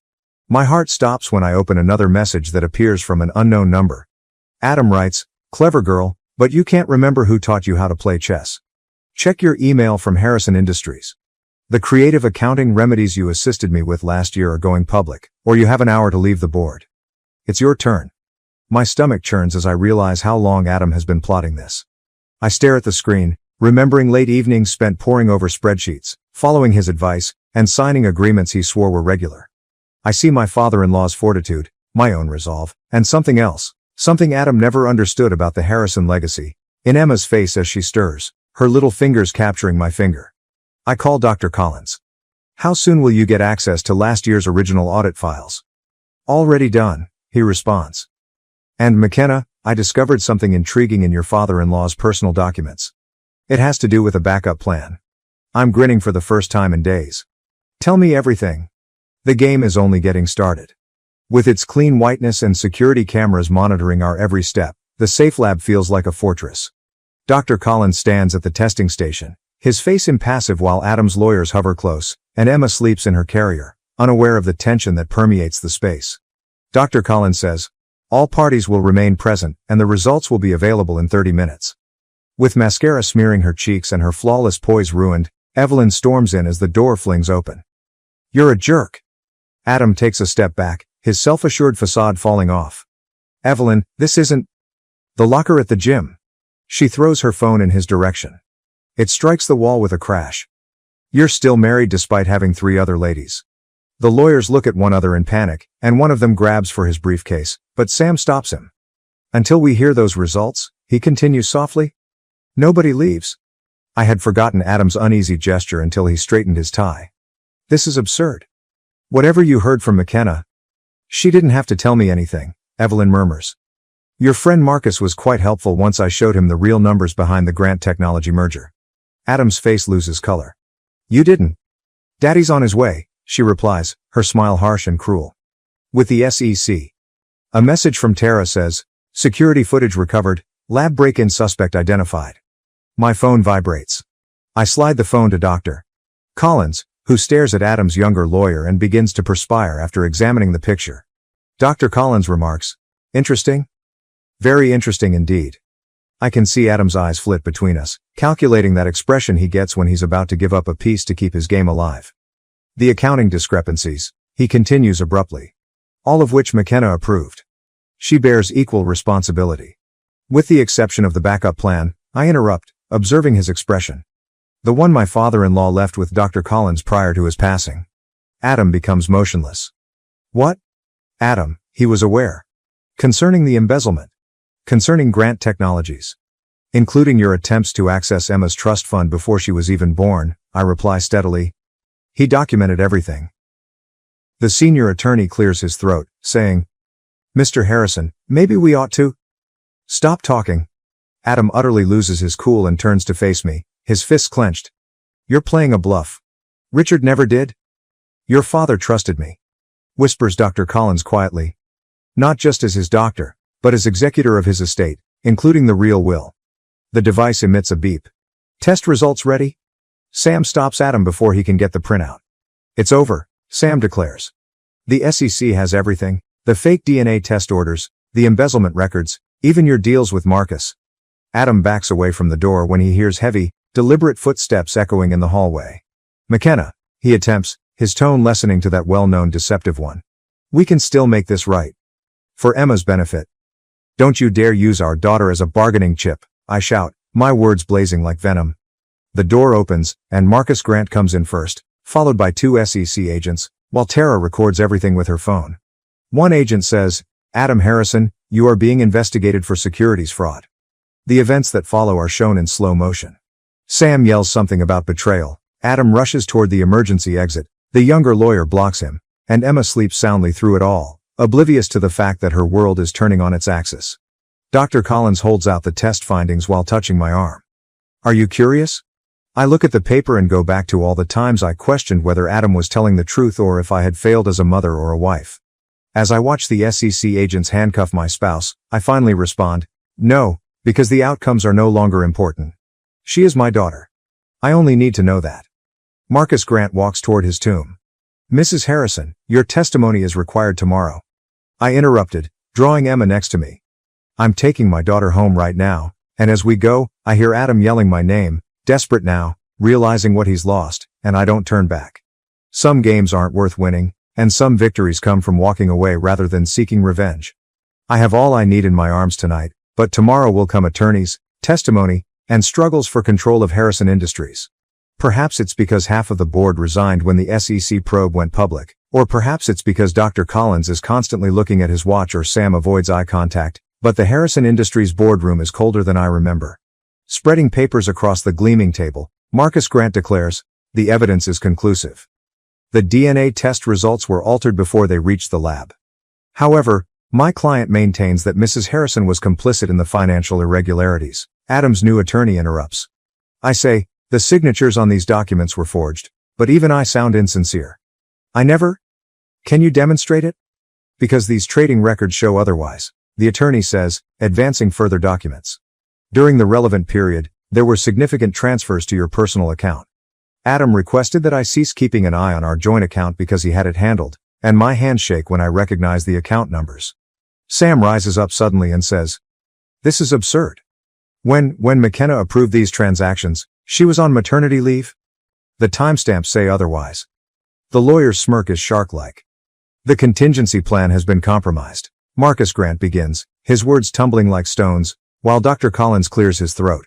My heart stops when I open another message that appears from an unknown number. Adam writes, clever girl, but you can't remember who taught you how to play chess. Check your email from Harrison Industries. The creative accounting remedies you assisted me with last year are going public, or you have an hour to leave the board. It's your turn. My stomach churns as I realize how long Adam has been plotting this. I stare at the screen, remembering late evenings spent poring over spreadsheets, following his advice, and signing agreements he swore were regular. I see my father-in-law's fortitude, my own resolve, and something else, something Adam never understood about the Harrison legacy, in Emma's face as she stirs, her little fingers capturing my finger. I call Dr. Collins. How soon will you get access to last year's original audit files? Already done, he responds. And McKenna, I discovered something intriguing in your father-in-law's personal documents. It has to do with a backup plan. I'm grinning for the first time in days. Tell me everything. The game is only getting started. With its clean whiteness and security cameras monitoring our every step, the safe lab feels like a fortress. Dr. Collins stands at the testing station, his face impassive while Adam's lawyers hover close, and Emma sleeps in her carrier, unaware of the tension that permeates the space. Dr. Collins says, "All parties will remain present, and the results will be available in 30 minutes. With mascara smearing her cheeks and her flawless poise ruined, Evelyn storms in as the door flings open. "You're a jerk." Adam takes a step back, his self-assured facade falling off. "Evelyn, this isn't the locker at the gym." She throws her phone in his direction. It strikes the wall with a crash. "You're still married despite having 3 other ladies." The lawyers look at one another in panic, and one of them grabs for his briefcase, but Sam stops him. "Until we hear those results," he continues softly. "Nobody leaves." I had forgotten Adam's uneasy gesture until he straightened his tie. "This is absurd." "Whatever you heard from McKenna." "She didn't have to tell me anything," Evelyn murmurs. "Your friend Marcus was quite helpful once I showed him the real numbers behind the Grant Technology merger." Adam's face loses color. "You didn't." "Daddy's on his way," she replies, her smile harsh and cruel. With the SEC. A message from Tara says, "Security footage recovered, lab break-in suspect identified." My phone vibrates. I slide the phone to Dr. Collins, who stares at Adam's younger lawyer and begins to perspire after examining the picture. Dr. Collins remarks, "Interesting?" "Very interesting indeed." I can see Adam's eyes flit between us, calculating that expression he gets when he's about to give up a piece to keep his game alive. "The accounting discrepancies," he continues abruptly. "All of which McKenna approved. She bears equal responsibility." With the exception of the backup plan, I interrupt, observing his expression. "The one my father-in-law left with Dr. Collins prior to his passing." Adam becomes motionless. "What?" "Adam, he was aware. Concerning the embezzlement. Concerning Grant Technologies. Including your attempts to access Emma's trust fund before she was even born," I reply steadily. "He documented everything." The senior attorney clears his throat, saying, "Mr. Harrison, maybe we ought to stop talking." Adam utterly loses his cool and turns to face me, his fists clenched. "You're playing a bluff. Richard never did." "Your father trusted me," whispers Dr. Collins quietly. "Not just as his doctor, but as executor of his estate, including the real will." The device emits a beep. "Test results ready?" Sam stops Adam before he can get the printout. "It's over," Sam declares. "The SEC has everything, the fake DNA test orders, the embezzlement records, even your deals with Marcus." Adam backs away from the door when he hears heavy, deliberate footsteps echoing in the hallway. "McKenna," he attempts, his tone lessening to that well-known deceptive one. "We can still make this right. For Emma's benefit." "Don't you dare use our daughter as a bargaining chip," I shout, my words blazing like venom. The door opens, and Marcus Grant comes in first, followed by 2 SEC agents, while Tara records everything with her phone. One agent says, "Adam Harrison, you are being investigated for securities fraud." The events that follow are shown in slow motion. Sam yells something about betrayal, Adam rushes toward the emergency exit, the younger lawyer blocks him, and Emma sleeps soundly through it all, oblivious to the fact that her world is turning on its axis. Dr. Collins holds out the test findings while touching my arm. "Are you curious?" I look at the paper and go back to all the times I questioned whether Adam was telling the truth or if I had failed as a mother or a wife. As I watch the SEC agents handcuff my spouse, I finally respond, "No, because the outcomes are no longer important. She is my daughter. I only need to know that." Marcus Grant walks toward his tomb. "Mrs. Harrison, your testimony is required tomorrow." I interrupted, drawing Emma next to me. "I'm taking my daughter home right now," and as we go, I hear Adam yelling my name, desperate now, realizing what he's lost, and I don't turn back. Some games aren't worth winning, and some victories come from walking away rather than seeking revenge. I have all I need in my arms tonight, but tomorrow will come attorneys, testimony, and struggles for control of Harrison Industries. Perhaps it's because half of the board resigned when the SEC probe went public, or perhaps it's because Dr. Collins is constantly looking at his watch or Sam avoids eye contact, but the Harrison Industries boardroom is colder than I remember. Spreading papers across the gleaming table, Marcus Grant declares, "The evidence is conclusive. The DNA test results were altered before they reached the lab. However, my client maintains that Mrs. Harrison was complicit in the financial irregularities." Adam's new attorney interrupts. I say, "The signatures on these documents were forged, but even I sound insincere." "I never?" "Can you demonstrate it?" "Because these trading records show otherwise," the attorney says, advancing further documents. During the relevant period, there were significant transfers to your personal account. Adam requested that I cease keeping an eye on our joint account because he had it handled, and my hands shake when I recognize the account numbers. Sam rises up suddenly and says, "This is absurd. When McKenna approved these transactions, she was on maternity leave? The timestamps say otherwise." The lawyer's smirk is shark-like. "The contingency plan has been compromised," Marcus Grant begins, his words tumbling like stones, while Dr. Collins clears his throat.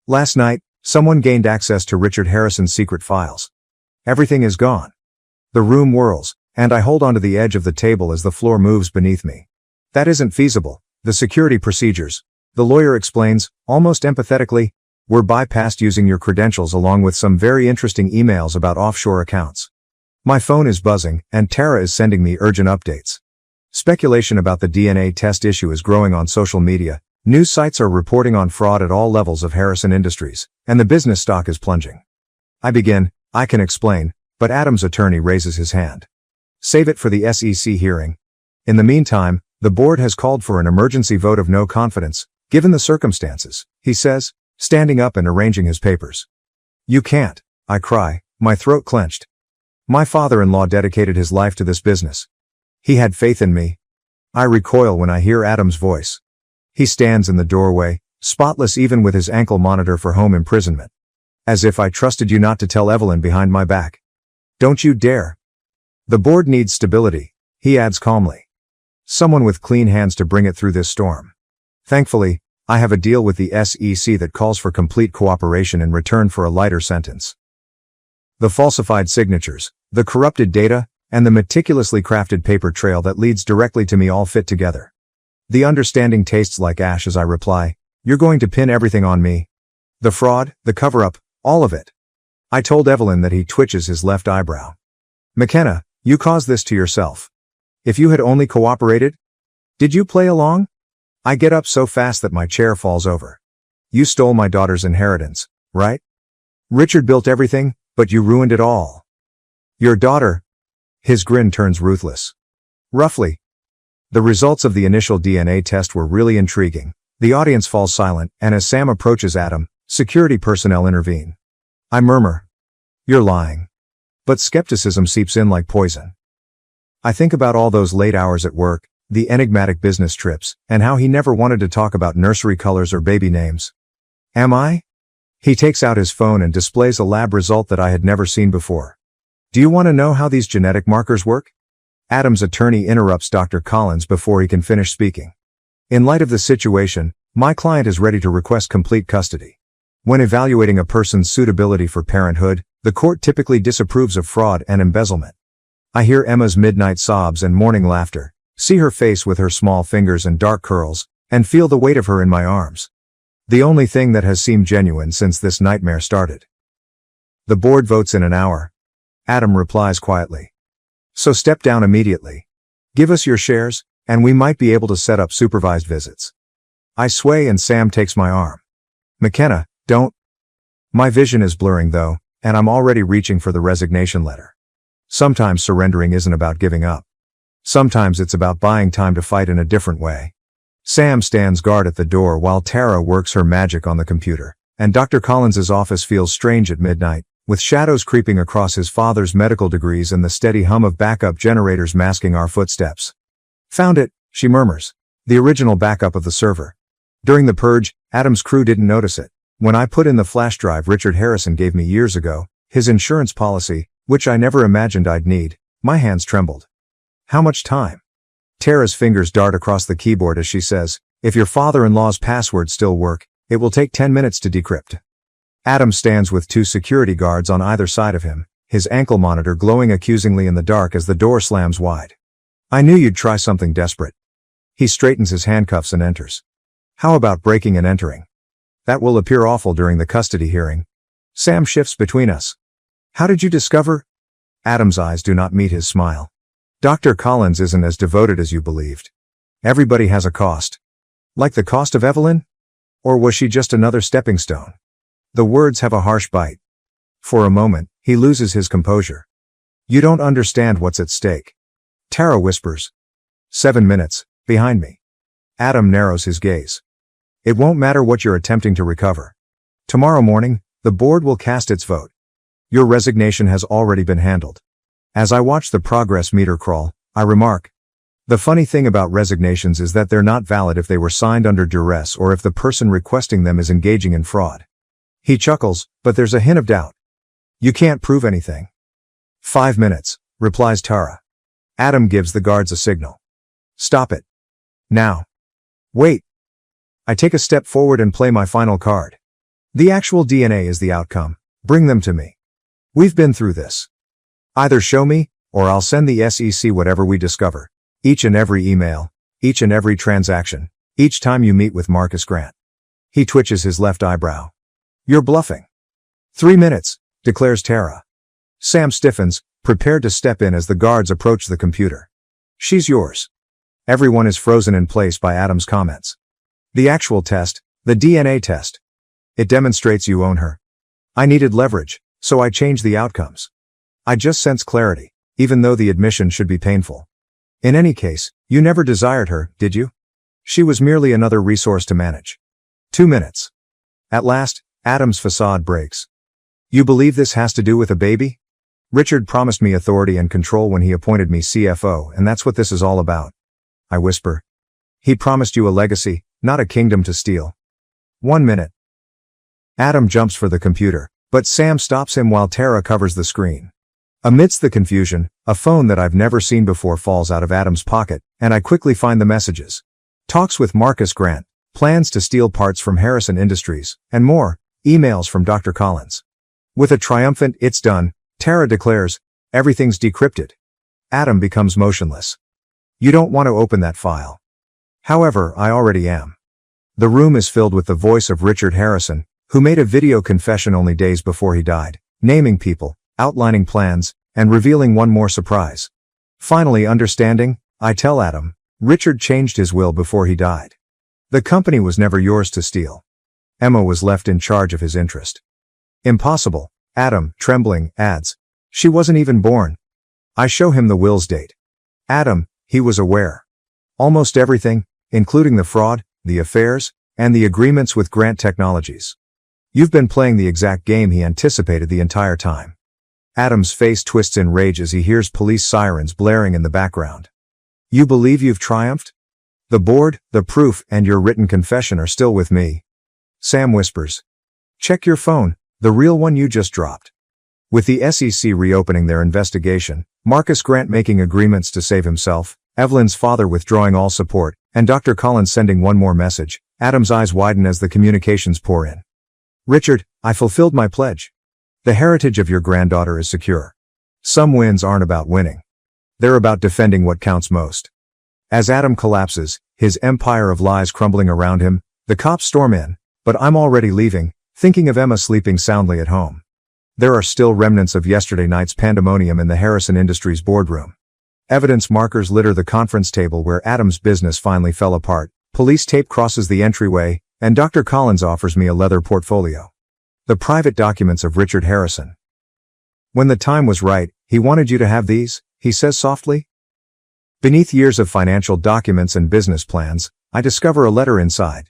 "Last night, someone gained access to Richard Harrison's secret files. Everything is gone." The room whirls, and I hold onto the edge of the table as the floor moves beneath me. "That isn't feasible. The security procedures," the lawyer explains, almost empathetically, "were bypassed using your credentials along with some very interesting emails about offshore accounts." My phone is buzzing, and Tara is sending me urgent updates. Speculation about the DNA test issue is growing on social media. News sites are reporting on fraud at all levels of Harrison Industries, and the business stock is plunging. I can explain, but Adam's attorney raises his hand. "Save it for the SEC hearing. In the meantime, the board has called for an emergency vote of no confidence, given the circumstances," he says, standing up and arranging his papers. "You can't," I cry, my throat clenched. "My father-in-law dedicated his life to this business. He had faith in me." I recoil when I hear Adam's voice. He stands in the doorway, spotless even with his ankle monitor for home imprisonment. "As if I trusted you not to tell Evelyn behind my back. Don't you dare." "The board needs stability," he adds calmly. "Someone with clean hands to bring it through this storm. Thankfully, I have a deal with the SEC that calls for complete cooperation in return for a lighter sentence." The falsified signatures, the corrupted data, and the meticulously crafted paper trail that leads directly to me all fit together. The understanding tastes like ash as I reply, "You're going to pin everything on me? The fraud, the cover-up, all of it?" I told Evelyn that. He twitches his left eyebrow. "McKenna, you caused this to yourself. If you had only cooperated? Did you play along?" I get up so fast that my chair falls over. "You stole my daughter's inheritance, right? Richard built everything, but you ruined it all. Your daughter..." His grin turns ruthless. "Roughly." The results of the initial DNA test were really intriguing. The audience falls silent, and as Sam approaches Adam, security personnel intervene. I murmur, "You're lying." But skepticism seeps in like poison. I think about all those late hours at work, the enigmatic business trips, and how he never wanted to talk about nursery colors or baby names. Am I? He takes out his phone and displays a lab result that I had never seen before. "Do you want to know how these genetic markers work?" Adam's attorney interrupts Dr. Collins before he can finish speaking. "In light of the situation, my client is ready to request complete custody. When evaluating a person's suitability for parenthood, the court typically disapproves of fraud and embezzlement." I hear Emma's midnight sobs and morning laughter, see her face with her small fingers and dark curls, and feel the weight of her in my arms. The only thing that has seemed genuine since this nightmare started. "The board votes in an hour," Adam replies quietly. "So step down immediately. Give us your shares, and we might be able to set up supervised visits." I sway and Sam takes my arm. "McKenna, don't." My vision is blurring though, and I'm already reaching for the resignation letter. Sometimes surrendering isn't about giving up. Sometimes it's about buying time to fight in a different way. Sam stands guard at the door while Tara works her magic on the computer, and Dr. Collins's office feels strange at midnight, with shadows creeping across his father's medical degrees and the steady hum of backup generators masking our footsteps. "Found it," she murmurs. "The original backup of the server. During the purge, Adam's crew didn't notice it. When I put in the flash drive Richard Harrison gave me years ago, his insurance policy, which I never imagined I'd need, my hands trembled." "How much time?" Tara's fingers dart across the keyboard as she says, "If your father-in-law's passwords still work, it will take 10 minutes to decrypt." Adam stands with 2 security guards on either side of him, his ankle monitor glowing accusingly in the dark as the door slams wide. "I knew you'd try something desperate." He straightens his handcuffs and enters. "How about breaking and entering? That will appear awful during the custody hearing." Sam shifts between us. "How did you discover?" Adam's eyes do not meet his smile. "Dr. Collins isn't as devoted as you believed. Everybody has a cost. Like the cost of Evelyn? Or was she just another stepping stone?" The words have a harsh bite. For a moment, he loses his composure. "You don't understand what's at stake." Tara whispers. 7 minutes, behind me. Adam narrows his gaze. It won't matter what you're attempting to recover. Tomorrow morning, the board will cast its vote. Your resignation has already been handled. As I watch the progress meter crawl, I remark, the funny thing about resignations is that they're not valid if they were signed under duress or if the person requesting them is engaging in fraud. He chuckles, but there's a hint of doubt. You can't prove anything. 5 minutes, replies Tara. Adam gives the guards a signal. Stop it. Now. Wait. I take a step forward and play my final card. The actual DNA is the outcome. Bring them to me. We've been through this. Either show me, or I'll send the SEC whatever we discover. Each and every email, each and every transaction, each time you meet with Marcus Grant. He twitches his left eyebrow. You're bluffing. 3 minutes, declares Tara. Sam stiffens, prepared to step in as the guards approach the computer. She's yours. Everyone is frozen in place by Adam's comments. The actual test, the DNA test. It demonstrates you own her. I needed leverage, so I changed the outcomes. I just sense clarity, even though the admission should be painful. In any case, you never desired her, did you? She was merely another resource to manage. 2 minutes. At last, Adam's facade breaks. You believe this has to do with a baby? Richard promised me authority and control when he appointed me CFO, and that's what this is all about. I whisper. He promised you a legacy, not a kingdom to steal. 1 minute. Adam jumps for the computer, but Sam stops him while Tara covers the screen. Amidst the confusion, a phone that I've never seen before falls out of Adam's pocket, and I quickly find the messages. Talks with Marcus Grant, plans to steal parts from Harrison Industries, and more, emails from Dr. Collins. With a triumphant "It's done," Tara declares, everything's decrypted. Adam becomes motionless. You don't want to open that file. However, I already am. The room is filled with the voice of Richard Harrison, who made a video confession only days before he died, naming people, outlining plans, and revealing one more surprise. Finally understanding, I tell Adam, Richard changed his will before he died. The company was never yours to steal. Emma was left in charge of his interest. Impossible, Adam, trembling, adds. She wasn't even born. I show him the will's date. Adam, he was aware. Almost everything, including the fraud, the affairs, and the agreements with Grant Technologies. You've been playing the exact game he anticipated the entire time. Adam's face twists in rage as he hears police sirens blaring in the background. You believe you've triumphed? The board, the proof, and your written confession are still with me. Sam whispers. Check your phone, the real one you just dropped. With the SEC reopening their investigation, Marcus Grant making agreements to save himself, Evelyn's father withdrawing all support, and Dr. Collins sending one more message, Adam's eyes widen as the communications pour in. Richard, I fulfilled my pledge. The heritage of your granddaughter is secure. Some wins aren't about winning. They're about defending what counts most. As Adam collapses, his empire of lies crumbling around him, the cops storm in, but I'm already leaving, thinking of Emma sleeping soundly at home. There are still remnants of yesterday night's pandemonium in the Harrison Industries boardroom. Evidence markers litter the conference table where Adam's business finally fell apart, police tape crosses the entryway, and Dr. Collins offers me a leather portfolio. The private documents of Richard Harrison. When the time was right, he wanted you to have these, he says softly. Beneath years of financial documents and business plans, I discover a letter inside.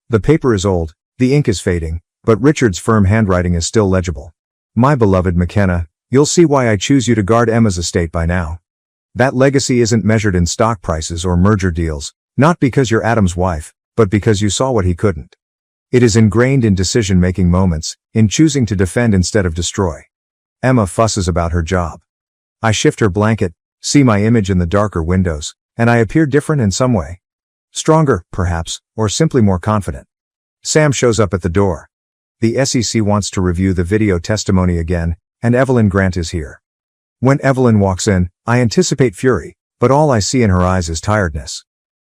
The paper is old, the ink is fading, but Richard's firm handwriting is still legible. My beloved McKenna, you'll see why I choose you to guard Emma's estate by now. That legacy isn't measured in stock prices or merger deals, not because you're Adam's wife, but because you saw what he couldn't. It is ingrained in decision-making moments, in choosing to defend instead of destroy. Emma fusses about her job. I shift her blanket, see my image in the darker windows, and I appear different in some way. Stronger, perhaps, or simply more confident. Sam shows up at the door. The SEC wants to review the video testimony again, and Evelyn Grant is here. When Evelyn walks in, I anticipate fury, but all I see in her eyes is tiredness.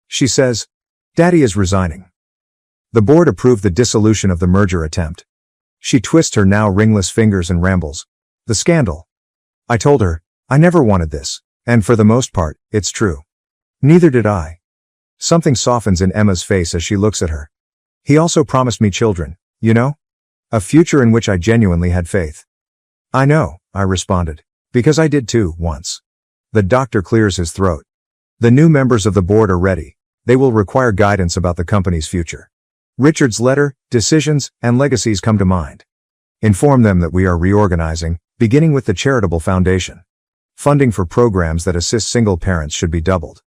She says, Daddy is resigning. The board approved the dissolution of the merger attempt. She twists her now ringless fingers and rambles. The scandal. I told her, I never wanted this, and for the most part, it's true. Neither did I. Something softens in Emma's face as she looks at her. He also promised me children, you know? A future in which I genuinely had faith. I know, I responded. Because I did too, once. The doctor clears his throat. The new members of the board are ready. They will require guidance about the company's future. Richard's letter, decisions, and legacies come to mind. Inform them that we are reorganizing, beginning with the charitable foundation. Funding for programs that assist single parents should be doubled.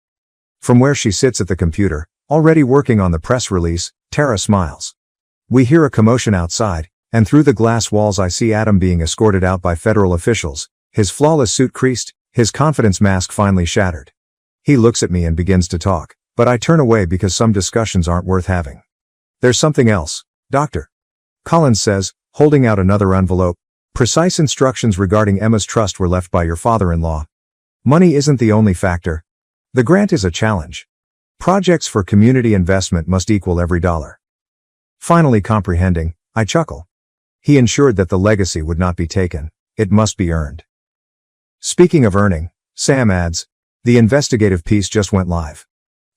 From where she sits at the computer, already working on the press release, Tara smiles. We hear a commotion outside, and through the glass walls I see Adam being escorted out by federal officials, his flawless suit creased, his confidence mask finally shattered. He looks at me and begins to talk, but I turn away because some discussions aren't worth having. There's something else, Dr. Collins says, holding out another envelope. Precise instructions regarding Emma's trust were left by your father-in-law. Money isn't the only factor. The grant is a challenge. Projects for community investment must equal every dollar. Finally comprehending, I chuckle. He ensured that the legacy would not be taken, it must be earned. Speaking of earning, Sam adds, the investigative piece just went live.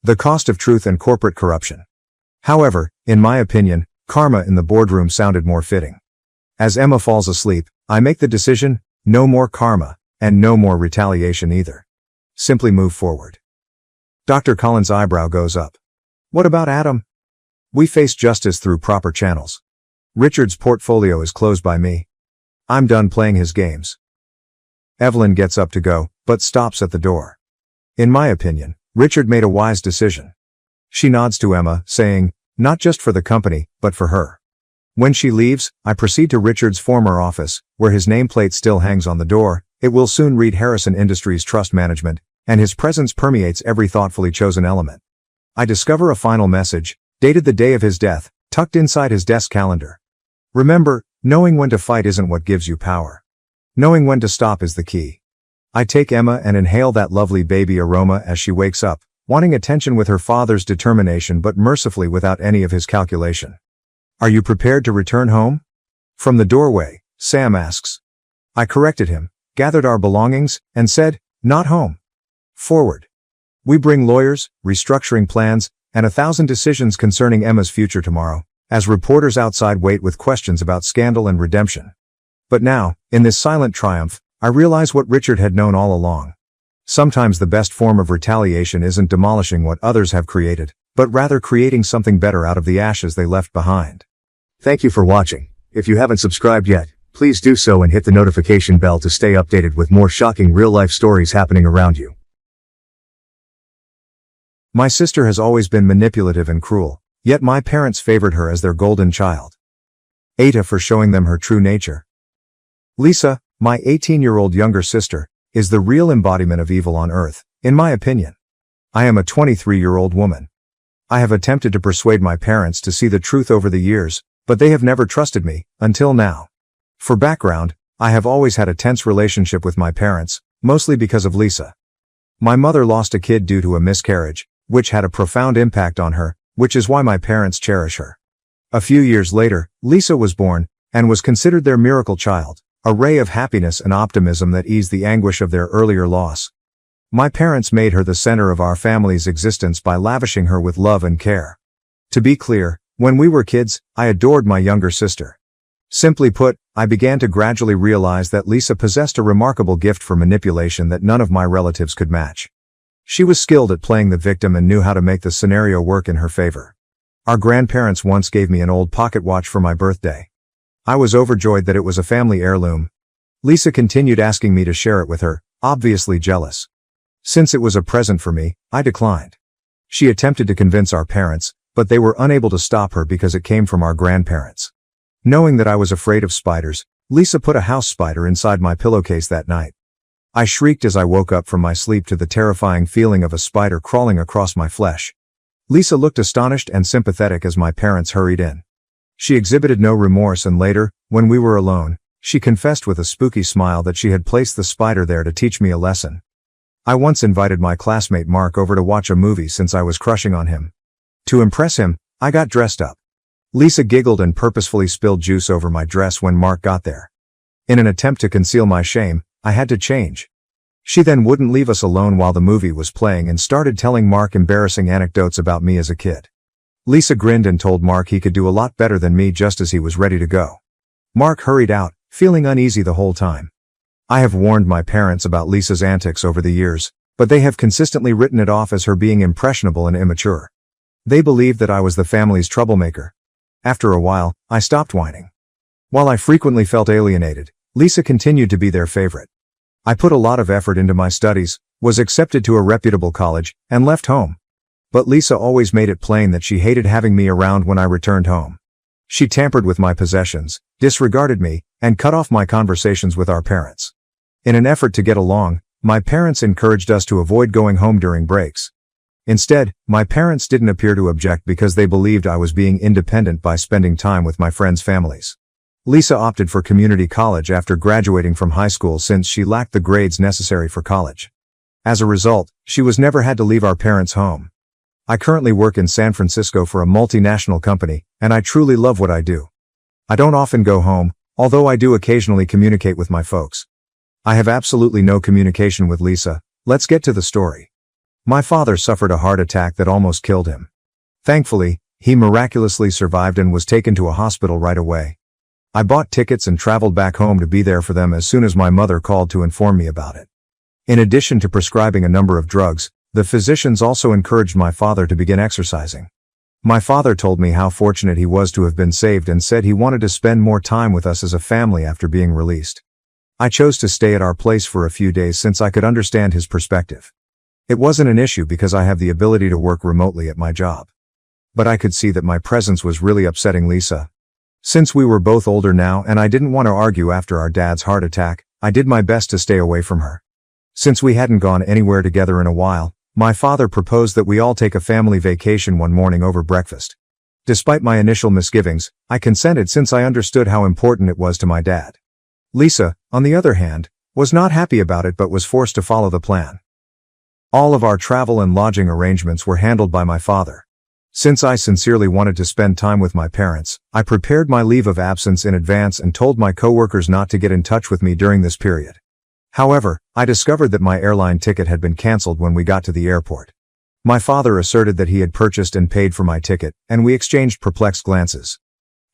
The cost of truth and corporate corruption. However, in my opinion, karma in the boardroom sounded more fitting. As Emma falls asleep, I make the decision, no more karma, and no more retaliation either. Simply move forward. Dr. Collins' eyebrow goes up. What about Adam? We face justice through proper channels. Richard's portfolio is closed by me. I'm done playing his games. Evelyn gets up to go, but stops at the door. In my opinion, Richard made a wise decision. She nods to Emma, saying, not just for the company, but for her. When she leaves, I proceed to Richard's former office, where his nameplate still hangs on the door. It will soon read Harrison Industries Trust Management, and his presence permeates every thoughtfully chosen element. I discover a final message, dated the day of his death, tucked inside his desk calendar. Remember, knowing when to fight isn't what gives you power. Knowing when to stop is the key. I take Emma and inhale that lovely baby aroma as she wakes up, wanting attention with her father's determination but mercifully without any of his calculation. Are you prepared to return home? From the doorway, Sam asks. I corrected him, gathered our belongings, and said, not home. Forward. We bring lawyers, restructuring plans, and 1,000 decisions concerning Emma's future tomorrow, as reporters outside wait with questions about scandal and redemption. But now, in this silent triumph, I realize what Richard had known all along. Sometimes the best form of retaliation isn't demolishing what others have created, but rather creating something better out of the ashes they left behind. Thank you for watching. If you haven't subscribed yet, please do so and hit the notification bell to stay updated with more shocking real-life stories happening around you. My sister has always been manipulative and cruel, yet my parents favored her as their golden child. Ada for showing them her true nature. Lisa, my 18-year-old younger sister, is the real embodiment of evil on earth, in my opinion. I am a 23-year-old woman. I have attempted to persuade my parents to see the truth over the years, but they have never trusted me, until now. For background, I have always had a tense relationship with my parents, mostly because of Lisa. My mother lost a kid due to a miscarriage, which had a profound impact on her, which is why my parents cherish her. A few years later, Lisa was born, and was considered their miracle child, a ray of happiness and optimism that eased the anguish of their earlier loss. My parents made her the center of our family's existence by lavishing her with love and care. To be clear, when we were kids, I adored my younger sister. Simply put, I began to gradually realize that Lisa possessed a remarkable gift for manipulation that none of my relatives could match. She was skilled at playing the victim and knew how to make the scenario work in her favor. Our grandparents once gave me an old pocket watch for my birthday. I was overjoyed that it was a family heirloom. Lisa continued asking me to share it with her, obviously jealous. Since it was a present for me, I declined. She attempted to convince our parents, but they were unable to stop her because it came from our grandparents. Knowing that I was afraid of spiders, Lisa put a house spider inside my pillowcase that night. I shrieked as I woke up from my sleep to the terrifying feeling of a spider crawling across my flesh. Lisa looked astonished and sympathetic as my parents hurried in. She exhibited no remorse, and later, when we were alone, she confessed with a spooky smile that she had placed the spider there to teach me a lesson. I once invited my classmate Mark over to watch a movie since I was crushing on him. To impress him, I got dressed up. Lisa giggled and purposefully spilled juice over my dress when Mark got there. In an attempt to conceal my shame, I had to change. She then wouldn't leave us alone while the movie was playing and started telling Mark embarrassing anecdotes about me as a kid. Lisa grinned and told Mark he could do a lot better than me just as he was ready to go. Mark hurried out, feeling uneasy the whole time. I have warned my parents about Lisa's antics over the years, but they have consistently written it off as her being impressionable and immature. They believed that I was the family's troublemaker, After a while, I stopped whining. While I frequently felt alienated, Lisa continued to be their favorite. I put a lot of effort into my studies, was accepted to a reputable college, and left home. But Lisa always made it plain that she hated having me around when I returned home. She tampered with my possessions, disregarded me, and cut off my conversations with our parents. In an effort to get along, my parents encouraged us to avoid going home during breaks. Instead, my parents didn't appear to object because they believed I was being independent by spending time with my friends' families. Lisa opted for community college after graduating from high school since she lacked the grades necessary for college. As a result, she was never had to leave our parents' home. I currently work in San Francisco for a multinational company, and I truly love what I do. I don't often go home, although I do occasionally communicate with my folks. I have absolutely no communication with Lisa. Let's get to the story. My father suffered a heart attack that almost killed him. Thankfully, he miraculously survived and was taken to a hospital right away. I bought tickets and traveled back home to be there for them as soon as my mother called to inform me about it. In addition to prescribing a number of drugs, the physicians also encouraged my father to begin exercising. My father told me how fortunate he was to have been saved and said he wanted to spend more time with us as a family after being released. I chose to stay at our place for a few days since I could understand his perspective. It wasn't an issue because I have the ability to work remotely at my job. But I could see that my presence was really upsetting Lisa. Since we were both older now and I didn't want to argue after our dad's heart attack, I did my best to stay away from her. Since we hadn't gone anywhere together in a while, my father proposed that we all take a family vacation one morning over breakfast. Despite my initial misgivings, I consented since I understood how important it was to my dad. Lisa, on the other hand, was not happy about it but was forced to follow the plan. All of our travel and lodging arrangements were handled by my father. Since I sincerely wanted to spend time with my parents, I prepared my leave of absence in advance and told my coworkers not to get in touch with me during this period. However, I discovered that my airline ticket had been canceled when we got to the airport. My father asserted that he had purchased and paid for my ticket, and we exchanged perplexed glances.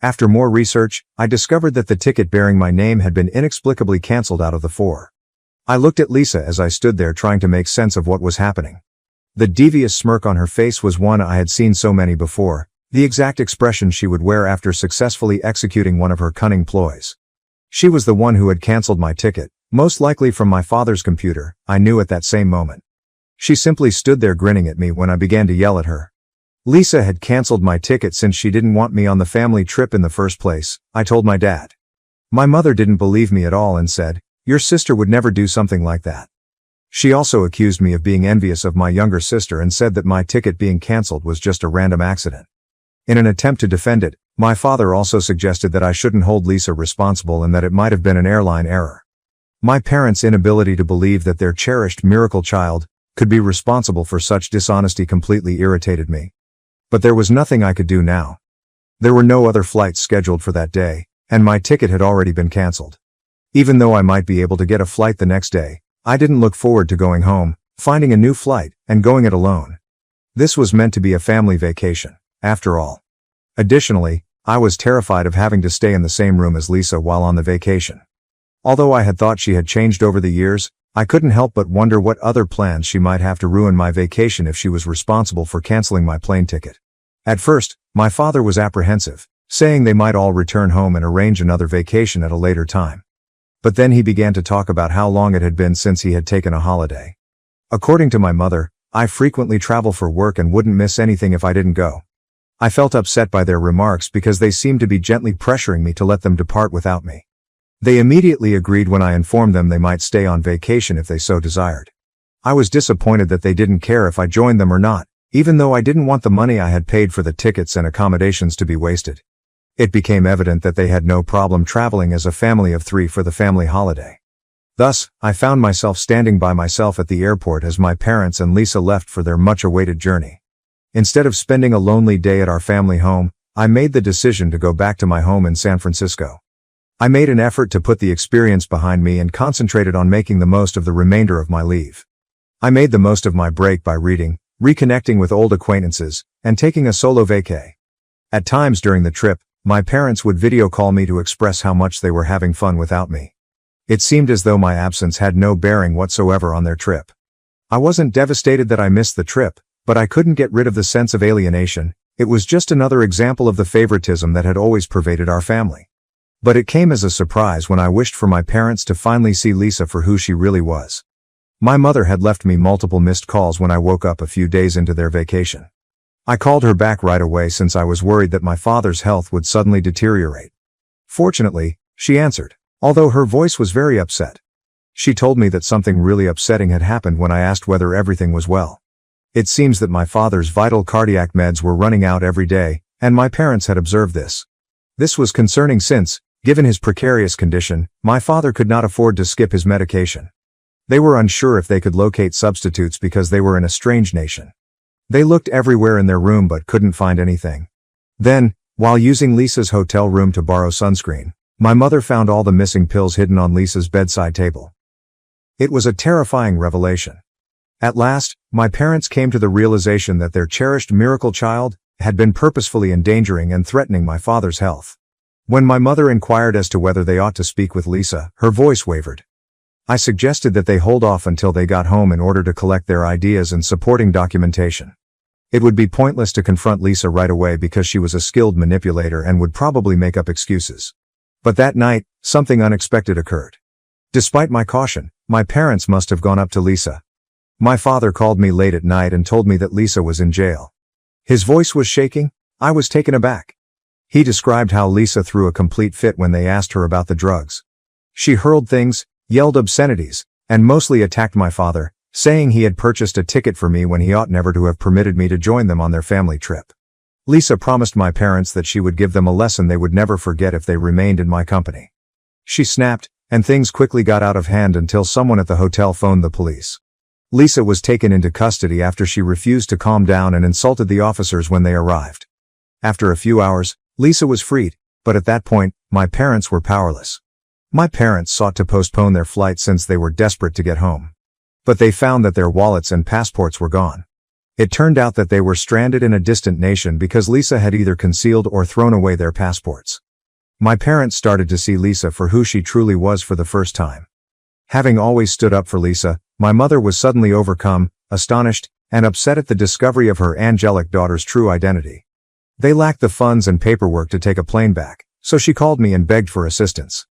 After more research, I discovered that the ticket bearing my name had been inexplicably canceled out of the four. I looked at Lisa as I stood there trying to make sense of what was happening. The devious smirk on her face was one I had seen so many before, the exact expression she would wear after successfully executing one of her cunning ploys. She was the one who had canceled my ticket, most likely from my father's computer, I knew at that same moment. She simply stood there grinning at me when I began to yell at her. Lisa had canceled my ticket since she didn't want me on the family trip in the first place, I told my dad. My mother didn't believe me at all and said, "Your sister would never do something like that." She also accused me of being envious of my younger sister and said that my ticket being canceled was just a random accident. In an attempt to defend it, my father also suggested that I shouldn't hold Lisa responsible and that it might have been an airline error. My parents' inability to believe that their cherished miracle child could be responsible for such dishonesty completely irritated me. But there was nothing I could do now. There were no other flights scheduled for that day, and my ticket had already been canceled. Even though I might be able to get a flight the next day, I didn't look forward to going home, finding a new flight, and going it alone. This was meant to be a family vacation, after all. Additionally, I was terrified of having to stay in the same room as Lisa while on the vacation. Although I had thought she had changed over the years, I couldn't help but wonder what other plans she might have to ruin my vacation if she was responsible for canceling my plane ticket. At first, my father was apprehensive, saying they might all return home and arrange another vacation at a later time. But then he began to talk about how long it had been since he had taken a holiday. According to my mother, I frequently travel for work and wouldn't miss anything if I didn't go. I felt upset by their remarks because they seemed to be gently pressuring me to let them depart without me. They immediately agreed when I informed them they might stay on vacation if they so desired. I was disappointed that they didn't care if I joined them or not, even though I didn't want the money I had paid for the tickets and accommodations to be wasted. It became evident that they had no problem traveling as a family of 3 for the family holiday. Thus, I found myself standing by myself at the airport as my parents and Lisa left for their much-awaited journey. Instead of spending a lonely day at our family home, I made the decision to go back to my home in San Francisco. I made an effort to put the experience behind me and concentrated on making the most of the remainder of my leave. I made the most of my break by reading, reconnecting with old acquaintances, and taking a solo vacay. At times during the trip, my parents would video call me to express how much they were having fun without me. It seemed as though my absence had no bearing whatsoever on their trip. I wasn't devastated that I missed the trip, but I couldn't get rid of the sense of alienation, It was just another example of the favoritism that had always pervaded our family. But it came as a surprise when I wished for my parents to finally see Lisa for who she really was. My mother had left me multiple missed calls when I woke up a few days into their vacation. I called her back right away since I was worried that my father's health would suddenly deteriorate. Fortunately, she answered, although her voice was very upset. She told me that something really upsetting had happened when I asked whether everything was well. It seems that my father's vital cardiac meds were running out every day, and my parents had observed this. This was concerning since, given his precarious condition, my father could not afford to skip his medication. They were unsure if they could locate substitutes because they were in a strange nation. They looked everywhere in their room but couldn't find anything. Then, while using Lisa's hotel room to borrow sunscreen, my mother found all the missing pills hidden on Lisa's bedside table. It was a terrifying revelation. At last, my parents came to the realization that their cherished miracle child had been purposefully endangering and threatening my father's health. When my mother inquired as to whether they ought to speak with Lisa, her voice wavered. I suggested that they hold off until they got home in order to collect their ideas and supporting documentation. It would be pointless to confront Lisa right away because she was a skilled manipulator and would probably make up excuses. But that night, something unexpected occurred. Despite my caution, my parents must have gone up to Lisa. My father called me late at night and told me that Lisa was in jail. His voice was shaking. I was taken aback. He described how Lisa threw a complete fit when they asked her about the drugs. She hurled things, yelled obscenities, and mostly attacked my father, saying he had purchased a ticket for me when he ought never to have permitted me to join them on their family trip. Lisa promised my parents that she would give them a lesson they would never forget if they remained in my company. She snapped, and things quickly got out of hand until someone at the hotel phoned the police. Lisa was taken into custody after she refused to calm down and insulted the officers when they arrived. After a few hours, Lisa was freed, but at that point, my parents were powerless. My parents sought to postpone their flight since they were desperate to get home. But they found that their wallets and passports were gone. It turned out that they were stranded in a distant nation because Lisa had either concealed or thrown away their passports. My parents started to see Lisa for who she truly was for the first time. Having always stood up for Lisa, my mother was suddenly overcome, astonished, and upset at the discovery of her angelic daughter's true identity. They lacked the funds and paperwork to take a plane back, so she called me and begged for assistance.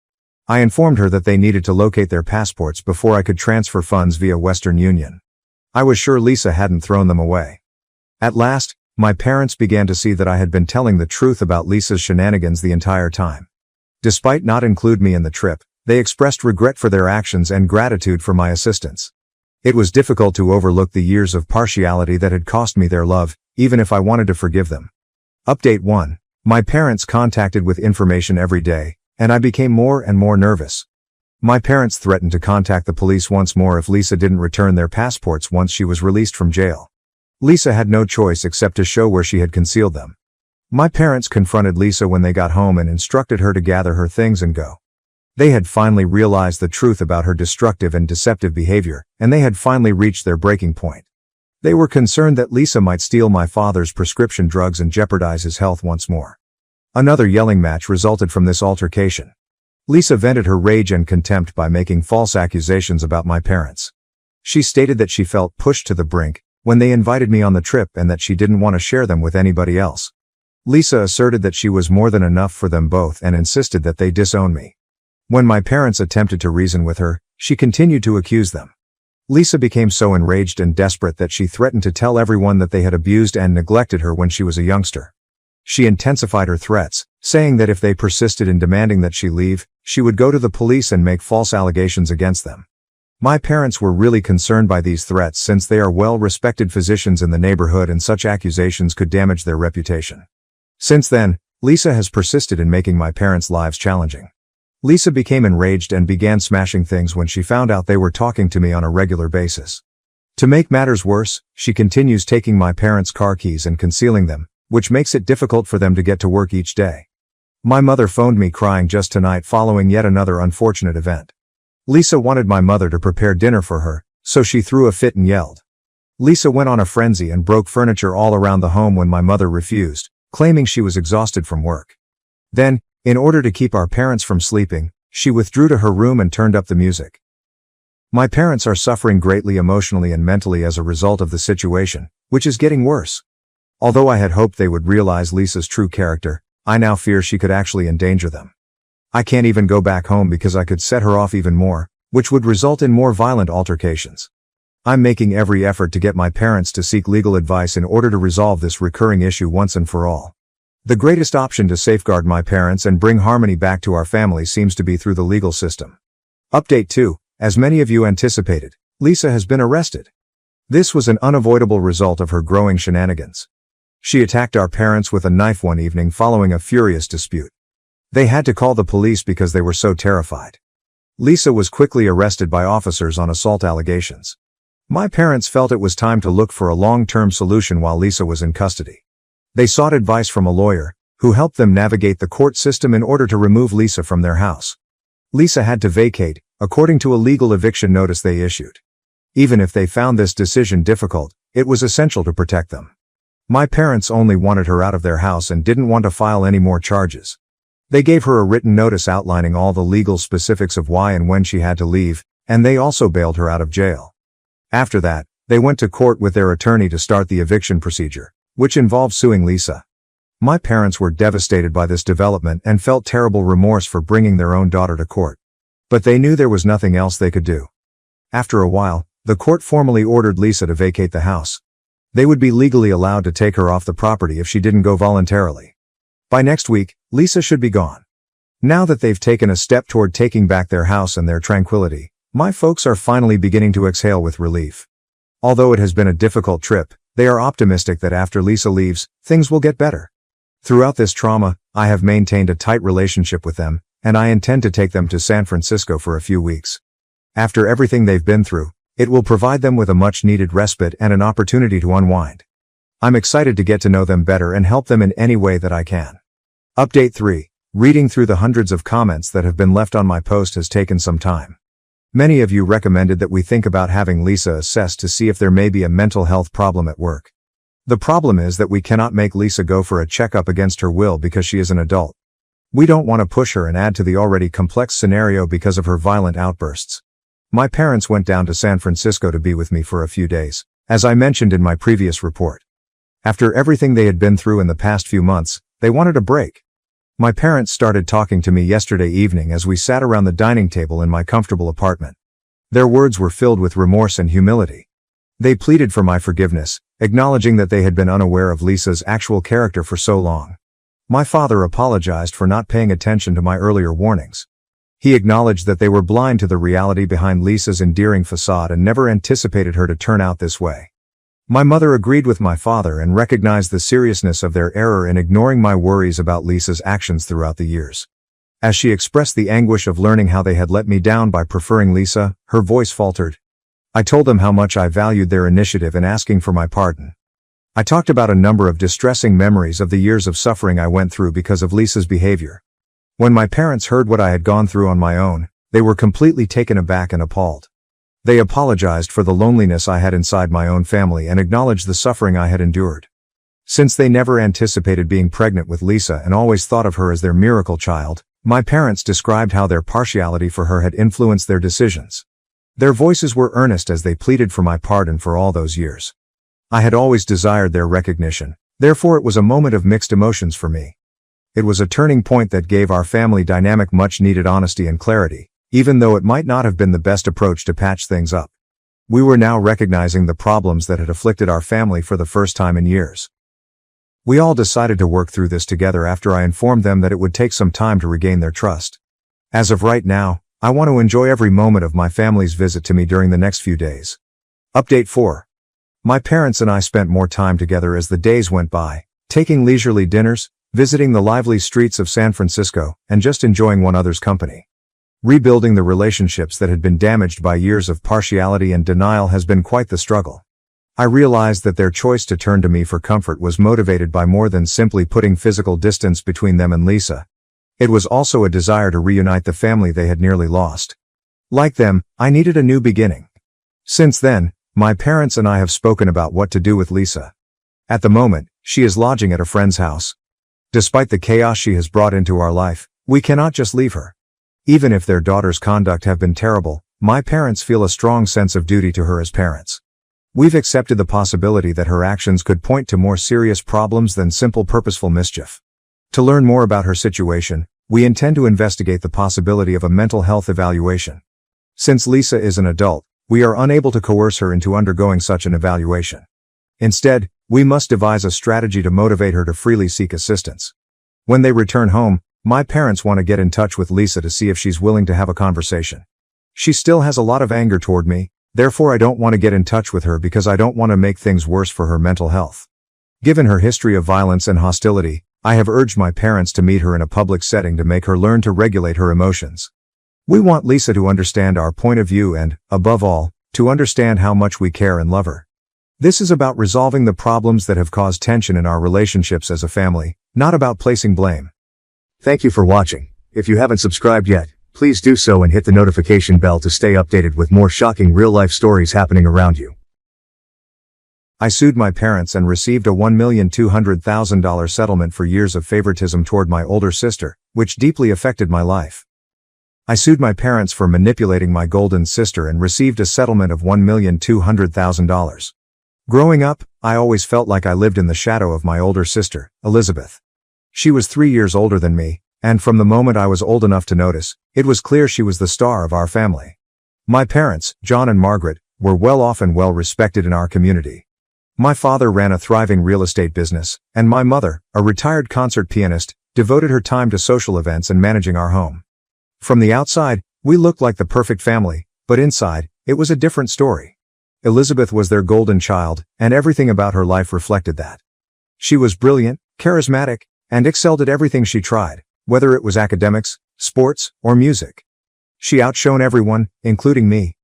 I informed her that they needed to locate their passports before I could transfer funds via Western Union. I was sure Lisa hadn't thrown them away. At last, my parents began to see that I had been telling the truth about Lisa's shenanigans the entire time. Despite not include me in the trip, they expressed regret for their actions and gratitude for my assistance. It was difficult to overlook the years of partiality that had cost me their love, even if I wanted to forgive them. Update 1. My parents contacted with information every day, and I became more and more nervous. My parents threatened to contact the police once more if Lisa didn't return their passports once she was released from jail. Lisa had no choice except to show where she had concealed them. My parents confronted Lisa when they got home and instructed her to gather her things and go. They had finally realized the truth about her destructive and deceptive behavior, and they had finally reached their breaking point. They were concerned that Lisa might steal my father's prescription drugs and jeopardize his health once more. Another yelling match resulted from this altercation. Lisa vented her rage and contempt by making false accusations about my parents. She stated that she felt pushed to the brink when they invited me on the trip and that she didn't want to share them with anybody else. Lisa asserted that she was more than enough for them both and insisted that they disown me. When my parents attempted to reason with her, she continued to accuse them. Lisa became so enraged and desperate that she threatened to tell everyone that they had abused and neglected her when she was a youngster. She intensified her threats, saying that if they persisted in demanding that she leave, she would go to the police and make false allegations against them. My parents were really concerned by these threats since they are well-respected physicians in the neighborhood and such accusations could damage their reputation. Since then, Lisa has persisted in making my parents' lives challenging. Lisa became enraged and began smashing things when she found out they were talking to me on a regular basis. To make matters worse, she continues taking my parents' car keys and concealing them, which makes it difficult for them to get to work each day. My mother phoned me crying just tonight following yet another unfortunate event. Lisa wanted my mother to prepare dinner for her, so she threw a fit and yelled. Lisa went on a frenzy and broke furniture all around the home when my mother refused, claiming she was exhausted from work. Then, in order to keep our parents from sleeping, she withdrew to her room and turned up the music. My parents are suffering greatly emotionally and mentally as a result of the situation, which is getting worse. Although I had hoped they would realize Lisa's true character, I now fear she could actually endanger them. I can't even go back home because I could set her off even more, which would result in more violent altercations. I'm making every effort to get my parents to seek legal advice in order to resolve this recurring issue once and for all. The greatest option to safeguard my parents and bring harmony back to our family seems to be through the legal system. Update 2. As many of you anticipated, Lisa has been arrested. This was an unavoidable result of her growing shenanigans. She attacked our parents with a knife one evening following a furious dispute. They had to call the police because they were so terrified. Lisa was quickly arrested by officers on assault allegations. My parents felt it was time to look for a long-term solution while Lisa was in custody. They sought advice from a lawyer, who helped them navigate the court system in order to remove Lisa from their house. Lisa had to vacate, according to a legal eviction notice they issued. Even if they found this decision difficult, it was essential to protect them. My parents only wanted her out of their house and didn't want to file any more charges. They gave her a written notice outlining all the legal specifics of why and when she had to leave, and they also bailed her out of jail. After that, they went to court with their attorney to start the eviction procedure, which involved suing Lisa. My parents were devastated by this development and felt terrible remorse for bringing their own daughter to court. But they knew there was nothing else they could do. After a while, the court formally ordered Lisa to vacate the house. They would be legally allowed to take her off the property if she didn't go voluntarily. By next week, Lisa should be gone. Now that they've taken a step toward taking back their house and their tranquility, my folks are finally beginning to exhale with relief. Although it has been a difficult trip, they are optimistic that after Lisa leaves, things will get better. Throughout this trauma, I have maintained a tight relationship with them, and I intend to take them to San Francisco for a few weeks. After everything they've been through, it will provide them with a much-needed respite and an opportunity to unwind. I'm excited to get to know them better and help them in any way that I can. Update 3. Reading through the hundreds of comments that have been left on my post has taken some time. Many of you recommended that we think about having Lisa assessed to see if there may be a mental health problem at work. The problem is that we cannot make Lisa go for a checkup against her will because she is an adult. We don't want to push her and add to the already complex scenario because of her violent outbursts. My parents went down to San Francisco to be with me for a few days, as I mentioned in my previous report. After everything they had been through in the past few months, they wanted a break. My parents started talking to me yesterday evening as we sat around the dining table in my comfortable apartment. Their words were filled with remorse and humility. They pleaded for my forgiveness, acknowledging that they had been unaware of Lisa's actual character for so long. My father apologized for not paying attention to my earlier warnings. He acknowledged that they were blind to the reality behind Lisa's endearing facade and never anticipated her to turn out this way. My mother agreed with my father and recognized the seriousness of their error in ignoring my worries about Lisa's actions throughout the years. As she expressed the anguish of learning how they had let me down by preferring Lisa, her voice faltered. I told them how much I valued their initiative in asking for my pardon. I talked about a number of distressing memories of the years of suffering I went through because of Lisa's behavior. When my parents heard what I had gone through on my own, they were completely taken aback and appalled. They apologized for the loneliness I had inside my own family and acknowledged the suffering I had endured. Since they never anticipated being pregnant with Lisa and always thought of her as their miracle child, my parents described how their partiality for her had influenced their decisions. Their voices were earnest as they pleaded for my pardon for all those years. I had always desired their recognition, therefore it was a moment of mixed emotions for me. It was a turning point that gave our family dynamic much-needed honesty and clarity, even though it might not have been the best approach to patch things up. We were now recognizing the problems that had afflicted our family for the first time in years. We all decided to work through this together after I informed them that it would take some time to regain their trust. As of right now, I want to enjoy every moment of my family's visit to me during the next few days. Update 4. My parents and I spent more time together as the days went by, taking leisurely dinners, visiting the lively streets of San Francisco, and just enjoying one another's company. Rebuilding the relationships that had been damaged by years of partiality and denial has been quite the struggle. I realized that their choice to turn to me for comfort was motivated by more than simply putting physical distance between them and Lisa. It was also a desire to reunite the family they had nearly lost. Like them, I needed a new beginning. Since then, my parents and I have spoken about what to do with Lisa. At the moment, she is lodging at a friend's house. Despite the chaos she has brought into our life, we cannot just leave her. Even if their daughter's conduct have been terrible, my parents feel a strong sense of duty to her as parents. We've accepted the possibility that her actions could point to more serious problems than simple purposeful mischief. To learn more about her situation, we intend to investigate the possibility of a mental health evaluation. Since Lisa is an adult, we are unable to coerce her into undergoing such an evaluation. Instead, we must devise a strategy to motivate her to freely seek assistance. When they return home, my parents want to get in touch with Lisa to see if she's willing to have a conversation. She still has a lot of anger toward me, therefore I don't want to get in touch with her because I don't want to make things worse for her mental health. Given her history of violence and hostility, I have urged my parents to meet her in a public setting to make her learn to regulate her emotions. We want Lisa to understand our point of view and, above all, to understand how much we care and love her. This is about resolving the problems that have caused tension in our relationships as a family, not about placing blame. Thank you for watching. If you haven't subscribed yet, please do so and hit the notification bell to stay updated with more shocking real-life stories happening around you. I sued my parents and received a $1,200,000 settlement for years of favoritism toward my older sister, which deeply affected my life. I sued my parents for manipulating my golden sister and received a settlement of $1,200,000. Growing up, I always felt like I lived in the shadow of my older sister, Elizabeth. She was 3 years older than me, and from the moment I was old enough to notice, it was clear she was the star of our family. My parents, John and Margaret, were well off and well respected in our community. My father ran a thriving real estate business, and my mother, a retired concert pianist, devoted her time to social events and managing our home. From the outside, we looked like the perfect family, but inside, it was a different story. Elizabeth was their golden child, and everything about her life reflected that. She was brilliant, charismatic, and excelled at everything she tried, whether it was academics, sports, or music. She outshone everyone, including me.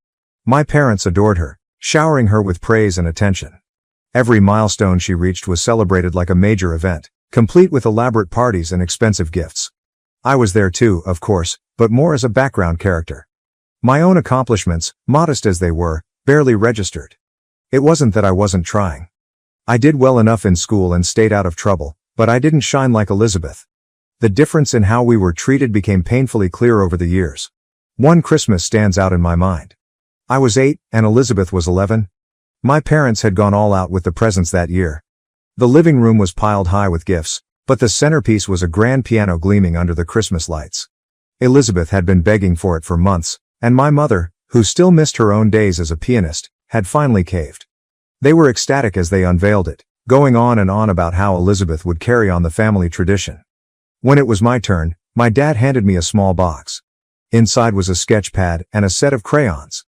My parents adored her, showering her with praise and attention. Every milestone she reached was celebrated like a major event, complete with elaborate parties and expensive gifts. I was there too, of course, but more as a background character. My own accomplishments, modest as they were, barely registered. It wasn't that I wasn't trying. I did well enough in school and stayed out of trouble, but I didn't shine like Elizabeth. The difference in how we were treated became painfully clear over the years. One Christmas stands out in my mind. I was 8, and Elizabeth was 11. My parents had gone all out with the presents that year. The living room was piled high with gifts, but the centerpiece was a grand piano gleaming under the Christmas lights. Elizabeth had been begging for it for months, and my mother, who still missed her own days as a pianist, had finally caved. They were ecstatic as they unveiled it, going on and on about how Elizabeth would carry on the family tradition. When it was my turn, my dad handed me a small box. Inside was a sketch pad and a set of crayons.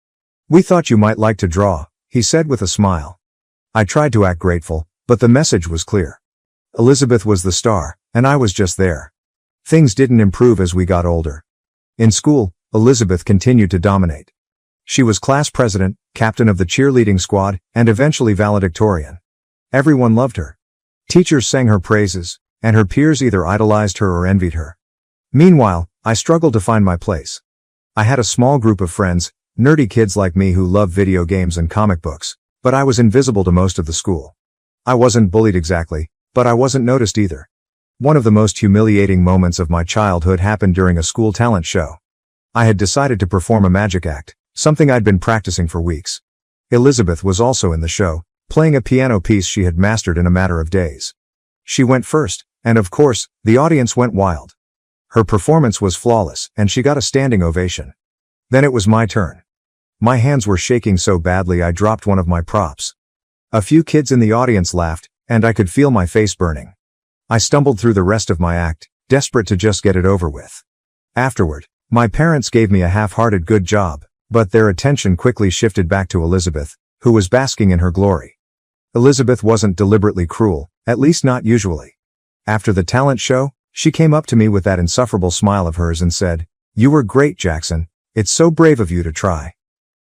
"We thought you might like to draw," he said with a smile. I tried to act grateful, but the message was clear. Elizabeth was the star, and I was just there. Things didn't improve as we got older. In school, Elizabeth continued to dominate. She was class president, captain of the cheerleading squad, and eventually valedictorian. Everyone loved her. Teachers sang her praises, and her peers either idolized her or envied her. Meanwhile, I struggled to find my place. I had a small group of friends, nerdy kids like me who loved video games and comic books, but I was invisible to most of the school. I wasn't bullied exactly, but I wasn't noticed either. One of the most humiliating moments of my childhood happened during a school talent show. I had decided to perform a magic act, something I'd been practicing for weeks. Elizabeth was also in the show, playing a piano piece she had mastered in a matter of days. She went first, and of course, the audience went wild. Her performance was flawless, and she got a standing ovation. Then it was my turn. My hands were shaking so badly I dropped one of my props. A few kids in the audience laughed, and I could feel my face burning. I stumbled through the rest of my act, desperate to just get it over with. Afterward, my parents gave me a half-hearted good job, but their attention quickly shifted back to Elizabeth, who was basking in her glory. Elizabeth wasn't deliberately cruel, at least not usually. After the talent show, she came up to me with that insufferable smile of hers and said, "You were great, Jackson. It's so brave of you to try."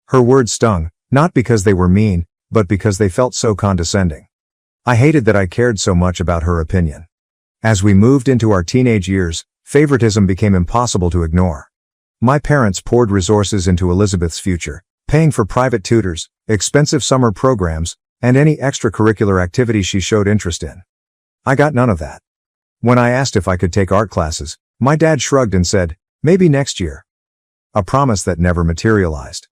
Her words stung, not because they were mean, but because they felt so condescending. I hated that I cared so much about her opinion. As we moved into our teenage years, favoritism became impossible to ignore. My parents poured resources into Elizabeth's future, paying for private tutors, expensive summer programs, and any extracurricular activities she showed interest in. I got none of that. When I asked if I could take art classes, my dad shrugged and said, "Maybe next year." A promise that never materialized.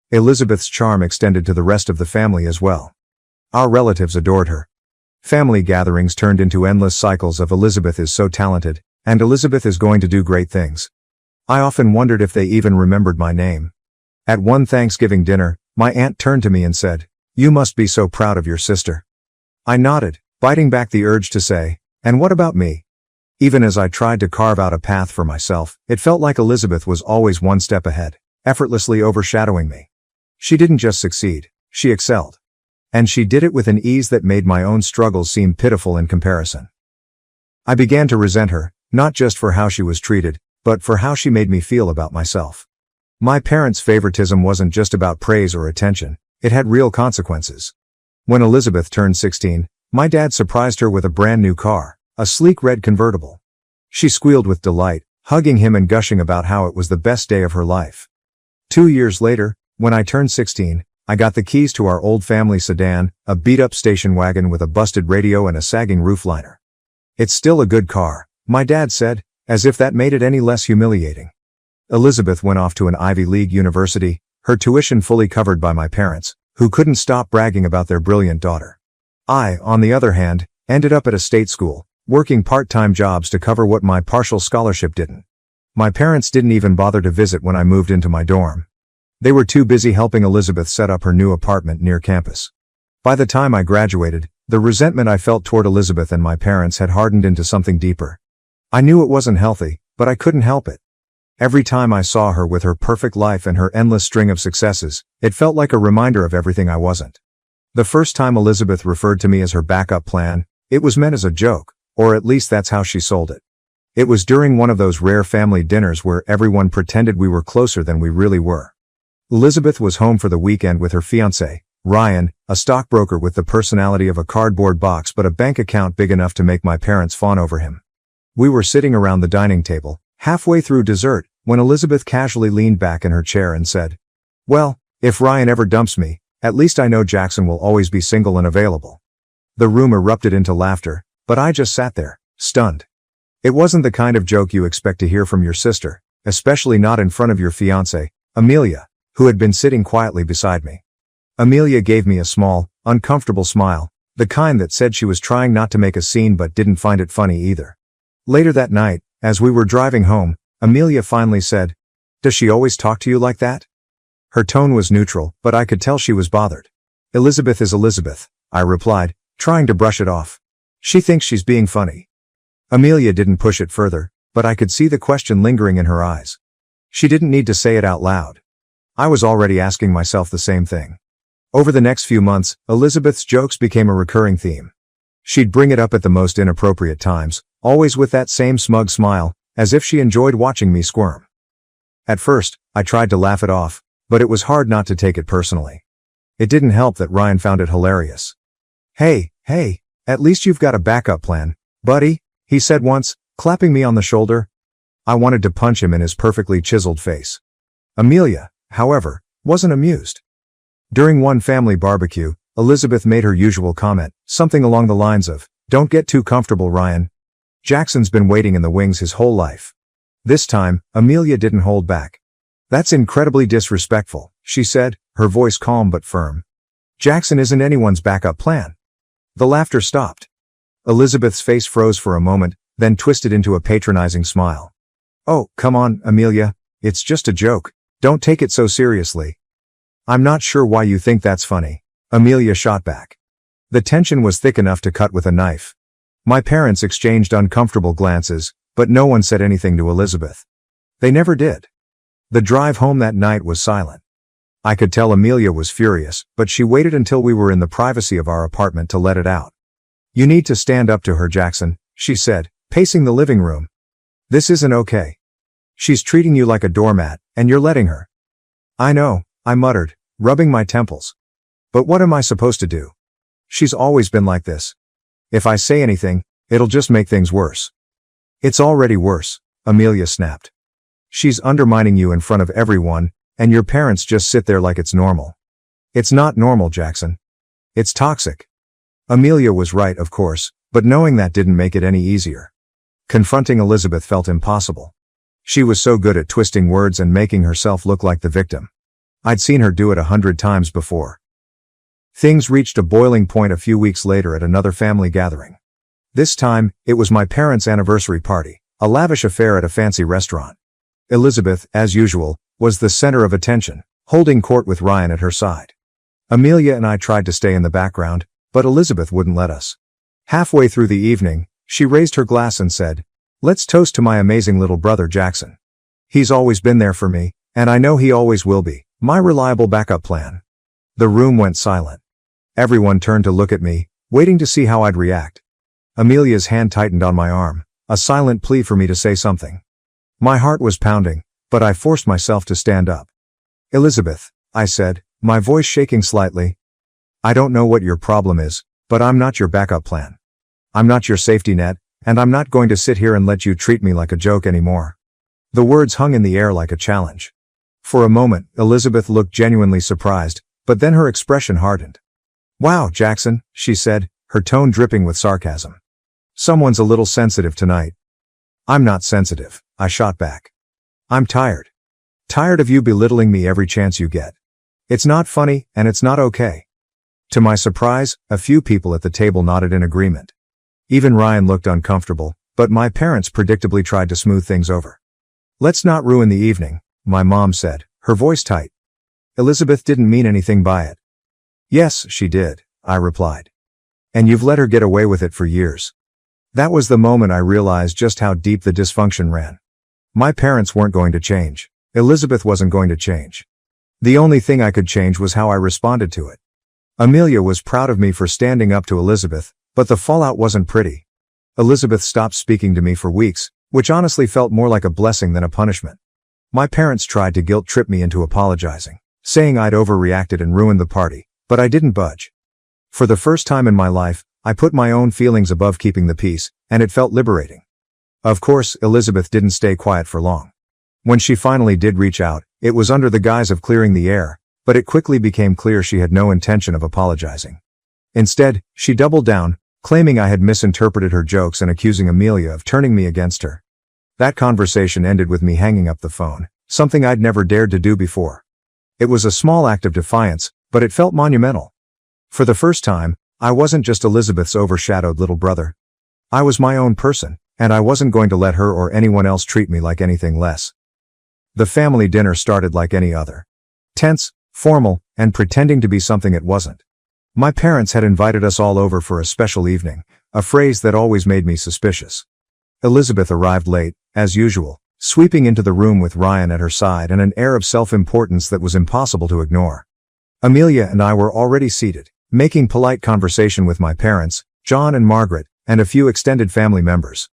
Elizabeth's charm extended to the rest of the family as well. Our relatives adored her. Family gatherings turned into endless cycles of Elizabeth is so talented, and Elizabeth is going to do great things. I often wondered if they even remembered my name. At one Thanksgiving dinner, my aunt turned to me and said, "You must be so proud of your sister." I nodded, biting back the urge to say, "And what about me?" Even as I tried to carve out a path for myself, it felt like Elizabeth was always one step ahead, effortlessly overshadowing me. She didn't just succeed, she excelled. And she did it with an ease that made my own struggles seem pitiful in comparison. I began to resent her, not just for how she was treated, but for how she made me feel about myself. My parents' favoritism wasn't just about praise or attention, it had real consequences. When Elizabeth turned 16, my dad surprised her with a brand new car, a sleek red convertible. She squealed with delight, hugging him and gushing about how it was the best day of her life. 2 years later, when I turned 16, I got the keys to our old family sedan, a beat-up station wagon with a busted radio and a sagging roofliner. "It's still a good car," my dad said, as if that made it any less humiliating. Elizabeth went off to an Ivy League university, her tuition fully covered by my parents, who couldn't stop bragging about their brilliant daughter. I, on the other hand, ended up at a state school, working part-time jobs to cover what my partial scholarship didn't. My parents didn't even bother to visit when I moved into my dorm. They were too busy helping Elizabeth set up her new apartment near campus. By the time I graduated, the resentment I felt toward Elizabeth and my parents had hardened into something deeper. I knew it wasn't healthy, but I couldn't help it. Every time I saw her with her perfect life and her endless string of successes, it felt like a reminder of everything I wasn't. The first time Elizabeth referred to me as her backup plan, it was meant as a joke, or at least that's how she sold it. It was during one of those rare family dinners where everyone pretended we were closer than we really were. Elizabeth was home for the weekend with her fiancé, Ryan, a stockbroker with the personality of a cardboard box but a bank account big enough to make my parents fawn over him. We were sitting around the dining table, halfway through dessert, when Elizabeth casually leaned back in her chair and said, "Well, if Ryan ever dumps me, at least I know Jackson will always be single and available." The room erupted into laughter, but I just sat there, stunned. It wasn't the kind of joke you expect to hear from your sister, especially not in front of your fiancé, Amelia, who had been sitting quietly beside me. Amelia gave me a small, uncomfortable smile, the kind that said she was trying not to make a scene but didn't find it funny either. Later that night, as we were driving home, Amelia finally said, "Does she always talk to you like that?" Her tone was neutral, but I could tell she was bothered. "Elizabeth is Elizabeth," I replied, trying to brush it off. "She thinks she's being funny." Amelia didn't push it further, but I could see the question lingering in her eyes. She didn't need to say it out loud. I was already asking myself the same thing. Over the next few months, Elizabeth's jokes became a recurring theme. She'd bring it up at the most inappropriate times, always with that same smug smile, as if she enjoyed watching me squirm. At first, I tried to laugh it off, but it was hard not to take it personally. It didn't help that Ryan found it hilarious. Hey, at least you've got a backup plan, buddy," he said once, clapping me on the shoulder. I wanted to punch him in his perfectly chiseled face. Amelia, however, wasn't amused. During one family barbecue, Elizabeth made her usual comment, something along the lines of, "Don't get too comfortable, Ryan. Jackson's been waiting in the wings his whole life." This time, Amelia didn't hold back. "That's incredibly disrespectful," she said, her voice calm but firm. "Jackson isn't anyone's backup plan." The laughter stopped. Elizabeth's face froze for a moment, then twisted into a patronizing smile. "Oh, come on, Amelia. It's just a joke. Don't take it so seriously." "I'm not sure why you think that's funny," Amelia shot back. The tension was thick enough to cut with a knife. My parents exchanged uncomfortable glances, but no one said anything to Elizabeth. They never did. The drive home that night was silent. I could tell Amelia was furious, but she waited until we were in the privacy of our apartment to let it out. "You need to stand up to her, Jackson," she said, pacing the living room. "This isn't okay. She's treating you like a doormat, and you're letting her." "I know," I muttered, rubbing my temples. "But what am I supposed to do? She's always been like this. If I say anything, it'll just make things worse." "It's already worse," Amelia snapped. "She's undermining you in front of everyone, and your parents just sit there like it's normal." "It's not normal, Jackson. It's toxic." Amelia was right, of course, but knowing that didn't make it any easier. Confronting Elizabeth felt impossible. She was so good at twisting words and making herself look like the victim. I'd seen her do it 100 times before. Things reached a boiling point a few weeks later at another family gathering. This time, it was my parents' anniversary party, a lavish affair at a fancy restaurant. Elizabeth, as usual, was the center of attention, holding court with Ryan at her side. Amelia and I tried to stay in the background, but Elizabeth wouldn't let us. Halfway through the evening, she raised her glass and said, "Let's toast to my amazing little brother Jackson. He's always been there for me, and I know he always will be, my reliable backup plan." The room went silent. Everyone turned to look at me, waiting to see how I'd react. Amelia's hand tightened on my arm, a silent plea for me to say something. My heart was pounding, but I forced myself to stand up. "Elizabeth," I said, my voice shaking slightly, "I don't know what your problem is, but I'm not your backup plan. I'm not your safety net, and I'm not going to sit here and let you treat me like a joke anymore." The words hung in the air like a challenge. For a moment, Elizabeth looked genuinely surprised, but then her expression hardened. "Wow, Jackson," she said, her tone dripping with sarcasm. "Someone's a little sensitive tonight." "I'm not sensitive," I shot back. "I'm tired. Tired of you belittling me every chance you get. It's not funny, and it's not okay." To my surprise, a few people at the table nodded in agreement. Even Ryan looked uncomfortable, but my parents predictably tried to smooth things over. "Let's not ruin the evening," my mom said, her voice tight. "Elizabeth didn't mean anything by it." "Yes, she did," I replied. "And you've let her get away with it for years." That was the moment I realized just how deep the dysfunction ran. My parents weren't going to change. Elizabeth wasn't going to change. The only thing I could change was how I responded to it. Amelia was proud of me for standing up to Elizabeth, but the fallout wasn't pretty. Elizabeth stopped speaking to me for weeks, which honestly felt more like a blessing than a punishment. My parents tried to guilt-trip me into apologizing, saying I'd overreacted and ruined the party, but I didn't budge. For the first time in my life, I put my own feelings above keeping the peace, and it felt liberating. Of course, Elizabeth didn't stay quiet for long. When she finally did reach out, it was under the guise of clearing the air, but it quickly became clear she had no intention of apologizing. Instead, she doubled down, claiming I had misinterpreted her jokes and accusing Amelia of turning me against her. That conversation ended with me hanging up the phone, something I'd never dared to do before. It was a small act of defiance, but it felt monumental. For the first time, I wasn't just Elizabeth's overshadowed little brother. I was my own person, and I wasn't going to let her or anyone else treat me like anything less. The family dinner started like any other. Tense, formal, and pretending to be something it wasn't. My parents had invited us all over for a special evening, a phrase that always made me suspicious. Elizabeth arrived late, as usual, sweeping into the room with Ryan at her side and an air of self-importance that was impossible to ignore. Amelia and I were already seated, making polite conversation with my parents, John and Margaret, and a few extended family members.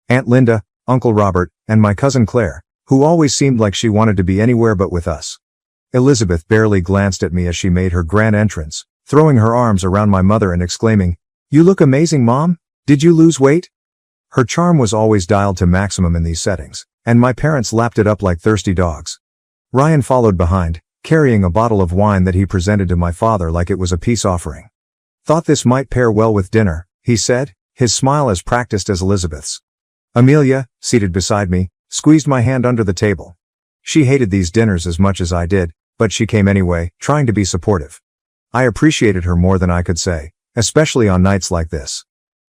Aunt Linda, Uncle Robert, and my cousin Claire, who always seemed like she wanted to be anywhere but with us. Elizabeth barely glanced at me as she made her grand entrance, throwing her arms around my mother and exclaiming, "You look amazing, Mom! Did you lose weight?" Her charm was always dialed to maximum in these settings, and my parents lapped it up like thirsty dogs. Ryan followed behind, carrying a bottle of wine that he presented to my father like it was a peace offering. "Thought this might pair well with dinner," he said, his smile as practiced as Elizabeth's. Amelia, seated beside me, squeezed my hand under the table. She hated these dinners as much as I did, but she came anyway, trying to be supportive. I appreciated her more than I could say, especially on nights like this.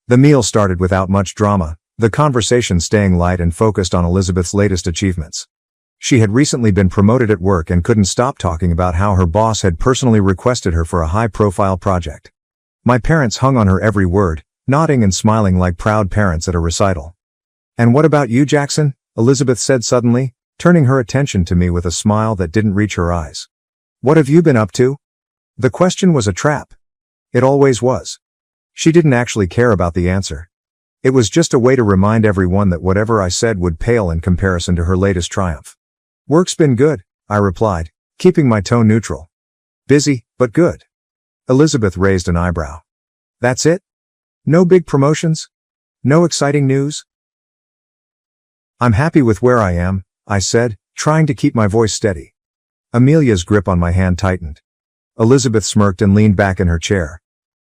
The meal started without much drama, the conversation staying light and focused on Elizabeth's latest achievements. She had recently been promoted at work and couldn't stop talking about how her boss had personally requested her for a high-profile project. My parents hung on her every word, nodding and smiling like proud parents at a recital. "And what about you, Jackson?" Elizabeth said suddenly, turning her attention to me with a smile that didn't reach her eyes. "What have you been up to?" The question was a trap. It always was. She didn't actually care about the answer. It was just a way to remind everyone that whatever I said would pale in comparison to her latest triumph. "Work's been good," I replied, keeping my tone neutral. "Busy, but good." Elizabeth raised an eyebrow. "That's it? No big promotions? No exciting news?" "I'm happy with where I am," I said, trying to keep my voice steady. Amelia's grip on my hand tightened. Elizabeth smirked and leaned back in her chair.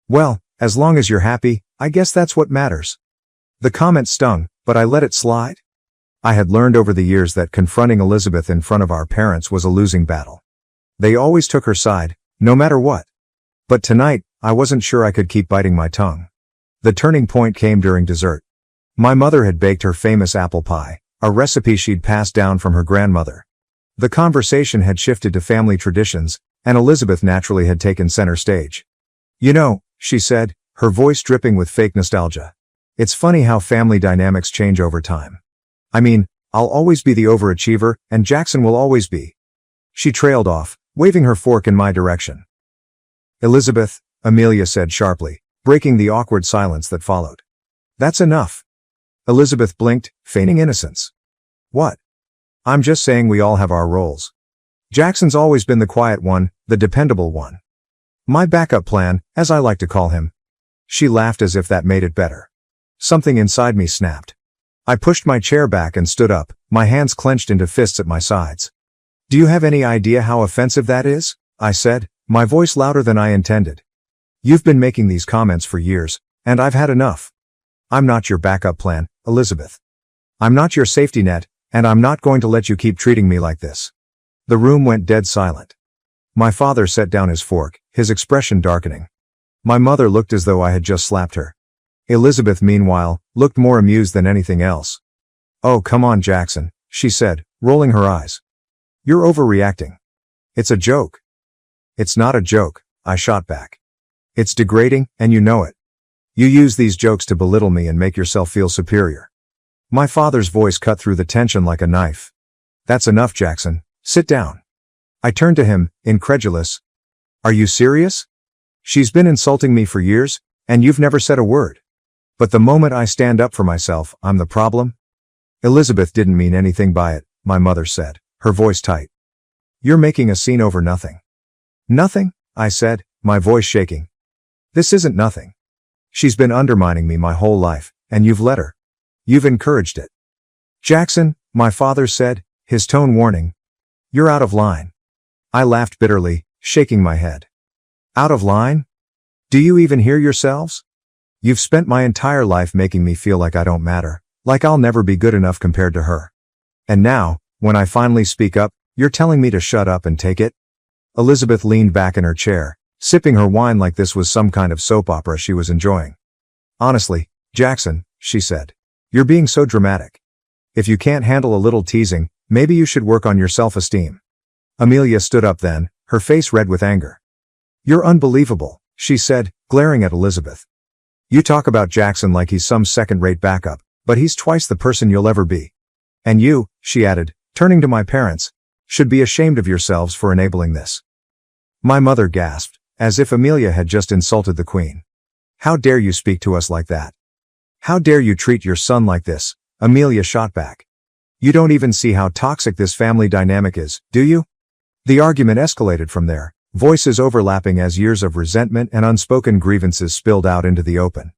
"Well, as long as you're happy, I guess that's what matters." The comment stung, but I let it slide. I had learned over the years that confronting Elizabeth in front of our parents was a losing battle. They always took her side, no matter what. But tonight, I wasn't sure I could keep biting my tongue. The turning point came during dessert. My mother had baked her famous apple pie, a recipe she'd passed down from her grandmother. The conversation had shifted to family traditions, and Elizabeth naturally had taken center stage. "You know," she said, her voice dripping with fake nostalgia. "It's funny how family dynamics change over time. I mean, I'll always be the overachiever, and Jackson will always be." She trailed off, waving her fork in my direction. "Elizabeth," Amelia said sharply, breaking the awkward silence that followed. "That's enough." Elizabeth blinked, feigning innocence. "What?" "I'm just saying we all have our roles. Jackson's always been the quiet one, the dependable one. My backup plan, as I like to call him." She laughed as if that made it better. Something inside me snapped. I pushed my chair back and stood up, my hands clenched into fists at my sides. "Do you have any idea how offensive that is?" I said, my voice louder than I intended. "You've been making these comments for years, and I've had enough. I'm not your backup plan, Elizabeth. I'm not your safety net, and I'm not going to let you keep treating me like this." The room went dead silent. My father set down his fork, his expression darkening. My mother looked as though I had just slapped her. Elizabeth, meanwhile, looked more amused than anything else. "Oh, come on, Jackson," she said, rolling her eyes. "You're overreacting. It's a joke." "It's not a joke," I shot back. "It's degrading, and you know it. You use these jokes to belittle me and make yourself feel superior." My father's voice cut through the tension like a knife. "That's enough, Jackson. Sit down." I turned to him, incredulous. "Are you serious? She's been insulting me for years, and you've never said a word. But the moment I stand up for myself, I'm the problem?" "Elizabeth didn't mean anything by it," my mother said, her voice tight. "You're making a scene over nothing." "Nothing?" I said, my voice shaking. "This isn't nothing. She's been undermining me my whole life, and you've let her. You've encouraged it." "Jackson," my father said, his tone warning. "You're out of line." I laughed bitterly, shaking my head. "Out of line? Do you even hear yourselves? You've spent my entire life making me feel like I don't matter, like I'll never be good enough compared to her. And now, when I finally speak up, you're telling me to shut up and take it?" Elizabeth leaned back in her chair, sipping her wine like this was some kind of soap opera she was enjoying. "Honestly, Jackson," she said, "you're being so dramatic. If you can't handle a little teasing, maybe you should work on your self-esteem." Amelia stood up then, her face red with anger. "You're unbelievable," she said, glaring at Elizabeth. "You talk about Jackson like he's some second-rate backup, but he's twice the person you'll ever be. And you," she added, turning to my parents, "should be ashamed of yourselves for enabling this." My mother gasped, as if Amelia had just insulted the Queen. "How dare you speak to us like that? How dare you treat your son like this?" Amelia shot back. "You don't even see how toxic this family dynamic is, do you?" The argument escalated from there, voices overlapping as years of resentment and unspoken grievances spilled out into the open.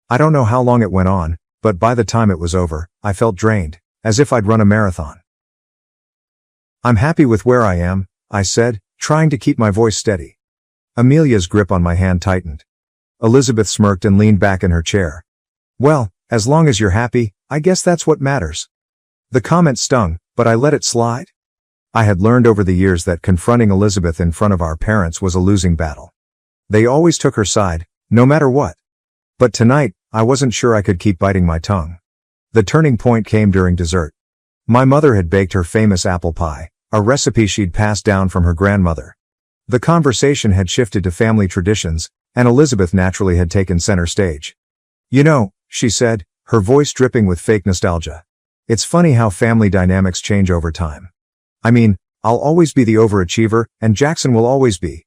I don't know how long it went on, but by the time it was over, I felt drained, as if I'd run a marathon. "I'm happy with where I am," I said, trying to keep my voice steady. Amelia's grip on my hand tightened. Elizabeth smirked and leaned back in her chair. "Well, as long as you're happy, I guess that's what matters." The comment stung, but I let it slide. I had learned over the years that confronting Elizabeth in front of our parents was a losing battle. They always took her side, no matter what. But tonight, I wasn't sure I could keep biting my tongue. The turning point came during dessert. My mother had baked her famous apple pie, a recipe she'd passed down from her grandmother. The conversation had shifted to family traditions, and Elizabeth naturally had taken center stage. "You know," she said, her voice dripping with fake nostalgia. "It's funny how family dynamics change over time. I mean, I'll always be the overachiever, and Jackson will always be."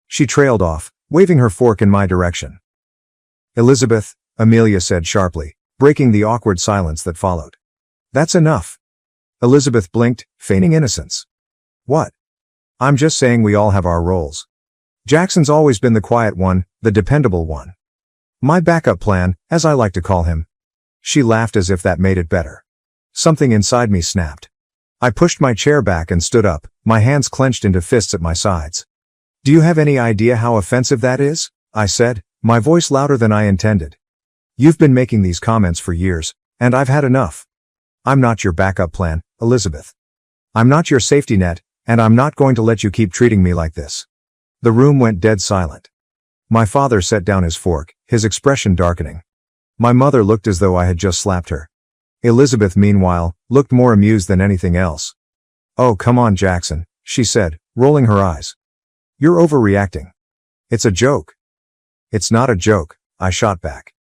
She trailed off, waving her fork in my direction. "Elizabeth," Amelia said sharply, breaking the awkward silence that followed. "That's enough." Elizabeth blinked, feigning innocence. "What?" "I'm just saying we all have our roles. Jackson's always been the quiet one, the dependable one. My backup plan, as I like to call him." She laughed as if that made it better. Something inside me snapped. I pushed my chair back and stood up, my hands clenched into fists at my sides. "Do you have any idea how offensive that is?" I said, my voice louder than I intended. "You've been making these comments for years, and I've had enough. I'm not your backup plan, Elizabeth. I'm not your safety net, And I'm not going to let you keep treating me like this." The room went dead silent. My father set down his fork, his expression darkening. My mother looked as though I had just slapped her. Elizabeth, meanwhile, looked more amused than anything else. "Oh, come on, Jackson," she said, rolling her eyes. "You're overreacting. It's a joke." "It's not a joke," I shot back.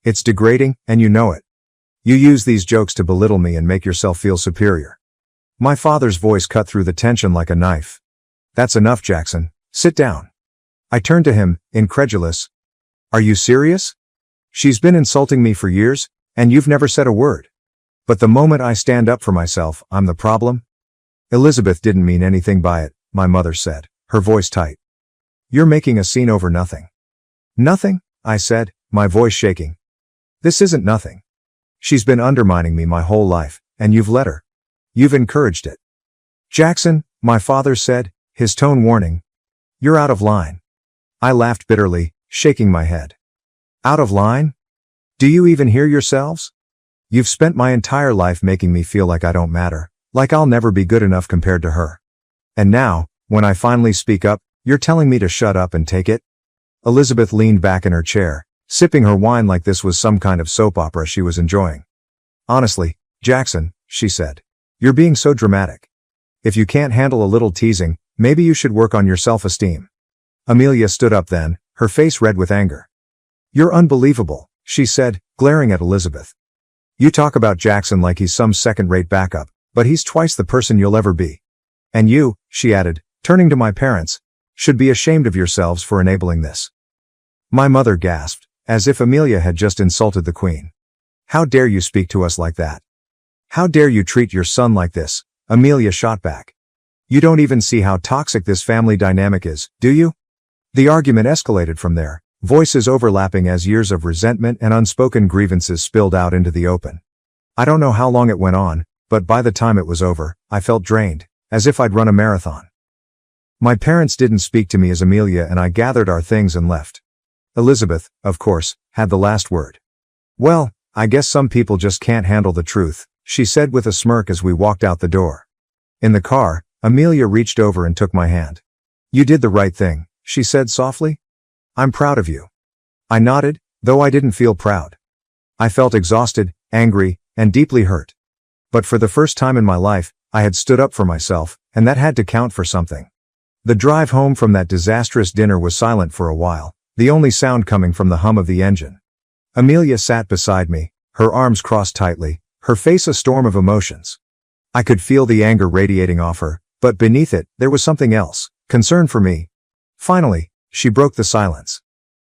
"It's degrading, and you know it. You use these jokes to belittle me and make yourself feel superior." My father's voice cut through the tension like a knife. "That's enough, Jackson. Sit down." I turned to him, incredulous. "Are you serious? She's been insulting me for years, and you've never said a word. But the moment I stand up for myself, I'm the problem?" "Elizabeth didn't mean anything by it," my mother said, her voice tight. "You're making a scene over nothing." "Nothing?" I said, my voice shaking. "This isn't nothing. She's been undermining me my whole life, and you've let her. You've encouraged it." "Jackson," my father said, his tone warning. "You're out of line." I laughed bitterly, shaking my head. "Out of line? Do you even hear yourselves? You've spent my entire life making me feel like I don't matter, like I'll never be good enough compared to her. And now, when I finally speak up, you're telling me to shut up and take it?" Elizabeth leaned back in her chair, sipping her wine like this was some kind of soap opera she was enjoying. "Honestly, Jackson," she said, "you're being so dramatic. If you can't handle a little teasing, maybe you should work on your self-esteem." Amelia stood up then, her face red with anger. "You're unbelievable," she said, glaring at Elizabeth. "You talk about Jackson like he's some second-rate backup, but he's twice the person you'll ever be. And you," she added, turning to my parents, "should be ashamed of yourselves for enabling this." My mother gasped, as if Amelia had just insulted the Queen. "How dare you speak to us like that? How dare you treat your son like this?" Amelia shot back. "You don't even see how toxic this family dynamic is, do you?" The argument escalated from there, voices overlapping as years of resentment and unspoken grievances spilled out into the open. I don't know how long it went on, but by the time it was over, I felt drained, as if I'd run a marathon. My parents didn't speak to me as Amelia and I gathered our things and left. Elizabeth, of course, had the last word. "Well, I guess some people just can't handle the truth," she said with a smirk as we walked out the door. In the car, Amelia reached over and took my hand. "You did the right thing," she said softly. "I'm proud of you." I nodded, though I didn't feel proud. I felt exhausted, angry, and deeply hurt. But for the first time in my life, I had stood up for myself, and that had to count for something. The drive home from that disastrous dinner was silent for a while, the only sound coming from the hum of the engine. Amelia sat beside me, her arms crossed tightly, her face a storm of emotions. I could feel the anger radiating off her, but beneath it, there was something else, concern for me. Finally, she broke the silence.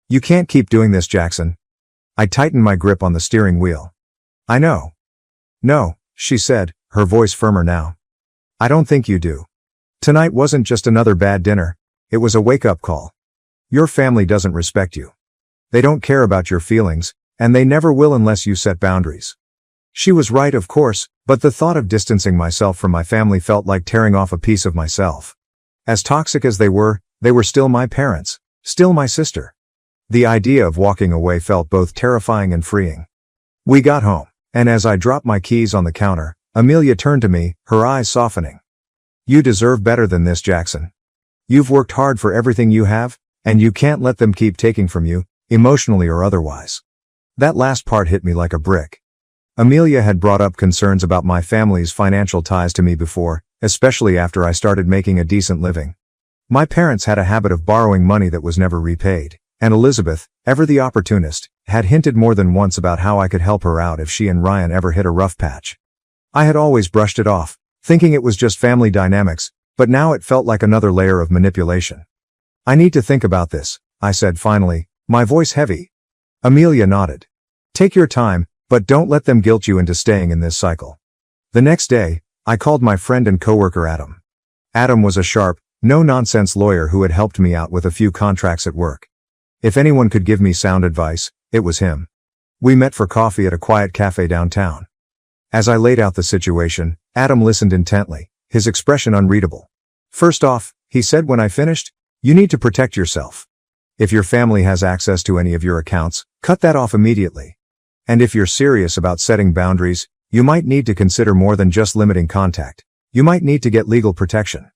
"You can't keep doing this, Jackson." I tightened my grip on the steering wheel. "I know." "No," she said, her voice firmer now. "I don't think you do. Tonight wasn't just another bad dinner, it was a wake-up call. Your family doesn't respect you. They don't care about your feelings, and they never will unless you set boundaries." She was right, of course, but the thought of distancing myself from my family felt like tearing off a piece of myself. As toxic as they were still my parents, still my sister. The idea of walking away felt both terrifying and freeing. We got home, and as I dropped my keys on the counter, Amelia turned to me, her eyes softening. "You deserve better than this, Jackson. You've worked hard for everything you have, and you can't let them keep taking from you, emotionally or otherwise." That last part hit me like a brick. Amelia had brought up concerns about my family's financial ties to me before, especially after I started making a decent living. My parents had a habit of borrowing money that was never repaid, and Elizabeth, ever the opportunist, had hinted more than once about how I could help her out if she and Ryan ever hit a rough patch. I had always brushed it off, thinking it was just family dynamics, but now it felt like another layer of manipulation. "I need to think about this," I said finally, my voice heavy. Amelia nodded. "Take your time, but don't let them guilt you into staying in this cycle." The next day, I called my friend and coworker Adam. Adam was a sharp, no-nonsense lawyer who had helped me out with a few contracts at work. If anyone could give me sound advice, it was him. We met for coffee at a quiet cafe downtown. As I laid out the situation, Adam listened intently, his expression unreadable. "First off," he said when I finished, "you need to protect yourself. If your family has access to any of your accounts, cut that off immediately. And if you're serious about setting boundaries, you might need to consider more than just limiting contact. You might need to get legal protection."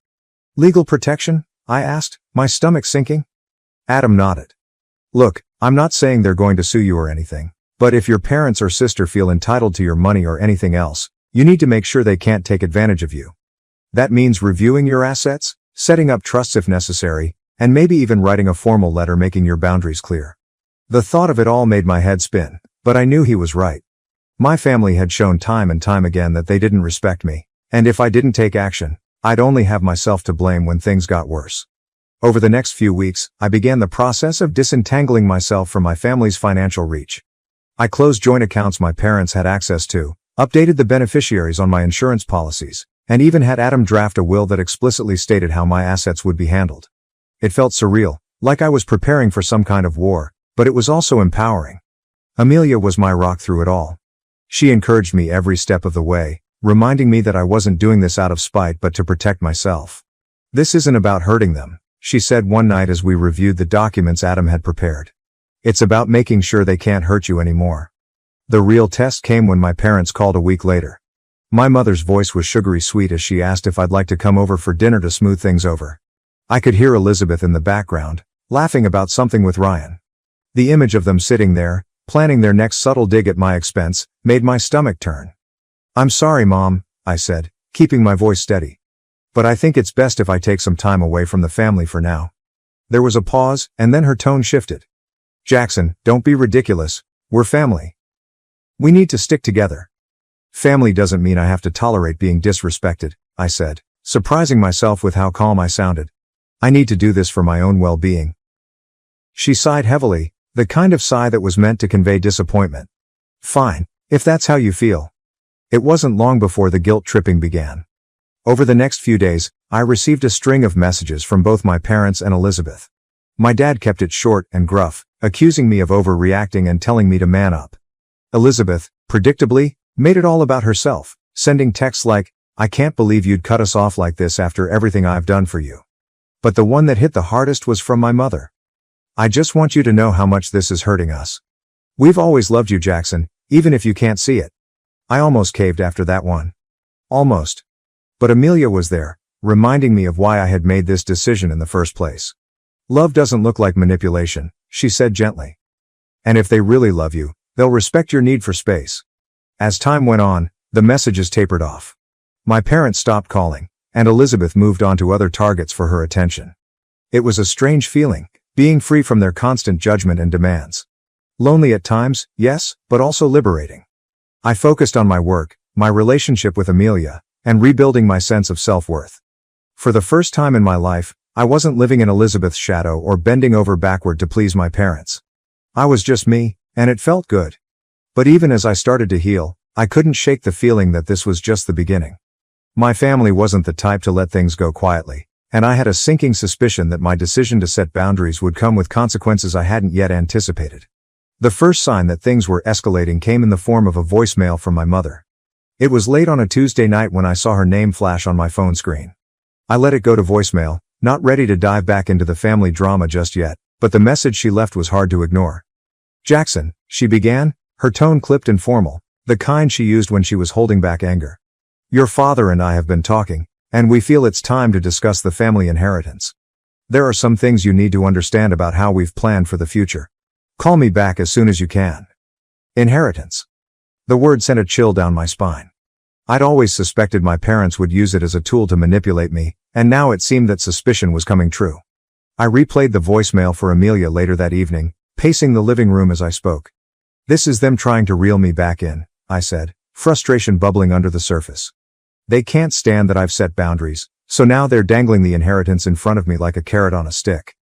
Legal protection? I asked, my stomach sinking. Adam nodded. Look, I'm not saying they're going to sue you or anything, but if your parents or sister feel entitled to your money or anything else, you need to make sure they can't take advantage of you. That means reviewing your assets, setting up trusts if necessary, and maybe even writing a formal letter making your boundaries clear. The thought of it all made my head spin, but I knew he was right. My family had shown time and time again that they didn't respect me, and if I didn't take action, I'd only have myself to blame when things got worse. Over the next few weeks, I began the process of disentangling myself from my family's financial reach. I closed joint accounts my parents had access to, updated the beneficiaries on my insurance policies, and even had Adam draft a will that explicitly stated how my assets would be handled. It felt surreal, like I was preparing for some kind of war, but it was also empowering. Amelia was my rock through it all. She encouraged me every step of the way, reminding me that I wasn't doing this out of spite but to protect myself. This isn't about hurting them, she said one night as we reviewed the documents Adam had prepared. It's about making sure they can't hurt you anymore. The real test came when my parents called a week later. My mother's voice was sugary sweet as she asked if I'd like to come over for dinner to smooth things over. I could hear Elizabeth in the background, laughing about something with Ryan. The image of them sitting there, planning their next subtle dig at my expense, made my stomach turn. I'm sorry, Mom, I said, keeping my voice steady. But I think it's best if I take some time away from the family for now. There was a pause, and then her tone shifted. Jackson, don't be ridiculous, we're family. We need to stick together. Family doesn't mean I have to tolerate being disrespected, I said, surprising myself with how calm I sounded. I need to do this for my own well-being. She sighed heavily, the kind of sigh that was meant to convey disappointment. Fine, if that's how you feel. It wasn't long before the guilt tripping began. Over the next few days, I received a string of messages from both my parents and Elizabeth. My dad kept it short and gruff, accusing me of overreacting and telling me to man up. Elizabeth, predictably, made it all about herself, sending texts like, I can't believe you'd cut us off like this after everything I've done for you. But the one that hit the hardest was from my mother. I just want you to know how much this is hurting us. We've always loved you, Jackson, even if you can't see it. I almost caved after that one. Almost. But Amelia was there, reminding me of why I had made this decision in the first place. Love doesn't look like manipulation, she said gently. And if they really love you, they'll respect your need for space. As time went on, the messages tapered off. My parents stopped calling, and Elizabeth moved on to other targets for her attention. It was a strange feeling, being free from their constant judgment and demands. Lonely at times, yes, but also liberating. I focused on my work, my relationship with Amelia, and rebuilding my sense of self-worth. For the first time in my life, I wasn't living in Elizabeth's shadow or bending over backward to please my parents. I was just me, and it felt good. But even as I started to heal, I couldn't shake the feeling that this was just the beginning. My family wasn't the type to let things go quietly, and I had a sinking suspicion that my decision to set boundaries would come with consequences I hadn't yet anticipated. The first sign that things were escalating came in the form of a voicemail from my mother. It was late on a Tuesday night when I saw her name flash on my phone screen. I let it go to voicemail, not ready to dive back into the family drama just yet, but the message she left was hard to ignore. Jackson, she began, her tone clipped and formal, the kind she used when she was holding back anger. Your father and I have been talking, and we feel it's time to discuss the family inheritance. There are some things you need to understand about how we've planned for the future. Call me back as soon as you can. Inheritance. The word sent a chill down my spine. I'd always suspected my parents would use it as a tool to manipulate me, and now it seemed that suspicion was coming true. I replayed the voicemail for Amelia later that evening, pacing the living room as I spoke. This is them trying to reel me back in, I said, frustration bubbling under the surface. They can't stand that I've set boundaries, so now they're dangling the inheritance in front of me like a carrot on a stick.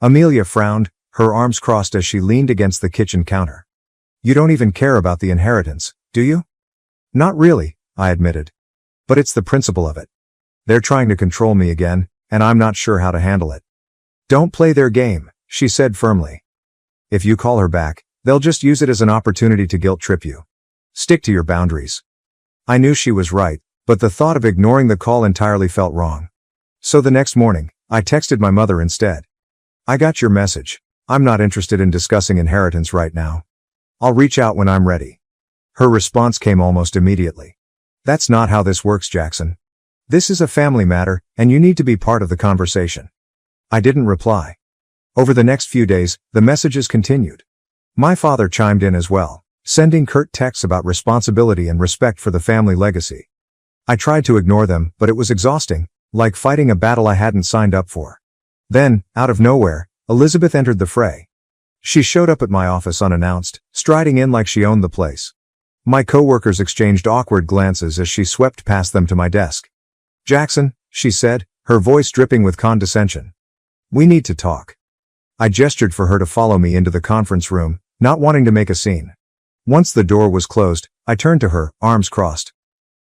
Amelia frowned, her arms crossed as she leaned against the kitchen counter. You don't even care about the inheritance, do you? Not really, I admitted. But it's the principle of it. They're trying to control me again, and I'm not sure how to handle it. Don't play their game, she said firmly. If you call her back, they'll just use it as an opportunity to guilt trip you. Stick to your boundaries. I knew she was right, but the thought of ignoring the call entirely felt wrong. So the next morning, I texted my mother instead. I got your message. I'm not interested in discussing inheritance right now. I'll reach out when I'm ready. Her response came almost immediately. That's not how this works, Jackson. This is a family matter, and you need to be part of the conversation. I didn't reply. Over the next few days, the messages continued. My father chimed in as well, sending curt texts about responsibility and respect for the family legacy. I tried to ignore them, but it was exhausting, like fighting a battle I hadn't signed up for. Then, out of nowhere, Elizabeth entered the fray. She showed up at my office unannounced, striding in like she owned the place. My coworkers exchanged awkward glances as she swept past them to my desk. "Jackson," she said, her voice dripping with condescension. "We need to talk." I gestured for her to follow me into the conference room, not wanting to make a scene. Once the door was closed, I turned to her, arms crossed.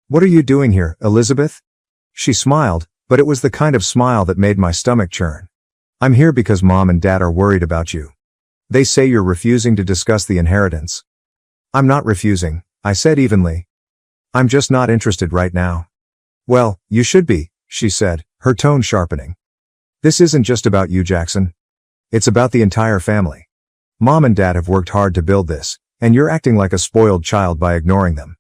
"What are you doing here, Elizabeth?" She smiled, but it was the kind of smile that made my stomach churn. "I'm here because Mom and Dad are worried about you. They say you're refusing to discuss the inheritance." "I'm not refusing," I said evenly. "I'm just not interested right now." "Well, you should be," she said, her tone sharpening. "This isn't just about you, Jackson. It's about the entire family. Mom and Dad have worked hard to build this, and you're acting like a spoiled child by ignoring them."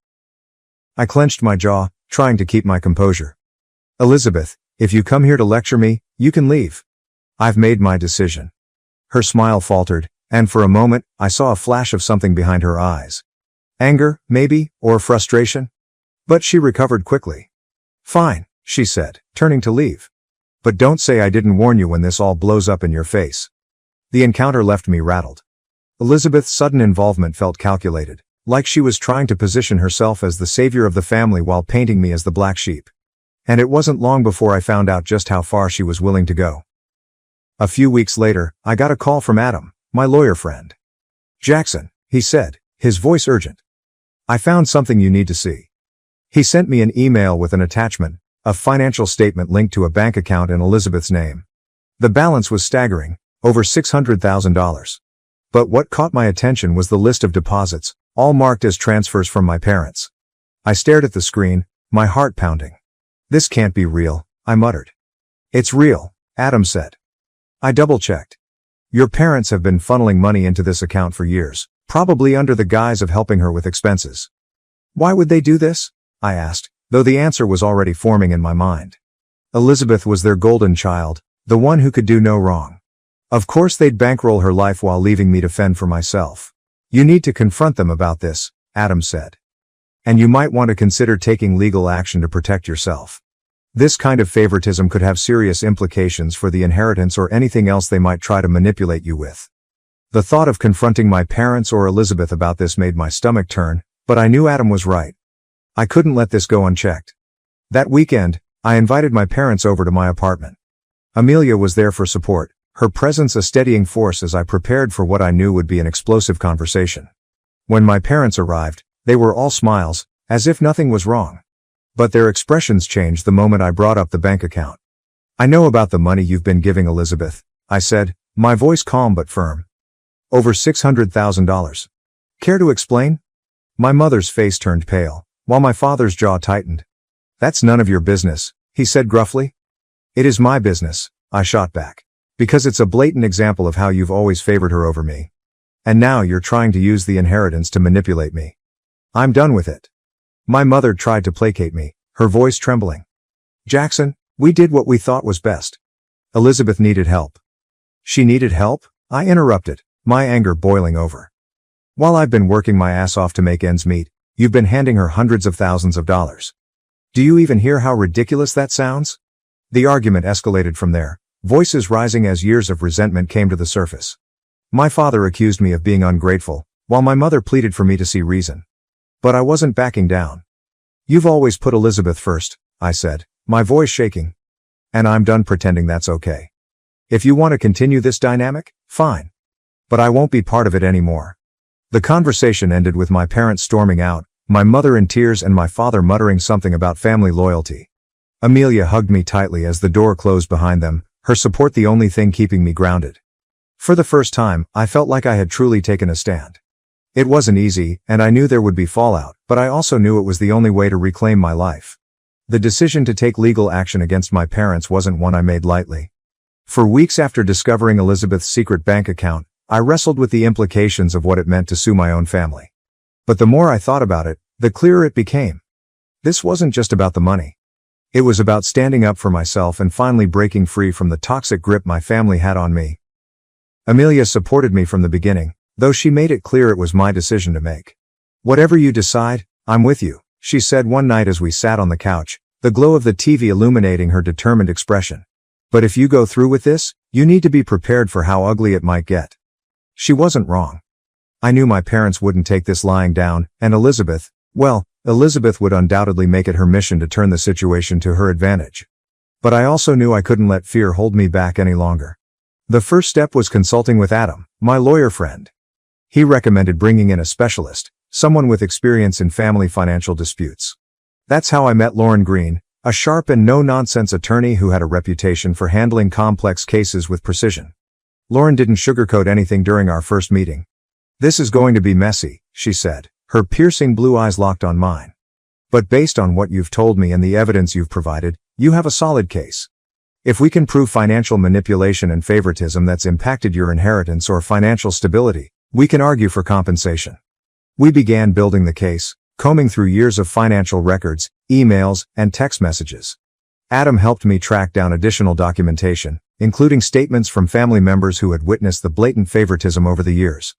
I clenched my jaw, trying to keep my composure. "Elizabeth, if you come here to lecture me, you can leave. I've made my decision." Her smile faltered, and for a moment, I saw a flash of something behind her eyes. Anger, maybe, or frustration? But she recovered quickly. "Fine," she said, turning to leave. "But don't say I didn't warn you when this all blows up in your face." The encounter left me rattled. Elizabeth's sudden involvement felt calculated, like she was trying to position herself as the savior of the family while painting me as the black sheep. And it wasn't long before I found out just how far she was willing to go. A few weeks later, I got a call from Adam, my lawyer friend. "Jackson," he said, his voice urgent. "I found something you need to see." He sent me an email with an attachment, a financial statement linked to a bank account in Elizabeth's name. The balance was staggering, over $600,000. But what caught my attention was the list of deposits, all marked as transfers from my parents. I stared at the screen, my heart pounding. "This can't be real," I muttered. "It's real," Adam said. I double-checked. "Your parents have been funneling money into this account for years, probably under the guise of helping her with expenses." "Why would they do this?" I asked, though the answer was already forming in my mind. Elizabeth was their golden child, the one who could do no wrong. Of course they'd bankroll her life while leaving me to fend for myself. "You need to confront them about this," Adam said. "And you might want to consider taking legal action to protect yourself. This kind of favoritism could have serious implications for the inheritance or anything else they might try to manipulate you with." The thought of confronting my parents or Elizabeth about this made my stomach turn, but I knew Adam was right. I couldn't let this go unchecked. That weekend, I invited my parents over to my apartment. Amelia was there for support, her presence a steadying force as I prepared for what I knew would be an explosive conversation. When my parents arrived, they were all smiles, as if nothing was wrong. But their expressions changed the moment I brought up the bank account. "I know about the money you've been giving Elizabeth," I said, my voice calm but firm. "Over $600,000. Care to explain?" My mother's face turned pale, while my father's jaw tightened. "That's none of your business," he said gruffly. "It is my business," I shot back. "Because it's a blatant example of how you've always favored her over me. And now you're trying to use the inheritance to manipulate me. I'm done with it." My mother tried to placate me, her voice trembling. "Jackson, we did what we thought was best. Elizabeth needed help." "She needed help?" I interrupted, my anger boiling over. "While I've been working my ass off to make ends meet, you've been handing her hundreds of thousands of dollars. Do you even hear how ridiculous that sounds?" The argument escalated from there, voices rising as years of resentment came to the surface. My father accused me of being ungrateful, while my mother pleaded for me to see reason. But I wasn't backing down. "You've always put Elizabeth first," I said, my voice shaking. "And I'm done pretending that's okay. If you want to continue this dynamic, fine. But I won't be part of it anymore." The conversation ended with my parents storming out, my mother in tears and my father muttering something about family loyalty. Amelia hugged me tightly as the door closed behind them, her support the only thing keeping me grounded. For the first time, I felt like I had truly taken a stand. It wasn't easy, and I knew there would be fallout, but I also knew it was the only way to reclaim my life. The decision to take legal action against my parents wasn't one I made lightly. For weeks after discovering Elizabeth's secret bank account, I wrestled with the implications of what it meant to sue my own family. But the more I thought about it, the clearer it became. This wasn't just about the money. It was about standing up for myself and finally breaking free from the toxic grip my family had on me. Amelia supported me from the beginning, though she made it clear it was my decision to make. "Whatever you decide, I'm with you," she said one night as we sat on the couch, the glow of the TV illuminating her determined expression. "But if you go through with this, you need to be prepared for how ugly it might get." She wasn't wrong. I knew my parents wouldn't take this lying down, and Elizabeth would undoubtedly make it her mission to turn the situation to her advantage. But I also knew I couldn't let fear hold me back any longer. The first step was consulting with Adam, my lawyer friend. He recommended bringing in a specialist, someone with experience in family financial disputes. That's how I met Lauren Green, a sharp and no-nonsense attorney who had a reputation for handling complex cases with precision. Lauren didn't sugarcoat anything during our first meeting. "This is going to be messy," she said, her piercing blue eyes locked on mine. "But based on what you've told me and the evidence you've provided, you have a solid case. If we can prove financial manipulation and favoritism that's impacted your inheritance or financial stability, we can argue for compensation." We began building the case, combing through years of financial records, emails, and text messages. Adam helped me track down additional documentation, including statements from family members who had witnessed the blatant favoritism over the years.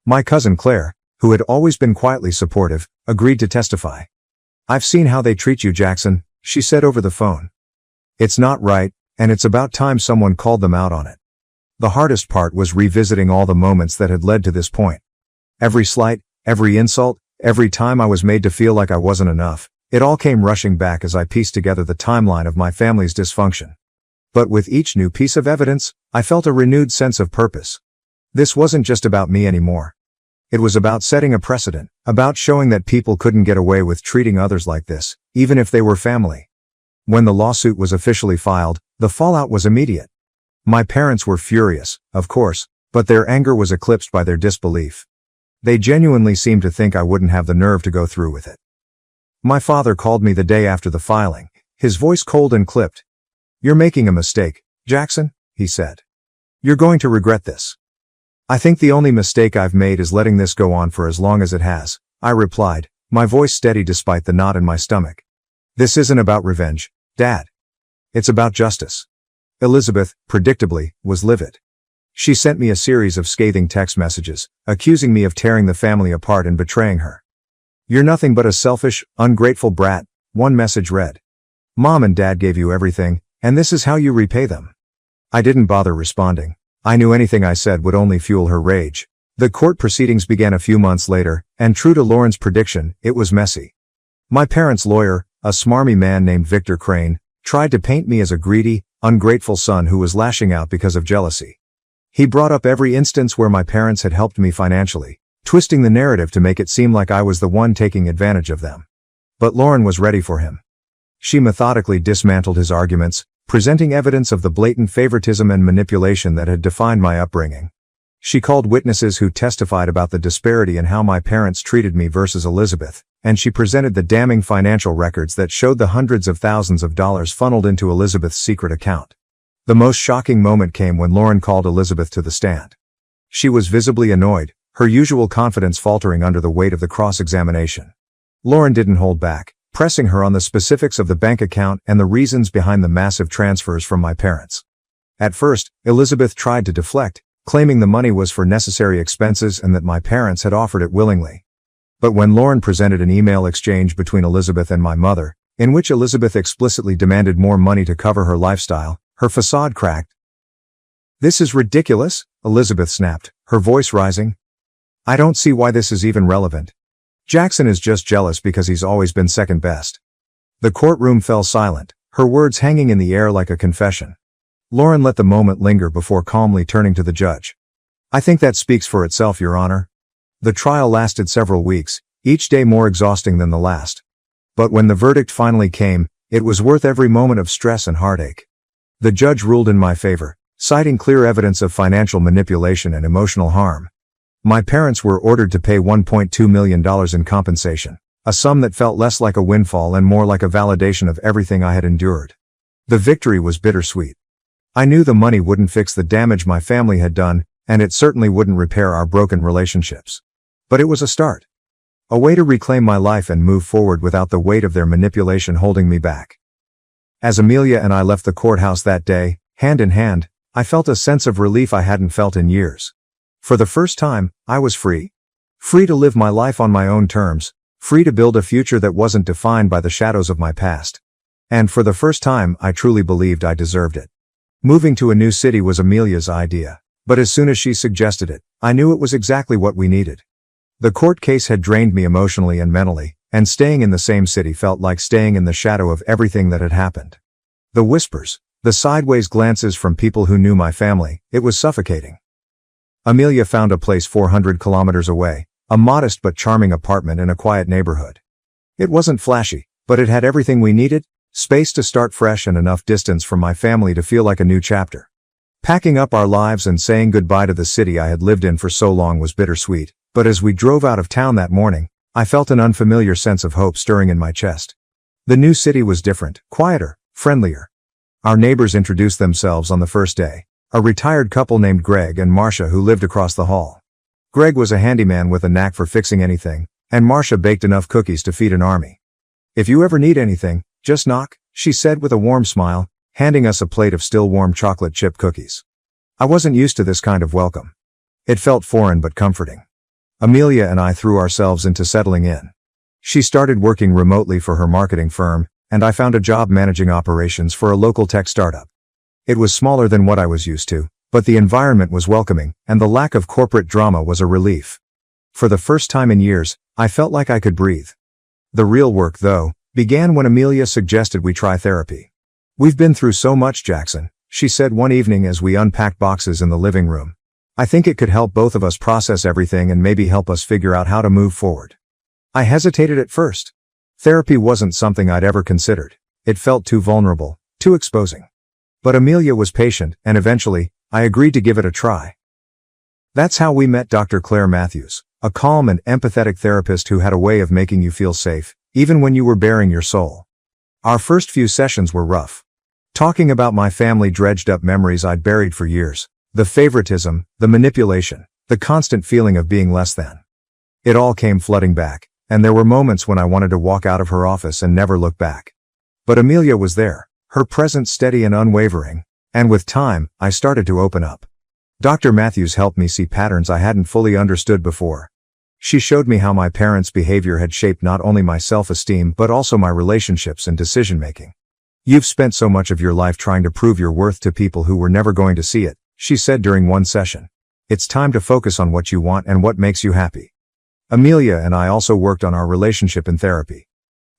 My cousin Claire, who had always been quietly supportive, agreed to testify. "I've seen how they treat you, Jackson," she said over the phone. "It's not right, and it's about time someone called them out on it." The hardest part was revisiting all the moments that had led to this point. Every slight, every insult, every time I was made to feel like I wasn't enough, it all came rushing back as I pieced together the timeline of my family's dysfunction. But with each new piece of evidence, I felt a renewed sense of purpose. This wasn't just about me anymore. It was about setting a precedent, about showing that people couldn't get away with treating others like this, even if they were family. When the lawsuit was officially filed, the fallout was immediate. My parents were furious, of course, but their anger was eclipsed by their disbelief. They genuinely seemed to think I wouldn't have the nerve to go through with it. My father called me the day after the filing, his voice cold and clipped. "You're making a mistake, Jackson," he said. "You're going to regret this." "I think the only mistake I've made is letting this go on for as long as it has," I replied, my voice steady despite the knot in my stomach. "This isn't about revenge, Dad. It's about justice." Elizabeth, predictably, was livid. She sent me a series of scathing text messages, accusing me of tearing the family apart and betraying her. "You're nothing but a selfish, ungrateful brat," one message read. "Mom and Dad gave you everything, and this is how you repay them." I didn't bother responding. I knew anything I said would only fuel her rage. The court proceedings began a few months later, and true to Lauren's prediction, it was messy. My parents' lawyer, a smarmy man named Victor Crane, tried to paint me as a greedy, ungrateful son who was lashing out because of jealousy. He brought up every instance where my parents had helped me financially, twisting the narrative to make it seem like I was the one taking advantage of them. But Lauren was ready for him. She methodically dismantled his arguments, presenting evidence of the blatant favoritism and manipulation that had defined my upbringing. She called witnesses who testified about the disparity in how my parents treated me versus Elizabeth, and she presented the damning financial records that showed the hundreds of thousands of dollars funneled into Elizabeth's secret account. The most shocking moment came when Lauren called Elizabeth to the stand. She was visibly annoyed, her usual confidence faltering under the weight of the cross-examination. Lauren didn't hold back, pressing her on the specifics of the bank account and the reasons behind the massive transfers from my parents. At first, Elizabeth tried to deflect, claiming the money was for necessary expenses and that my parents had offered it willingly. But when Lauren presented an email exchange between Elizabeth and my mother, in which Elizabeth explicitly demanded more money to cover her lifestyle, her facade cracked. "This is ridiculous," Elizabeth snapped, her voice rising. "I don't see why this is even relevant. Jackson is just jealous because he's always been second best." The courtroom fell silent, her words hanging in the air like a confession. Lauren let the moment linger before calmly turning to the judge. "I think that speaks for itself, Your Honor." The trial lasted several weeks, each day more exhausting than the last. But when the verdict finally came, it was worth every moment of stress and heartache. The judge ruled in my favor, citing clear evidence of financial manipulation and emotional harm. My parents were ordered to pay $1.2 million in compensation, a sum that felt less like a windfall and more like a validation of everything I had endured. The victory was bittersweet. I knew the money wouldn't fix the damage my family had done, and it certainly wouldn't repair our broken relationships. But it was a start. A way to reclaim my life and move forward without the weight of their manipulation holding me back. As Amelia and I left the courthouse that day, hand in hand, I felt a sense of relief I hadn't felt in years. For the first time, I was free. Free to live my life on my own terms, free to build a future that wasn't defined by the shadows of my past. And for the first time, I truly believed I deserved it. Moving to a new city was Amelia's idea, but as soon as she suggested it, I knew it was exactly what we needed. The court case had drained me emotionally and mentally, and staying in the same city felt like staying in the shadow of everything that had happened. The whispers, the sideways glances from people who knew my family, it was suffocating. Amelia found a place 400 kilometers away, a modest but charming apartment in a quiet neighborhood. It wasn't flashy, but it had everything we needed, space to start fresh and enough distance from my family to feel like a new chapter. Packing up our lives and saying goodbye to the city I had lived in for so long was bittersweet, but as we drove out of town that morning, I felt an unfamiliar sense of hope stirring in my chest. The new city was different, quieter, friendlier. Our neighbors introduced themselves on the first day, a retired couple named Greg and Marcia who lived across the hall. Greg was a handyman with a knack for fixing anything, and Marcia baked enough cookies to feed an army. "If you ever need anything, just knock," she said with a warm smile, handing us a plate of still warm chocolate chip cookies. I wasn't used to this kind of welcome. It felt foreign but comforting. Amelia and I threw ourselves into settling in. She started working remotely for her marketing firm, and I found a job managing operations for a local tech startup. It was smaller than what I was used to, but the environment was welcoming, and the lack of corporate drama was a relief. For the first time in years, I felt like I could breathe. The real work, though, began when Amelia suggested we try therapy. "We've been through so much, Jackson," she said one evening as we unpacked boxes in the living room. "I think it could help both of us process everything and maybe help us figure out how to move forward." I hesitated at first. Therapy wasn't something I'd ever considered. It felt too vulnerable, too exposing. But Amelia was patient, and eventually, I agreed to give it a try. That's how we met Dr. Claire Matthews, a calm and empathetic therapist who had a way of making you feel safe, even when you were bearing your soul. Our first few sessions were rough. Talking about my family dredged up memories I'd buried for years, the favoritism, the manipulation, the constant feeling of being less than. It all came flooding back, and there were moments when I wanted to walk out of her office and never look back. But Amelia was there, her presence steady and unwavering, and with time, I started to open up. Dr. Matthews helped me see patterns I hadn't fully understood before. She showed me how my parents' behavior had shaped not only my self-esteem but also my relationships and decision-making. "You've spent so much of your life trying to prove your worth to people who were never going to see it," she said during one session. "It's time to focus on what you want and what makes you happy." Amelia and I also worked on our relationship in therapy.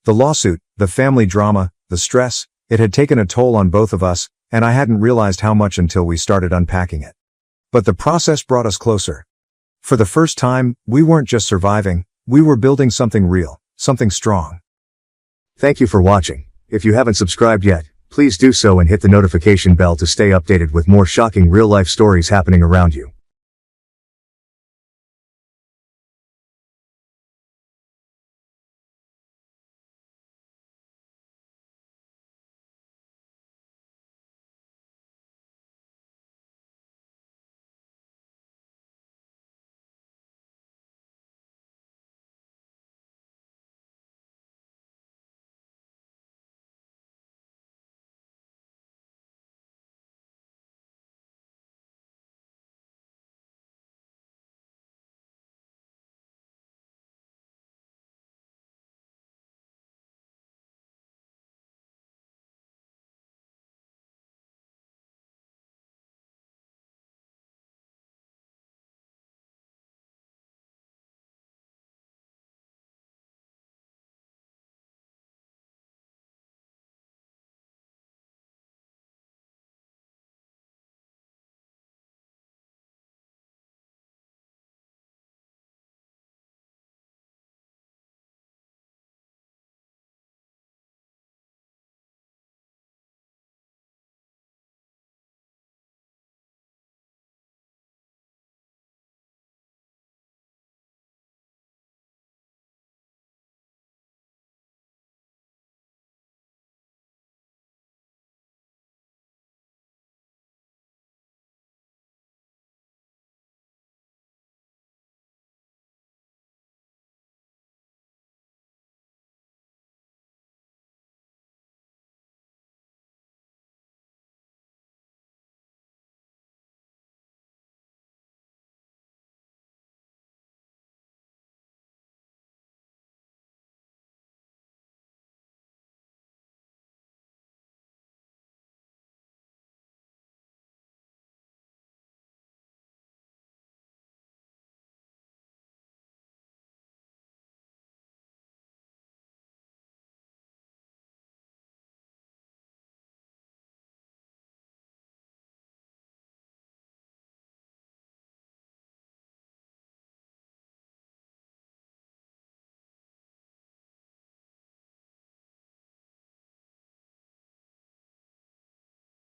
The lawsuit, the family drama, the stress, it had taken a toll on both of us, and I hadn't realized how much until we started unpacking it. But the process brought us closer. For the first time, we weren't just surviving, we were building something real, something strong. Thank you for watching. If you haven't subscribed yet, please do so and hit the notification bell to stay updated with more shocking real-life stories happening around you.